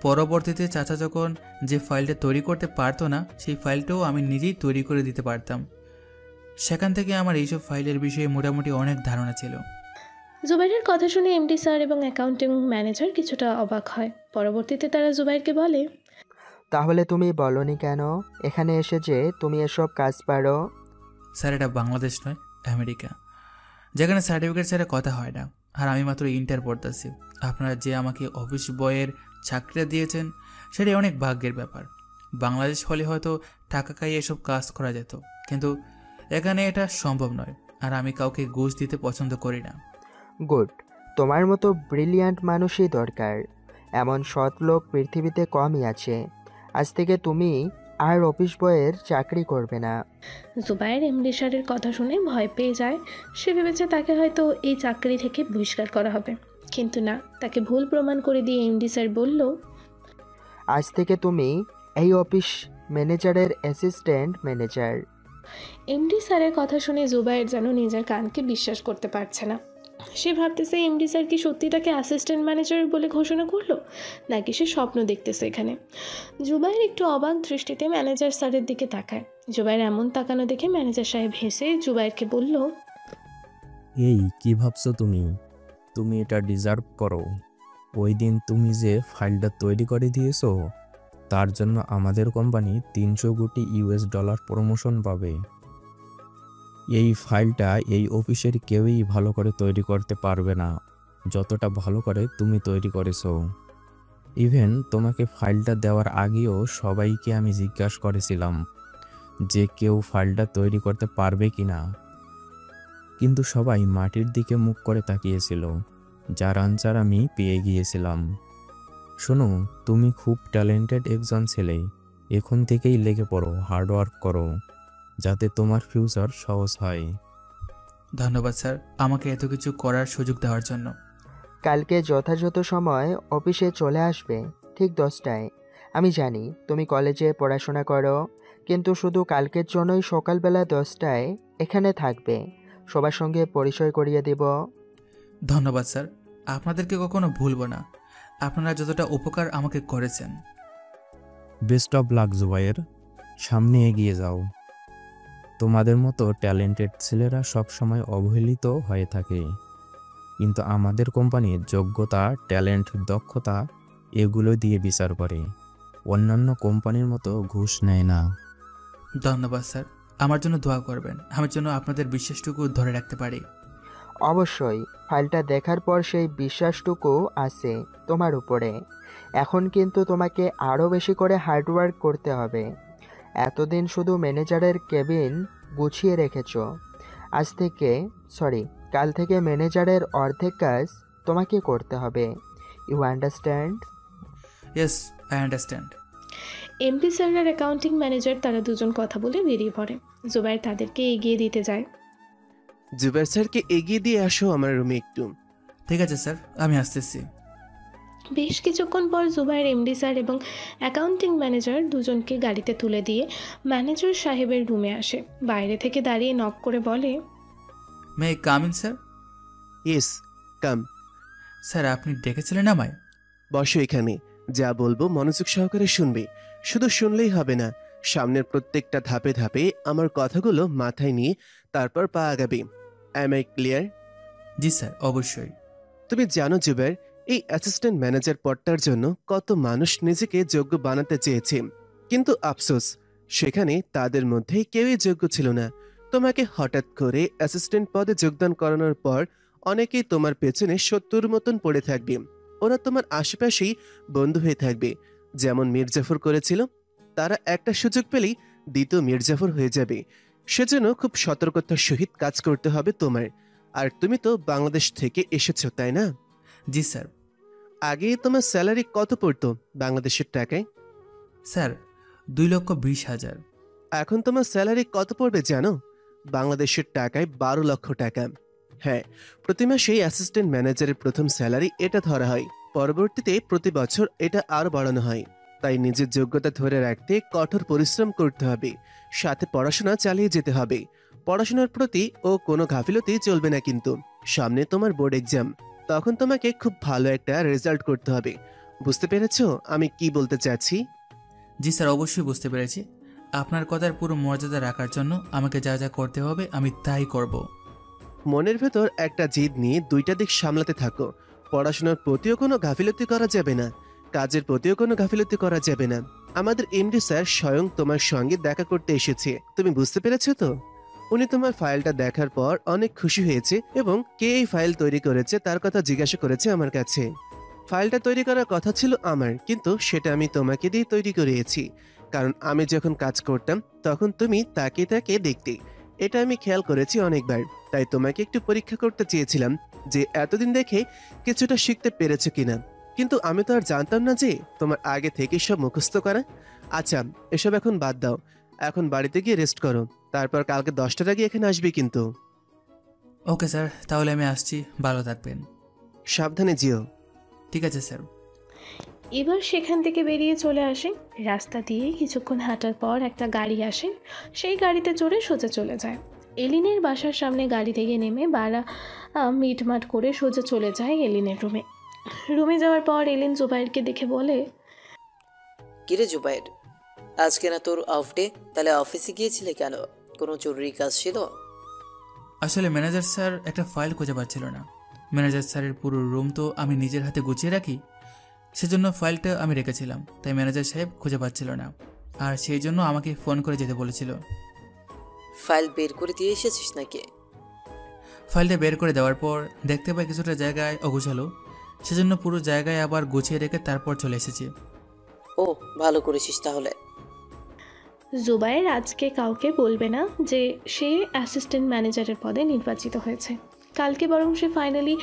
পরবর্তীতে চাচা যখন যে ফাইলটা তৈরি করতে পারতো না, সেই ফাইলটাও আমি নিজেই তৈরি করে দিতে পারতাম। সেখান থেকে আমার এইসব ফাইলের বিষয়ে মোটামুটি অনেক ধারণা ছিল। জুবাইরের কথা শুনে এমডি স্যার এবং অ্যাকাউন্টিং ম্যানেজার কিছুটা অবাক হয়। পরবর্তীতে তারা জুবাইরকে বলে, তাহলে তুমি বলনি কেন এখানে এসে যে তুমি এসব কাজ পারো? স্যার, এটা বাংলাদেশ নয়, আমেরিকা, যেখানে সার্টিফিকেট ছাড়া কথা হয় না। আর আমি মাত্র ইন্টার পড়তেছি। আপনারা যে আমাকে অফিস বয়ের চাকরিটা দিয়েছেন, সেটাই অনেক ভাগ্যের ব্যাপার। বাংলাদেশ হলে হয়তো টাকা খাইয়ে এসব কাজ করা যেত, কিন্তু এখানে এটা সম্ভব নয়। আর আমি কাউকে ঘুষ দিতে পছন্দ করি না। গুড, তোমার মতো ব্রিলিয়ান্ট মানুষই দরকার। এমন সৎ লোক পৃথিবীতে কমই আছে। আজ থেকে তুমি আর অফিস বয়ের চাকরি করবে না। জুবাইর এমডি স্যারের কথা শুনে ভয় পেয়ে যায়। সে ভেবেছে তাকে হয়তো এই চাকরি থেকে বহিষ্কার করা হবে, কিন্তু না, তাকে ভুল প্রমাণ করে দিয়ে এমডি স্যার বলল, আজ থেকে তুমি এই অফিস ম্যানেজারের অ্যাসিস্ট্যান্ট ম্যানেজার। এমডি স্যারের কথা শুনে জুবাইর যেন নিজের কানকে বিশ্বাস করতে পারছে না। সে ভাবতেছে এমডি স্যার কি সত্যি তাকে অ্যাসিস্ট্যান্ট ম্যানেজার বলে ঘোষণা করলো, নাকি সে স্বপ্ন দেখতেছে এখানে। জুবাইর একটু অবাক দৃষ্টিতে ম্যানেজার স্যারের দিকে তাকায়। জুবাইর এমন তাকানো দেখে ম্যানেজার সাহেব হেসে জুবাইরকে বলল, এই কি ভাবছো তুমি? তুমি এটা ডিজার্ভ করো। ওই দিন তুমি যে ফাইলটা তৈরি করে দিয়েছো, তার জন্য আমাদের কোম্পানি 300 কোটি ইউএস ডলার প্রমোশন পাবে। এই ফাইলটা এই অফিসের কেউই ভালো করে তৈরি করতে পারবে না। যতটা ভালো করে তুমি তৈরি করেছো। ইভেন তোমাকে ফাইলটা দেওয়ার আগেও সবাইকে আমি জিজ্ঞাসা করেছিলাম যে কেউ ফাইলটা তৈরি করতে পারবে কি না, কিন্তু সবাই মাটির দিকে মুখ করে তাকিয়েছিল। যার আনসার আমি পেয়ে গিয়েছিলাম। শোনো, তুমি খুব ট্যালেন্টেড একজন ছেলে। এখন থেকেই লেগে পড়ো, হার্ডওয়ার্ক করো, যাতে তোমার ফিউচার সহজ হয়। ধন্যবাদ স্যার আমাকে এত কিছু করার সুযোগ দেওয়ার জন্য। কালকে যথাযথ সময় অফিসে চলে আসবে, ঠিক 10টায়। আমি জানি তুমি কলেজে পড়াশোনা করো, কিন্তু শুধু কালকের জন্যই সকালবেলা 10টায় এখানে থাকবে। সবার সঙ্গে পরিচয় করিয়ে দিব। ধন্যবাদ স্যার, আপনাদেরকে কখনো ভুলব না। আপনারা যতটা উপকার আমাকে করেছেন। বেস্ট অফ লাক জুবাইর, সামনে এগিয়ে যাও। তোমাদের মতো ট্যালেন্টেড ছেলেরা সবসময় অবহেলিত হয়ে থাকে, কিন্তু আমাদের কোম্পানির যোগ্যতা, ট্যালেন্ট, দক্ষতা এগুলো দিয়ে বিচার করে। অন্যান্য কোম্পানির মতো ঘুষ নেয় না। ধন্যবাদ স্যার, আমার জন্য দোয়া করবেন, আমি যেন আপনাদের বিশ্বাসটুকু ধরে রাখতে পারি। অবশ্যই, ফাইলটা দেখার পর সেই বিশ্বাসটুকু আছে তোমার উপরে। এখন কিন্তু তোমাকে আরও বেশি করে হার্ডওয়ার্ক করতে হবে। এতদিন শুধু ম্যানেজারের কেবিন গুছিয়ে রেখেছো। কাল থেকে ম্যানেজারের অর্ধেক কাজ তোমাকে করতে হবে। You understand? Yes, I understand. MD sir আর অ্যাকাউন্টিং ম্যানেজার তারা দুজন কথা বলে বেরিয়ে পড়ে। জুবাইর তাদেরকে এগিয়ে দিতে যায়। জুবাইর স্যারকে এগিয়ে দিয়ে আসো আমার রুমে একটু। ঠিক আছে স্যার, আমি আসতেছি। বেশ কিছুক্ষণ পর জুবাইর এমডি স্যার এবং অ্যাকাউন্টিং ম্যানেজার দুজনকে গাড়িতে তুলে দিয়ে ম্যানেজার সাহেবের রুমে আসে। বাইরে থেকে দাঁড়িয়ে নক করে বলে, may I come in sir? Yes, come. Sir আপনি ডেকেছিলেন আমায়? বসো এখানে, যা বলবো মনোযোগ সহকারে শুনবে। শুধু শুনলেই হবে না, সামনের প্রত্যেকটা ধাপে ধাপে আমার কথাগুলো মাথায় নিয়ে তারপর পা আগাবে। Am I clear? G sir, অবশ্যই। তুমি জানো জুবাইর, এই অ্যাসিস্ট্যান্ট ম্যানেজার পদটার জন্য কত মানুষ নিজেকে যোগ্য বানাতে চেয়েছে, কিন্তু আফসোস সেখানে তাদের মধ্যে কেউই যোগ্য ছিল না। তোমাকে হঠাৎ করে অ্যাসিস্ট্যান্ট পদে যোগদান করানোর পর অনেকেই তোমার পেছনে শত্রুর মতন পড়ে থাকবে। ওরা তোমার আশেপাশেই বন্ধু হয়ে থাকবে, যেমন মির্জাফর করেছিল। তারা একটা সুযোগ পেলেই দ্বিতীয় মির্জাফর হয়ে যাবে। সেজন্য খুব সতর্কতার সহিত কাজ করতে হবে তোমার। আর তুমি তো বাংলাদেশ থেকে এসেছো, তাই না? জি স্যার। আগে তোমার স্যালারি কত পড়তো বাংলাদেশের টাকায়? স্যার 2,20,000। এখন তোমার স্যালারি কত পড়বে জানো? বাংলাদেশের টাকায় 12 লক্ষ টাকা। হ্যাঁ, প্রতি মাসেই অ্যাসিস্ট্যান্ট ম্যানেজারের প্রথম স্যালারি এটা ধরা হয়। পরবর্তীতে প্রতি বছর এটা আরও বাড়ানো হয়। তাই নিজের যোগ্যতা ধরে রাখতে কঠোর পরিশ্রম করতে হবে, সাথে পড়াশোনা চালিয়ে যেতে হবে। পড়াশোনার প্রতি কোনো গাফিলতি চলবে না। কিন্তু সামনে তোমার বোর্ড এক্সাম, তখন তোমাকে খুব ভালো একটা রেজাল্ট করতে হবে। বুঝতে পেরেছো আমি কি বলতে চাচ্ছি? জি স্যার, অবশ্যই বুঝতে পেরেছি। আপনার কথার পুরো মর্যাদা রাখার জন্য আমাকে যা যা করতে হবে আমি তাই করব। মনের ভেতর একটা জিদ নিয়ে দুইটা দিক সামলাতে থাকো। পড়াশোনার প্রতিও কোনো গাফিলতি করা যাবে না, কাজের প্রতিও কোনো গাফিলতি করা যাবে না। আমাদের এমডি স্যার স্বয়ং তোমার সঙ্গে দেখা করতে এসেছে, তুমি বুঝতে পেরেছো তো? উনি তোমার ফাইলটা দেখার পর অনেক খুশি হয়েছে এবং কে এই ফাইল তৈরি করেছে তার কথা জিজ্ঞাসা করেছে আমার কাছে। ফাইলটা তৈরি করার কথা ছিল আমার, কিন্তু সেটা আমি তোমাকে দিয়ে তৈরি করিয়েছি। কারণ আমি যখন কাজ করতাম তখন তুমি তাকে দেখতে। এটা আমি খেয়াল করেছি অনেকবার। তাই তোমাকে একটু পরীক্ষা করতে চেয়েছিলাম যে এতদিন দেখে কিছুটা শিখতে পেরেছো কিনা। কিন্তু আমি তো আর জানতাম না যে তোমার আগে থেকে সব মুখস্থ করা। আচ্ছা, এসব এখন বাদ দাও, এখন বাড়িতে গিয়ে রেস্ট করো। তারপর কালকে 10টার আগে এখানে আসবি কিন্তু। ওকে স্যার, তাহলে আমি আসছি। ভালো থাকবেন। সাবধানে যেও। ঠিক আছে স্যার। এবার সেখান থেকে বেরিয়ে চলে আসে। রাস্তা দিয়ে কিছুক্ষণ হাঁটার পর একটা গাড়ি আসে, সেই গাড়িতে চড়ে সোজা চলে যায়। এলিনের বাসার সামনে গাড়ি থেকে নেমে বারা মিটমাট করে সোজা চলে যায় এলিনের রুমে। রুমে যাওয়ার পর এলিন জুবাইরকে দেখে বলে, কিরে জুবাইর, আজকে না তোর অফ ডে, তাহলে অফিসে গিয়েছিলে কেন? কোনো জরুরি কাজ ছিল? আসলে ম্যানেজার স্যার একটা ফাইল খুঁজে পাচ্ছিল না। ম্যানেজার স্যারের পুরো রুম তো আমি নিজের হাতে গুছিয়ে রাখি, সেজন্য ফাইলটা আমি রেখেছিলাম। তাই ম্যানেজার সাহেব খুঁজে পাচ্ছিল না, আর সেই জন্য আমাকে ফোন করে যেতে বলেছিল। ফাইল বের করে দিয়ে এসেছিস নাকি? ফাইলটা বের করে দেওয়ার পর দেখতে পাই কিছুটা জায়গায় অগোছালো, সেজন্য পুরো জায়গায় আবার গুছিয়ে রেখে তারপর চলে এসেছি। ও ভালো করেছিস তাহলে। জুবাইর আজকে কাউকে বলবে না যে সে অ্যাসিস্ট্যান্ট ম্যানেজারের পদে নির্বাচিত হয়েছে। কালকে বরং সে ফাইনালি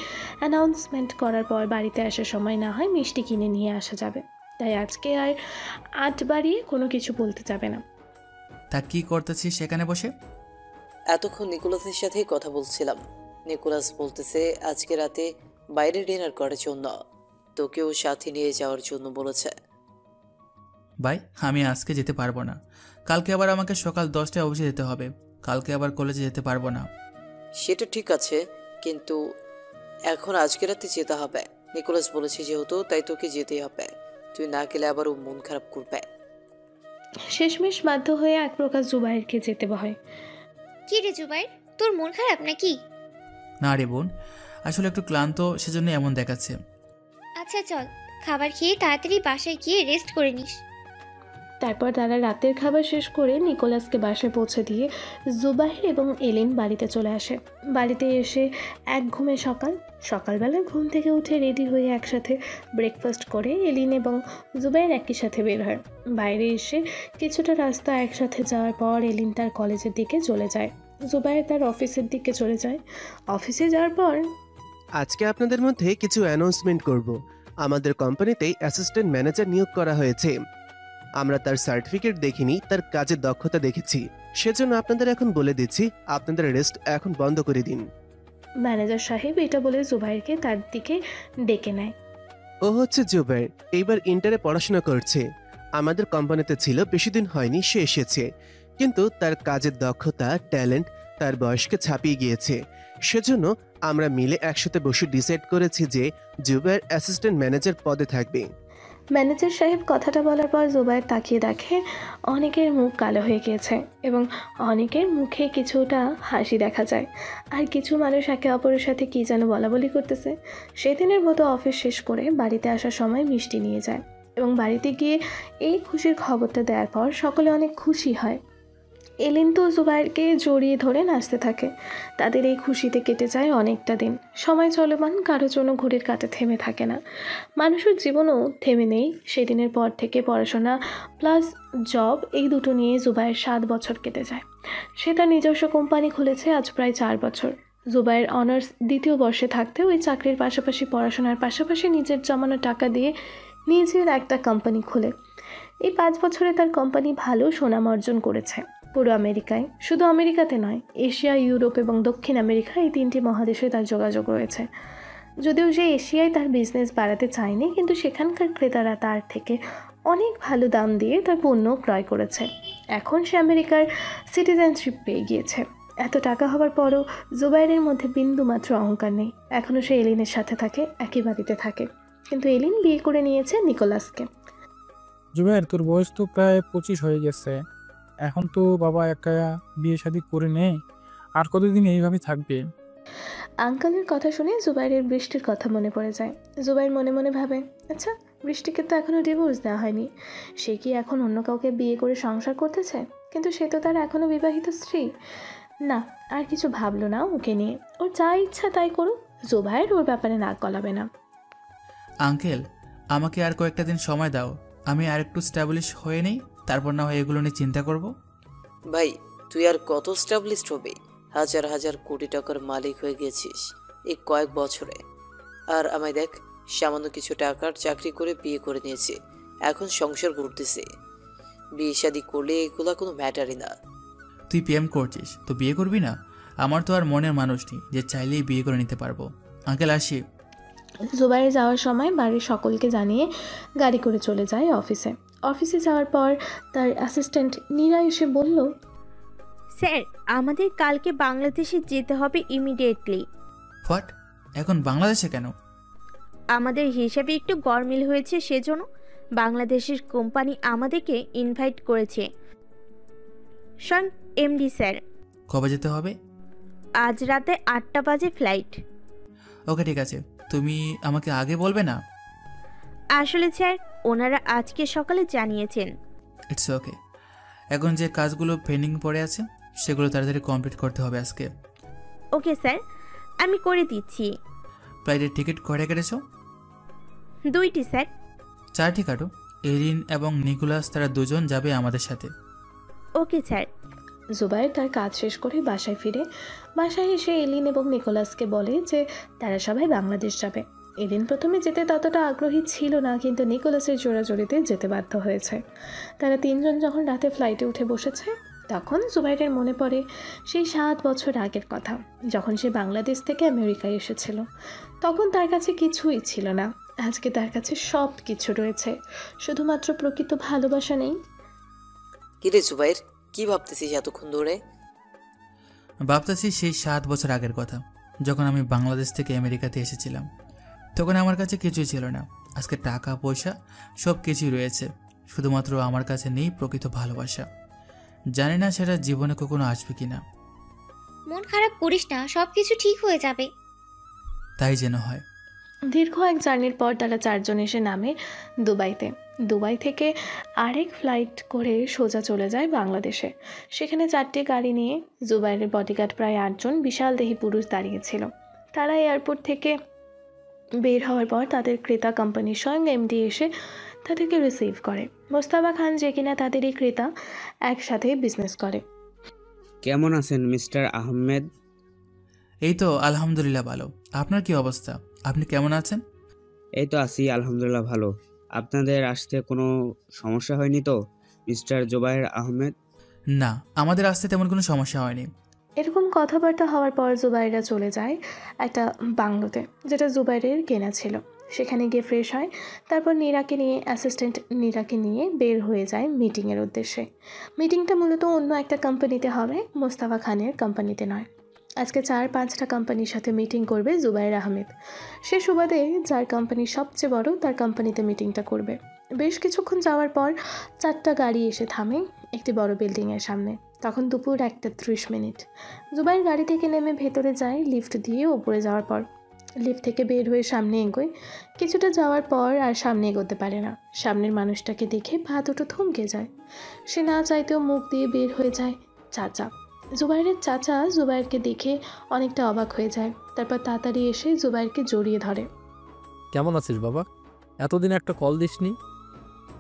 অ্যানাউন্সমেন্ট করার পর বাড়িতে আসার সময় না হয় মিষ্টি কিনে নিয়ে আসা যাবে। তাই আজকে আর আট বাড়িয়ে কোনো কিছু বলতে যাবে না। তা কি করতেছিস সেখানে বসে? এতক্ষণ নিকোলাসের সাথেই কথা বলছিলাম। নিকোলাস বলতেছে আজকে রাতে বাইরে ডিনার করার জন্য, তোকেও সাথে নিয়ে যাওয়ার জন্য বলেছে। ভাই আমি আজকে যেতে পারবো না, কালকে আবার আমাকে সকাল 10টায় অফিসে যেতে হবে, কালকে আবার কলেজে যেতে পারবো না। সেটা ঠিক আছে, কিন্তু এখন আজকে রাতে যেতে হবে। নিকোলাস বলেছে যেহেতু, তাই তোকে যেতেই হবে। তুই না গেলে আবার ও মন খারাপ করবে। শেষমেশ বাধ্য হয়ে এক প্রকার জুবাইরকে যেতে হয়। কি রে জুবাইর, তোর মন খারাপ নাকি? না রে বোন, আসলে একটু ক্লান্ত, সেজন্য এমন দেখাচ্ছে। আচ্ছা চল, খাবার খেয়ে তাড়াতাড়ি বাসায় গিয়ে রেস্ট করে নিস। তারপর তারা রাতের খাবার শেষ করে নিকোলাসকে বাসায় পৌঁছে দিয়ে জুবাইর এবং এলিন বাড়িতে চলে আসে। বাড়িতে এসে এক ঘুমে সকালবেলা ঘুম থেকে উঠে রেডি হয়ে একসাথে ব্রেকফাস্ট করে এলিন এবং জুবাইর একই সাথে বের হয়। বাইরে এসে কিছুটা রাস্তা একসাথে যাওয়ার পর এলিন তার কলেজের দিকে চলে যায়, জুবাইর তার অফিসের দিকে চলে যায়। অফিসে যাওয়ার পর আজকে আপনাদের মধ্যে কিছু অ্যানাউন্সমেন্ট করব। আমাদের কোম্পানিতে অ্যাসিস্ট্যান্ট ম্যানেজার নিয়োগ করা হয়েছে। আমরা তার সার্টিফিকেট দেখিনি, তার কাজের দক্ষতা দেখেছি। সেজন্য আপনাদের এখন বলে দিচ্ছি, আপনাদের রেস্ট এখন বন্ধ করে দিন। ম্যানেজার সাহেব এটা বলে জুবাইরকে তার দিকে ডেকে নেয়। ও হচ্ছে জুবাইর, এইবার ইন্টারে পড়াশোনা করছে। আমাদের কোম্পানিতে ছিল, বেশি দিন হয়নি সে এসেছে, কিন্তু তার কাজের দক্ষতা, ট্যালেন্ট তার বয়সকে ছাপিয়ে গিয়েছে। সেজন্য আমরা মিলে একসাথে বসে ডিসাইড করেছি যে জুবাইর অ্যাসিস্ট্যান্ট ম্যানেজার পদে থাকবে। ম্যানেজার সাহেব কথাটা বলার পর জুবাইর তাকিয়ে দেখে অনেকের মুখ কালো হয়ে গিয়েছে এবং অনেকের মুখে কিছুটা হাসি দেখা যায়, আর কিছু মানুষ একে অপরের সাথে কী যেন বলাবলি করতেছে। সেদিনের মতো অফিস শেষ করে বাড়িতে আসার সময় মিষ্টি নিয়ে যায় এবং বাড়িতে গিয়ে এই খুশির খবরটা দেওয়ার পর সকলে অনেক খুশি হয়। এলিন তো জুবাইরকে জড়িয়ে ধরে নাচতে থাকে। তাদের এই খুশিতে কেটে যায় অনেকটা দিন। সময় চলমান, কারোর জন্য ঘড়ির কাঁটা থেমে থাকে না, মানুষের জীবনও থেমে নেই। সেদিনের পর থেকে পড়াশোনা প্লাস জব, এই দুটো নিয়ে জুবাইর 7 বছর কেটে যায়। সে তার নিজস্ব কোম্পানি খুলেছে আজ প্রায় 4 বছর। জুবাইর অনার্স 2য় বর্ষে থাকতে ওই চাকরির পাশাপাশি পড়াশোনার পাশাপাশি নিজের জমানো টাকা দিয়ে নিজের একটা কোম্পানি খোলে। এই 5 বছরে তার কোম্পানি ভালো সুনাম অর্জন করেছে পুরো আমেরিকায়। শুধু আমেরিকাতে নয়, এশিয়া, ইউরোপ এবং দক্ষিণ আমেরিকা, এই 3টি মহাদেশে তার যোগাযোগ রয়েছে। যদিও সে এশিয়ায় তার বিজনেস বাড়াতে চায়নি, কিন্তু সেখানকার ক্রেতারা তার থেকে অনেক ভালো দাম দিয়ে তার পণ্য ক্রয় করেছে। এখন সে আমেরিকার সিটিজেনশিপ পেয়ে গিয়েছে। এত টাকা হওয়ার পরও জুবাইরের মধ্যে বিন্দুমাত্র অহংকার নেই। এখনও সে এলিনের সাথে থাকে, একই বাড়িতে থাকে, কিন্তু এলিন বিয়ে করে নিয়েছে নিকোলাসকে। জুবাইর, তোর বয়স তো প্রায় 25 হয়ে গেছে, এখন তো বাবা একা বিয়ে শাদী করে নেই, আর কতদিন এইভাবে থাকবে? আঙ্কেলের কথা শুনে জুবাইরের বৃষ্টির কথা মনে পড়ে যায়। জুবাইর মনে মনে ভাবে, আচ্ছা বৃষ্টিকে তো এখনও ডিভোর্স দেওয়া হয়নি, সে কি এখন অন্য কাউকে বিয়ে করে সংসার করতেছে? কিন্তু সে তো তার এখনও বিবাহিত স্ত্রী। না, আর কিছু ভাবলো না ওকে নিয়ে। ওর যা ইচ্ছা তাই করুক, জুবাইর ওর ব্যাপারে নাক গলাবে না। আঙ্কেল, আমাকে আর কয়েকটা দিন সময় দাও, আমি আর একটু স্ট্যাবলিশ হয়ে নেই, তারপর না হয় এগুলো নিয়ে চিন্তা করব। ভাই তুই আর কত স্টাবলিশড হবে? হাজার হাজার কোটি টাকার মালিক হয়ে গেছিস এই কয়েক বছরে। আর আমায় দেখ, সামান্য কিছু টাকার চাকরি করে বিয়ে করে নিয়েছি, এখন সংসার করতেছি। বিয়ে শাদী করলে এগুলা কোনো ম্যাটারই না। তুই প্রেম করছিস তো বিয়ে করবি না? আমার তো আর মনের মানুষ নেই যে চাইলেই বিয়ে করে নিতে পারবো। আঙ্কেল আসি। জুবাইর যাওয়ার সময় বাড়ির সকলকে জানিয়ে গাড়ি করে চলে যায় অফিসে। অফিসে যাওয়ার পর তার অ্যাসিস্ট্যান্ট নীরা এসে বলল, স্যার আমাদের কালকে বাংলাদেশে যেতে হবে ইমিডিয়েটলি। হোয়াট? এখন বাংলাদেশে কেন? আমাদের হিসাবে একটু গরমিল হয়েছে, সেজন্য বাংলাদেশের কোম্পানি আমাদেরকে ইনভাইট করেছে। স্বয়ং এমডি স্যার। কবে যেতে হবে? আজ রাতে 8টা বাজে ফ্লাইট। ওকে ঠিক আছে, তুমি আমাকে আগে বলবে না? আসলে স্যার ওনারা আজকে সকালে জানিয়েছেন। It's okay. এখন যে কাজগুলো পেন্ডিং পড়ে আছে সেগুলো তাড়াতাড়ি কমপ্লিট করতে হবে আজকে। ওকে স্যার, আমি করে দিচ্ছি। ফ্লাইটের টিকিট কয়টা কেটেছো? 2টি স্যার। 4টি কাটো। এরিন এবং নিকোলাস তারা দুজন যাবে আমাদের সাথে। Okay sir. জুবাইর তার কাজ শেষ করে বাসায় ফিরে বাসায় এসে এলিন এবং নিকোলাসকে বলে যে তারা সবাই বাংলাদেশ যাবে। এলিন প্রথমে যেতে ততটা আগ্রহী ছিল না, কিন্তু নিকোলাসের জোরাজোরিতে যেতে বাধ্য হয়েছে। তারা তিনজন যখন রাতে ফ্লাইটে উঠে বসেছে তখন জুবাইরের মনে পড়ে সেই 7 বছর আগের কথা, যখন সে বাংলাদেশ থেকে আমেরিকায় এসেছিল। তখন তার কাছে কিছুই ছিল না, আজকে তার কাছে সব কিছু রয়েছে, শুধুমাত্র প্রকৃত ভালোবাসা নেই। কিরে জুবাইর, কি ভাবতেছিস এতক্ষণ ধরে? ভাবতেছি সেই 7 বছর আগের কথা, যখন আমি বাংলাদেশ থেকে আমেরিকাতে এসেছিলাম। তখন আমার কাছে কিছুই ছিল না। আজকে টাকা পয়সা সব কিছুই রয়েছে, শুধুমাত্র আমার কাছে নেই প্রকৃত ভালোবাসা। জানি না সেটা জীবনে কখনো আসবে কিনা। মন খারাপ করিস না, সব কিছু ঠিক হয়ে যাবে। তাই যেন হয়। দীর্ঘ এক জার্নির পর তারা 4 জন এসে নামে দুবাইতে। দুবাই থেকে আরেক ফ্লাইট করে সোজা চলে যায় বাংলাদেশে। সেখানে 4টি গাড়ি নিয়ে জুবাইরের বডিগার্ড প্রায় 8 জন বিশাল দেহী পুরুষ দাঁড়িয়েছিল। তারা এয়ারপোর্ট থেকে বের হওয়ার পর তাদের ক্রেতা কোম্পানির স্বয়ং এমডি এসে তাদেরকে রিসিভ করে। মোস্তাফা খান, যে কিনা তাদেরই ক্রেতা, একসাথে বিজনেস করে। কেমন আছেন মিস্টার আহমেদ? এই তো আলহামদুলিল্লাহ ভালো। আপনার কি অবস্থা? আপনি কেমন আছেন? এই তো আছি আলহামদুলিল্লাহ ভালো। আপনাদের আসতে কোনো সমস্যা হয়নি তো মিস্টার জুবাইর আহমেদ? না, আমাদের আসতে তেমন কোনো সমস্যা হয়নি। এরকম কথাবার্তা হওয়ার পর জুবাইরা চলে যায় একটা বাংলোতে, যেটা জুবাইরের কেনা ছিল। সেখানে গিয়ে ফ্রেশ হয়, তারপর অ্যাসিস্ট্যান্ট নীরাকে নিয়ে বের হয়ে যায় মিটিংয়ের উদ্দেশ্যে। মিটিংটা মূলত অন্য একটা কোম্পানিতে হবে, মোস্তাফা খানের কোম্পানিতে নয়। আজকে 4-5টা কোম্পানির সাথে মিটিং করবে জুবাইর আহমেদ। সে সুবাদে যার কোম্পানি সবচেয়ে বড় তার কোম্পানিতে মিটিংটা করবে। বেশ কিছুক্ষণ যাওয়ার পর 4টা গাড়ি এসে থামে একটি বড় বিল্ডিংয়ের সামনে। তখন দুপুর 1:30। জুবাইর গাড়ি থেকে নেমে ভেতরে যায় লিফট দিয়ে। উপরে যাওয়ার পর লিফট থেকে বের হয়ে সামনে এগোয়। কিছুটা যাওয়ার পর আর সামনে এগোতে পারে না। সামনের মানুষটাকে দেখে পা দুটো থমকে যায়। সে না চাইতেও মুখ দিয়ে বের হয়ে যায় চাচা। জুবাইরের চাচা জুবাইরকে দেখে অনেকটা অবাক হয়ে যায়, তারপর তাড়াতাড়ি এসে জুবাইরকে জড়িয়ে ধরে। কেমন আছিস বাবা? এতদিন একটা কল দিসনি,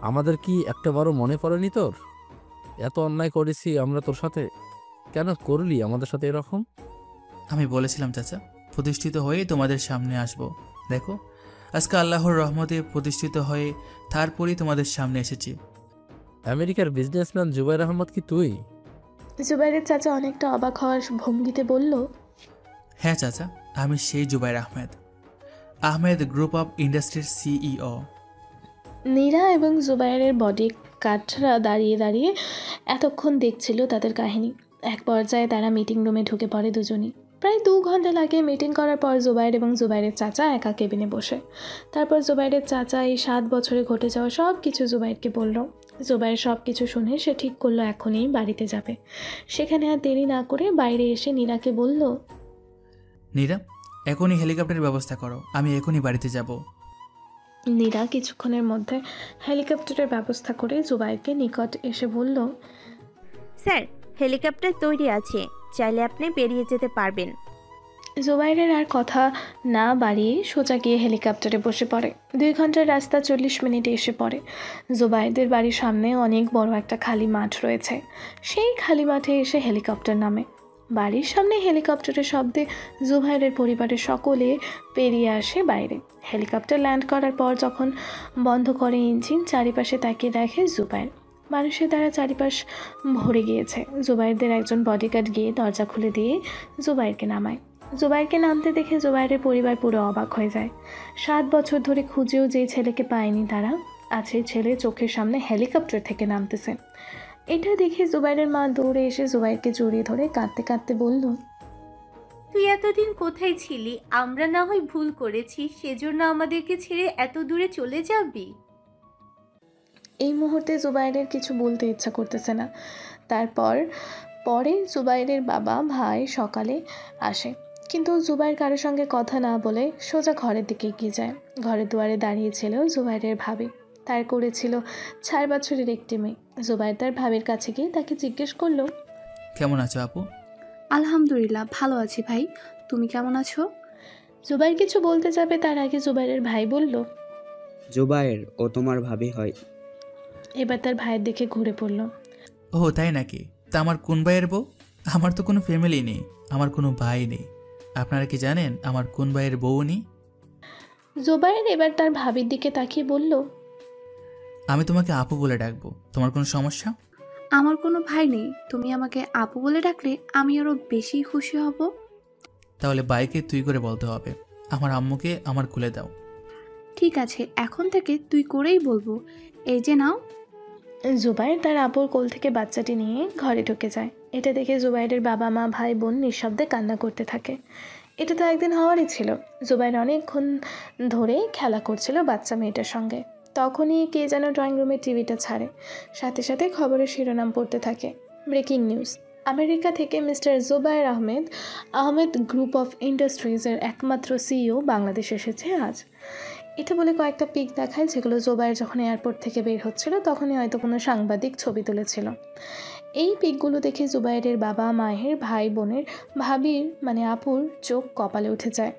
আমাদের কি একটা বারও মনে পড়েনি তোর? এত অন্যায় করেছি আমরা তোর সাথে, কেন করলি আমাদের সাথে এরকম? আমি বলেছিলাম চাচা, প্রতিষ্ঠিত হয়ে তোমাদের সামনে আসব। দেখো আজকে আল্লাহর রহমতে প্রতিষ্ঠিত হয়ে তারপরেই তোমাদের সামনে এসেছি। আমেরিকার বিজনেসম্যান জুবাইর আহমদ কি তুই? জুবাইরের চাচা অনেকটা অবাক হওয়ার ভঙ্গিতে বলল, হ্যাঁ চাচা, আমি সেই জুবাইর আহমেদ, আহমেদ গ্রুপ অফ ইন্ডাস্ট্রির সিইও। নীরা এবং জুবাইরের বডি গার্ডরা দাঁড়িয়ে দাঁড়িয়ে এতক্ষণ দেখছিল তাদের কাহিনী। এক পর্যায়ে তারা মিটিং রুমে ঢুকে পড়ে দুজনই। প্রায় 2 ঘন্টা লাগে মিটিং করার পর জুবাইর এবং জুবাইরের চাচা একা কেবিনে বসে। তারপর জুবাইরের চাচা এই 7 বছরে ঘটে যাওয়া সব কিছু জুবাইরকে বলল। জুবাইর সব কিছু শুনে সে ঠিক করলো এখনই বাড়িতে যাবে। সেখানে আর দেরি না করে বাইরে এসে নীরাকে বলল, নীরা এখনই হেলিকপ্টারের ব্যবস্থা করো, আমি এখনই বাড়িতে যাব। নীরা কিছুক্ষণের মধ্যে হেলিকপ্টারের ব্যবস্থা করে জুবাইরকে নিকট এসে বলল, স্যার হেলিকপ্টার তৈরি আছে, চাইলে আপনি বেরিয়ে যেতে পারবেন। জুবাইরের আর কথা না বাড়িয়ে সোজা গিয়ে হেলিকপ্টারে বসে পড়ে। 2 ঘন্টার রাস্তা 40 মিনিটে এসে পড়ে। জুবাইরদের বাড়ির সামনে অনেক বড় একটা খালি মাঠ রয়েছে। সেই খালি মাঠে এসে হেলিকপ্টার নামে। বাড়ির সামনে হেলিকপ্টারের শব্দে জুবাইরের পরিবারের সকলে পেরিয়ে আসে বাইরে। হেলিকপ্টার ল্যান্ড করার পর যখন বন্ধ করে ইঞ্জিন, চারিপাশে তাকিয়ে দেখে জুবাইর। মানুষের দ্বারা চারিপাশ ভরে গিয়েছে। জুবাইরদের একজন বডিগার্ড গিয়ে দরজা খুলে দিয়ে জুবাইরকে নামায়। জুবাইরকে নামতে দেখে জুবাইরের পরিবার পুরো অবাক হয়ে যায়। 7 বছর ধরে খুঁজেও যেই ছেলেকে পায়নি তারা, আজ সেই ছেলে চোখের সামনে হেলিকপ্টার থেকে নামতেছে। এটা দেখে জুবাইরের মা দৌড়ে এসে জুবাইরকে জড়িয়ে ধরে কাঁদতে কাঁদতে বলল, তুই এতদিন কোথায় ছিলি? আমরা না হয় ভুল করেছি, সেজন্য আমাদেরকে ছেড়ে এত দূরে চলে যাবি? এই মুহূর্তে জুবাইরের কিছু বলতে ইচ্ছা করতেছে না। পরে জুবাইরের বাবা ভাই সকালে আসে, কিন্তু জুবাইর কারোর সঙ্গে কথা না বলে সোজা ঘরের দিকে এগিয়ে যায়। ঘরের দুয়ারে দাঁড়িয়েছিল জুবাইরের ভাবি। তার করেছিল 4 বছরের একটি মেয়ে। জুবাইর তার ভাবির কাছে গিয়ে তাকে জিজ্ঞেস করলো, কেমন আছো আপু? আলহামদুলিল্লাহ ভালো আছি ভাই, তুমি কেমন আছো? জুবাইর কিছু বলতে যাবে তার আগে জুবাইরের ভাই বলল, জুবায়ের ও তোমার ভাবি হয়। এবার তার ভাইয়ের দিকে ঘুরে পড়ল। ও তাই নাকি? তা আমার কোন ভাইয়ের বউ? আমার তো কোনো ফ্যামিলি নেই, আমার কোনো ভাই নেই। আপনারা কি জানেন আমার কোন ভাইয়ের বউ নেই? জুবাইর এবার তার ভাবির দিকে তাকিয়ে বলল, আমি তোমাকে আপু বলে ডাকবো, তোমার কোনো সমস্যা? আমার কোনো ভাই নেই, তুমি আমাকে আপু বলে ডাকলে আমি আরো বেশি খুশি হব। তাহলে বাইকে তুই করে বলতে হবে। আমার আম্মুকে আমার কোলে দাও। ঠিক আছে, এখন থেকে তুই করেই বলবো। এই যে নাও। জুবাইর তার আপুর কোল থেকে বাচ্চাটি নিয়ে ঘরে ঢুকে যায়। এটা দেখে জুবাইরের বাবা মা ভাই বোন নিঃশব্দে কান্না করতে থাকে। এটা তো একদিন হওয়ারই ছিল। জুবাইর অনেকক্ষণ ধরে খেলা করছিল বাচ্চা মেয়েটার সঙ্গে। তখনই কে যেন ড্রয়িং রুমে টিভিটা ছাড়ে, সাথে সাথে খবরের শিরোনাম পড়তে থাকে। ব্রেকিং নিউজ, আমেরিকা থেকে mister Jubayer Ahmed group of ইন্ডাস্ট্রিজের একমাত্র সিইও বাংলাদেশ এসেছে আজ। এটা বলে কয়েকটা পিক দেখায়, যেগুলো জুবায়ের যখন এয়ারপোর্ট থেকে বের হচ্ছিল তখনই হয়তো কোনো সাংবাদিক ছবি তুলেছিল। এই পিকগুলো দেখে জুবায়েরের বাবা মায়ের ভাই বোনের ভাবির মানে আপুর চোখ কপালে উঠে যায়।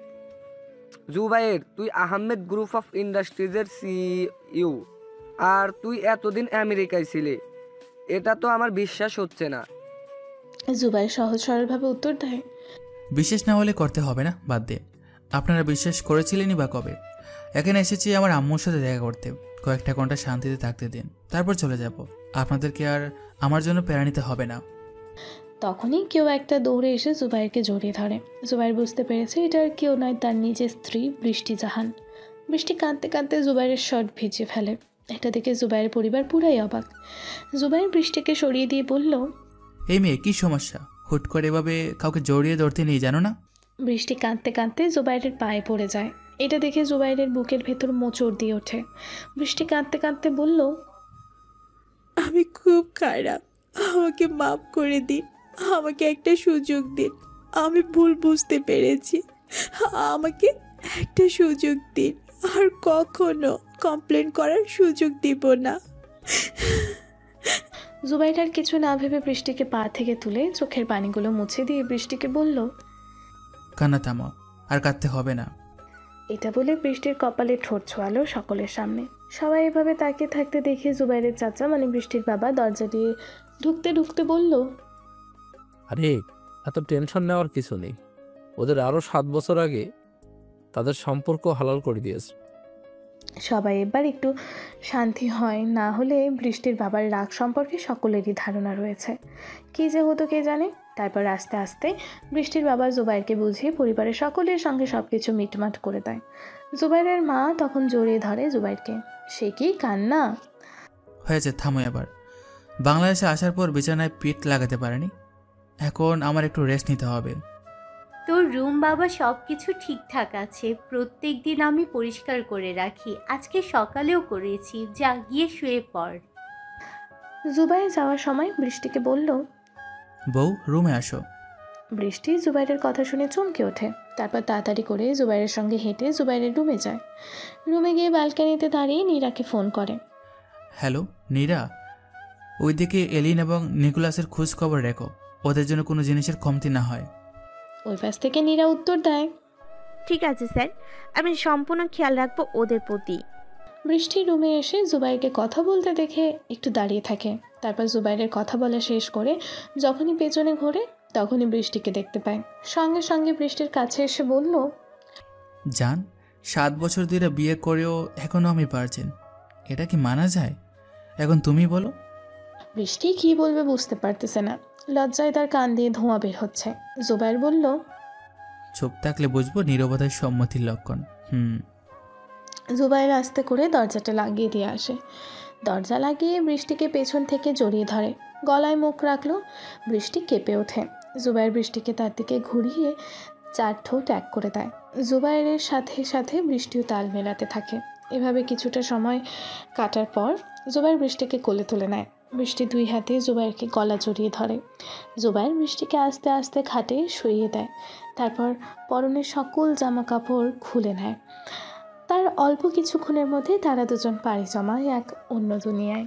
জুবায়ের, তুই আহমেদ গ্রুপ অফ ইন্ডাস্ট্রিজের সিইও, আর তুই এতদিন আমেরিকায় ছিলি, এটা তো আমার বিশ্বাস হচ্ছে না। জুবায়ের সহজ সরলভাবে উত্তর দেয়, বিশ্বাস না হলে করতে হবে না, বাদ দে। আপনারা বিশ্বাস করেছিলেনই বা কবে? এখানে এসেছি আমার আম্মুর সাথে দেখা করতে। কয়েকটা ঘন্টা শান্তিতে থাকতে দিন, তারপর চলে যাব। আপনাদেরকে আর আমার জন্য প্যারা নিতে হবে না। তখনই কেউ একটা দৌড়ে এসে জুবাইরকে জড়িয়ে ধরে। জুবাইর বুঝতে পেরেছে এটা আর কেউ নয়, তার নিজের স্ত্রী বৃষ্টি জাহান। বৃষ্টি কাঁদতে কাঁদতে জুবাইরের শার্ট ভিজিয়ে ফেলে। এটা দেখে জুবাইরের পরিবার পুরাই অবাক। জুবাইর বৃষ্টিকে সরিয়ে দিয়ে বলল, এই মেয়ে, কি সমস্যা? হুট করে এভাবে কাউকে জড়িয়ে ধরতে নেই, জানো না? বৃষ্টি কাঁদতে কাঁদতে জুবাইরের পায়ে পড়ে যায়। এটা দেখে জুবাইরের বুকের ভেতর মোচড় দিয়ে ওঠে। বৃষ্টি কাঁদতে কাঁদতে বলল, আমি খুব খারাপ, আমাকে মাফ করে দিন, আমাকে একটা সুযোগ দিন। আমি ভুল বুঝতে পেরেছি, আমাকে একটা সুযোগ দিন, আর কখনো কমপ্লেন করার সুযোগ দিব না। জুবাইর আর কিছু না ভেবে বৃষ্টিকে পা থেকে তুলে চোখের পানিগুলো মুছে দিয়ে বৃষ্টিকে বলল, কান্না থামাও, আর কাঁদতে হবে না। এটা বলে বৃষ্টির কপালে ঠোঁট ছোঁয়ালো সকলের সামনে। সবাই এভাবে তাকিয়ে থাকতে দেখে জুবাইরের চাচা মানে বৃষ্টির বাবা দরজা দিয়ে ঢুকতে ঢুকতে বলল, আরে এত টেনশন নেওয়ার কিছু নেই, ওদের আরও 7 বছর আগে তাদের সম্পর্ক হালাল করে দিয়েছে। সবাই এবার একটু শান্তি হয়, না হলে বৃষ্টির বাবার রাগ সম্পর্কে সকলেরই ধারণা রয়েছে। কী যে হতো কে জানে। তারপর আস্তে আস্তে বৃষ্টির বাবা জুবাইরকে বুঝিয়ে পরিবারের সকলের সঙ্গে সব কিছু মিটমাট করে দেয়। জুবাইরের মা তখন জড়িয়ে ধরে জুবাইরকে। সে কি কান্না! হয়েছে, থামো এবার। বাংলাদেশে আসার পর বিছানায় পিঠ লাগাতে পারেনি, এখন আমার একটু রেস্ট নিতে হবে। তোর রুম বাবা সব কিছু ঠিকঠাক আছে, প্রত্যেক দিন আমি পরিষ্কার করে রাখি, আজকে সকালেও করেছি, যা গিয়ে শুয়ে পড়। জুবাইর যাওয়ার সময় বৃষ্টিকে বলল, বউ, রুমে আসো। বৃষ্টি জুবাইরের কথা শুনে চমকে ওঠে। তারপর তাড়াতাড়ি করে জুবাইরের সঙ্গে হেঁটে জুবাইরের রুমে যায়। রুমে গিয়ে ব্যালকনিতে দাঁড়িয়ে নীরাকে ফোন করে। হ্যালো নীরা, ওইদিকে এলিন এবং নিকোলাসের খোঁজ খবর রেখো, ওদের জন্য কোনো জিনিসের কমতি না হয়। ওই পাশ থেকে নীরা উত্তর দেয়, ঠিক আছে স্যার, আমি সম্পূর্ণ খেয়াল রাখবো ওদের প্রতি। বৃষ্টি রুমে এসে জুবাইরকে কথা বলতে দেখে একটু দাঁড়িয়ে থাকে। তারপর জুবাইরের কথা বলা শেষ করে যখনই পেছনে ঘোরে তখনই বৃষ্টিকে দেখতে পায়। সঙ্গে সঙ্গে বৃষ্টির কাছে এসে বলল, জান, 7 বছর ধরে বিয়ে করেও এখনো আমি পারছেন, এটা কি মানা যায়? এখন তুমি বলো। বৃষ্টি কি বলবে বুঝতে পারতেছে না, লজ্জায় তার কান দিয়ে ধোঁয়া বের হচ্ছে। জুবাইর বলল, চুপ থাকলে বুঝবো নীরবতার সম্মতির লক্ষণ। জুবাইর আস্তে করে দরজাটা লাগিয়ে দিয়ে আসে। দরজা লাগিয়ে বৃষ্টিকে পেছন থেকে জড়িয়ে ধরে, গলায় মুখ রাখলো। বৃষ্টি কেঁপে ওঠে। জুবাইর বৃষ্টিকে তার দিকে ঘুরিয়ে 4 ঠোঁট এক করে দেয়। জুবাইরের সাথে সাথে বৃষ্টিও তাল মেলাতে থাকে। এভাবে কিছুটা সময় কাটার পর জুবাইর বৃষ্টিকে কোলে তুলে নেয়। বৃষ্টি 2 হাতে জুবাইরকে গলা জড়িয়ে ধরে। জুবাইর বৃষ্টিকে আস্তে আস্তে খাটে শুইয়ে দেয়। তারপর পরনের সকল জামা কাপড় খুলে নেয়। তার অল্প কিছুক্ষণের মধ্যে তারা দুজন পাড়ি জমায় এক অন্য দুনিয়ায়।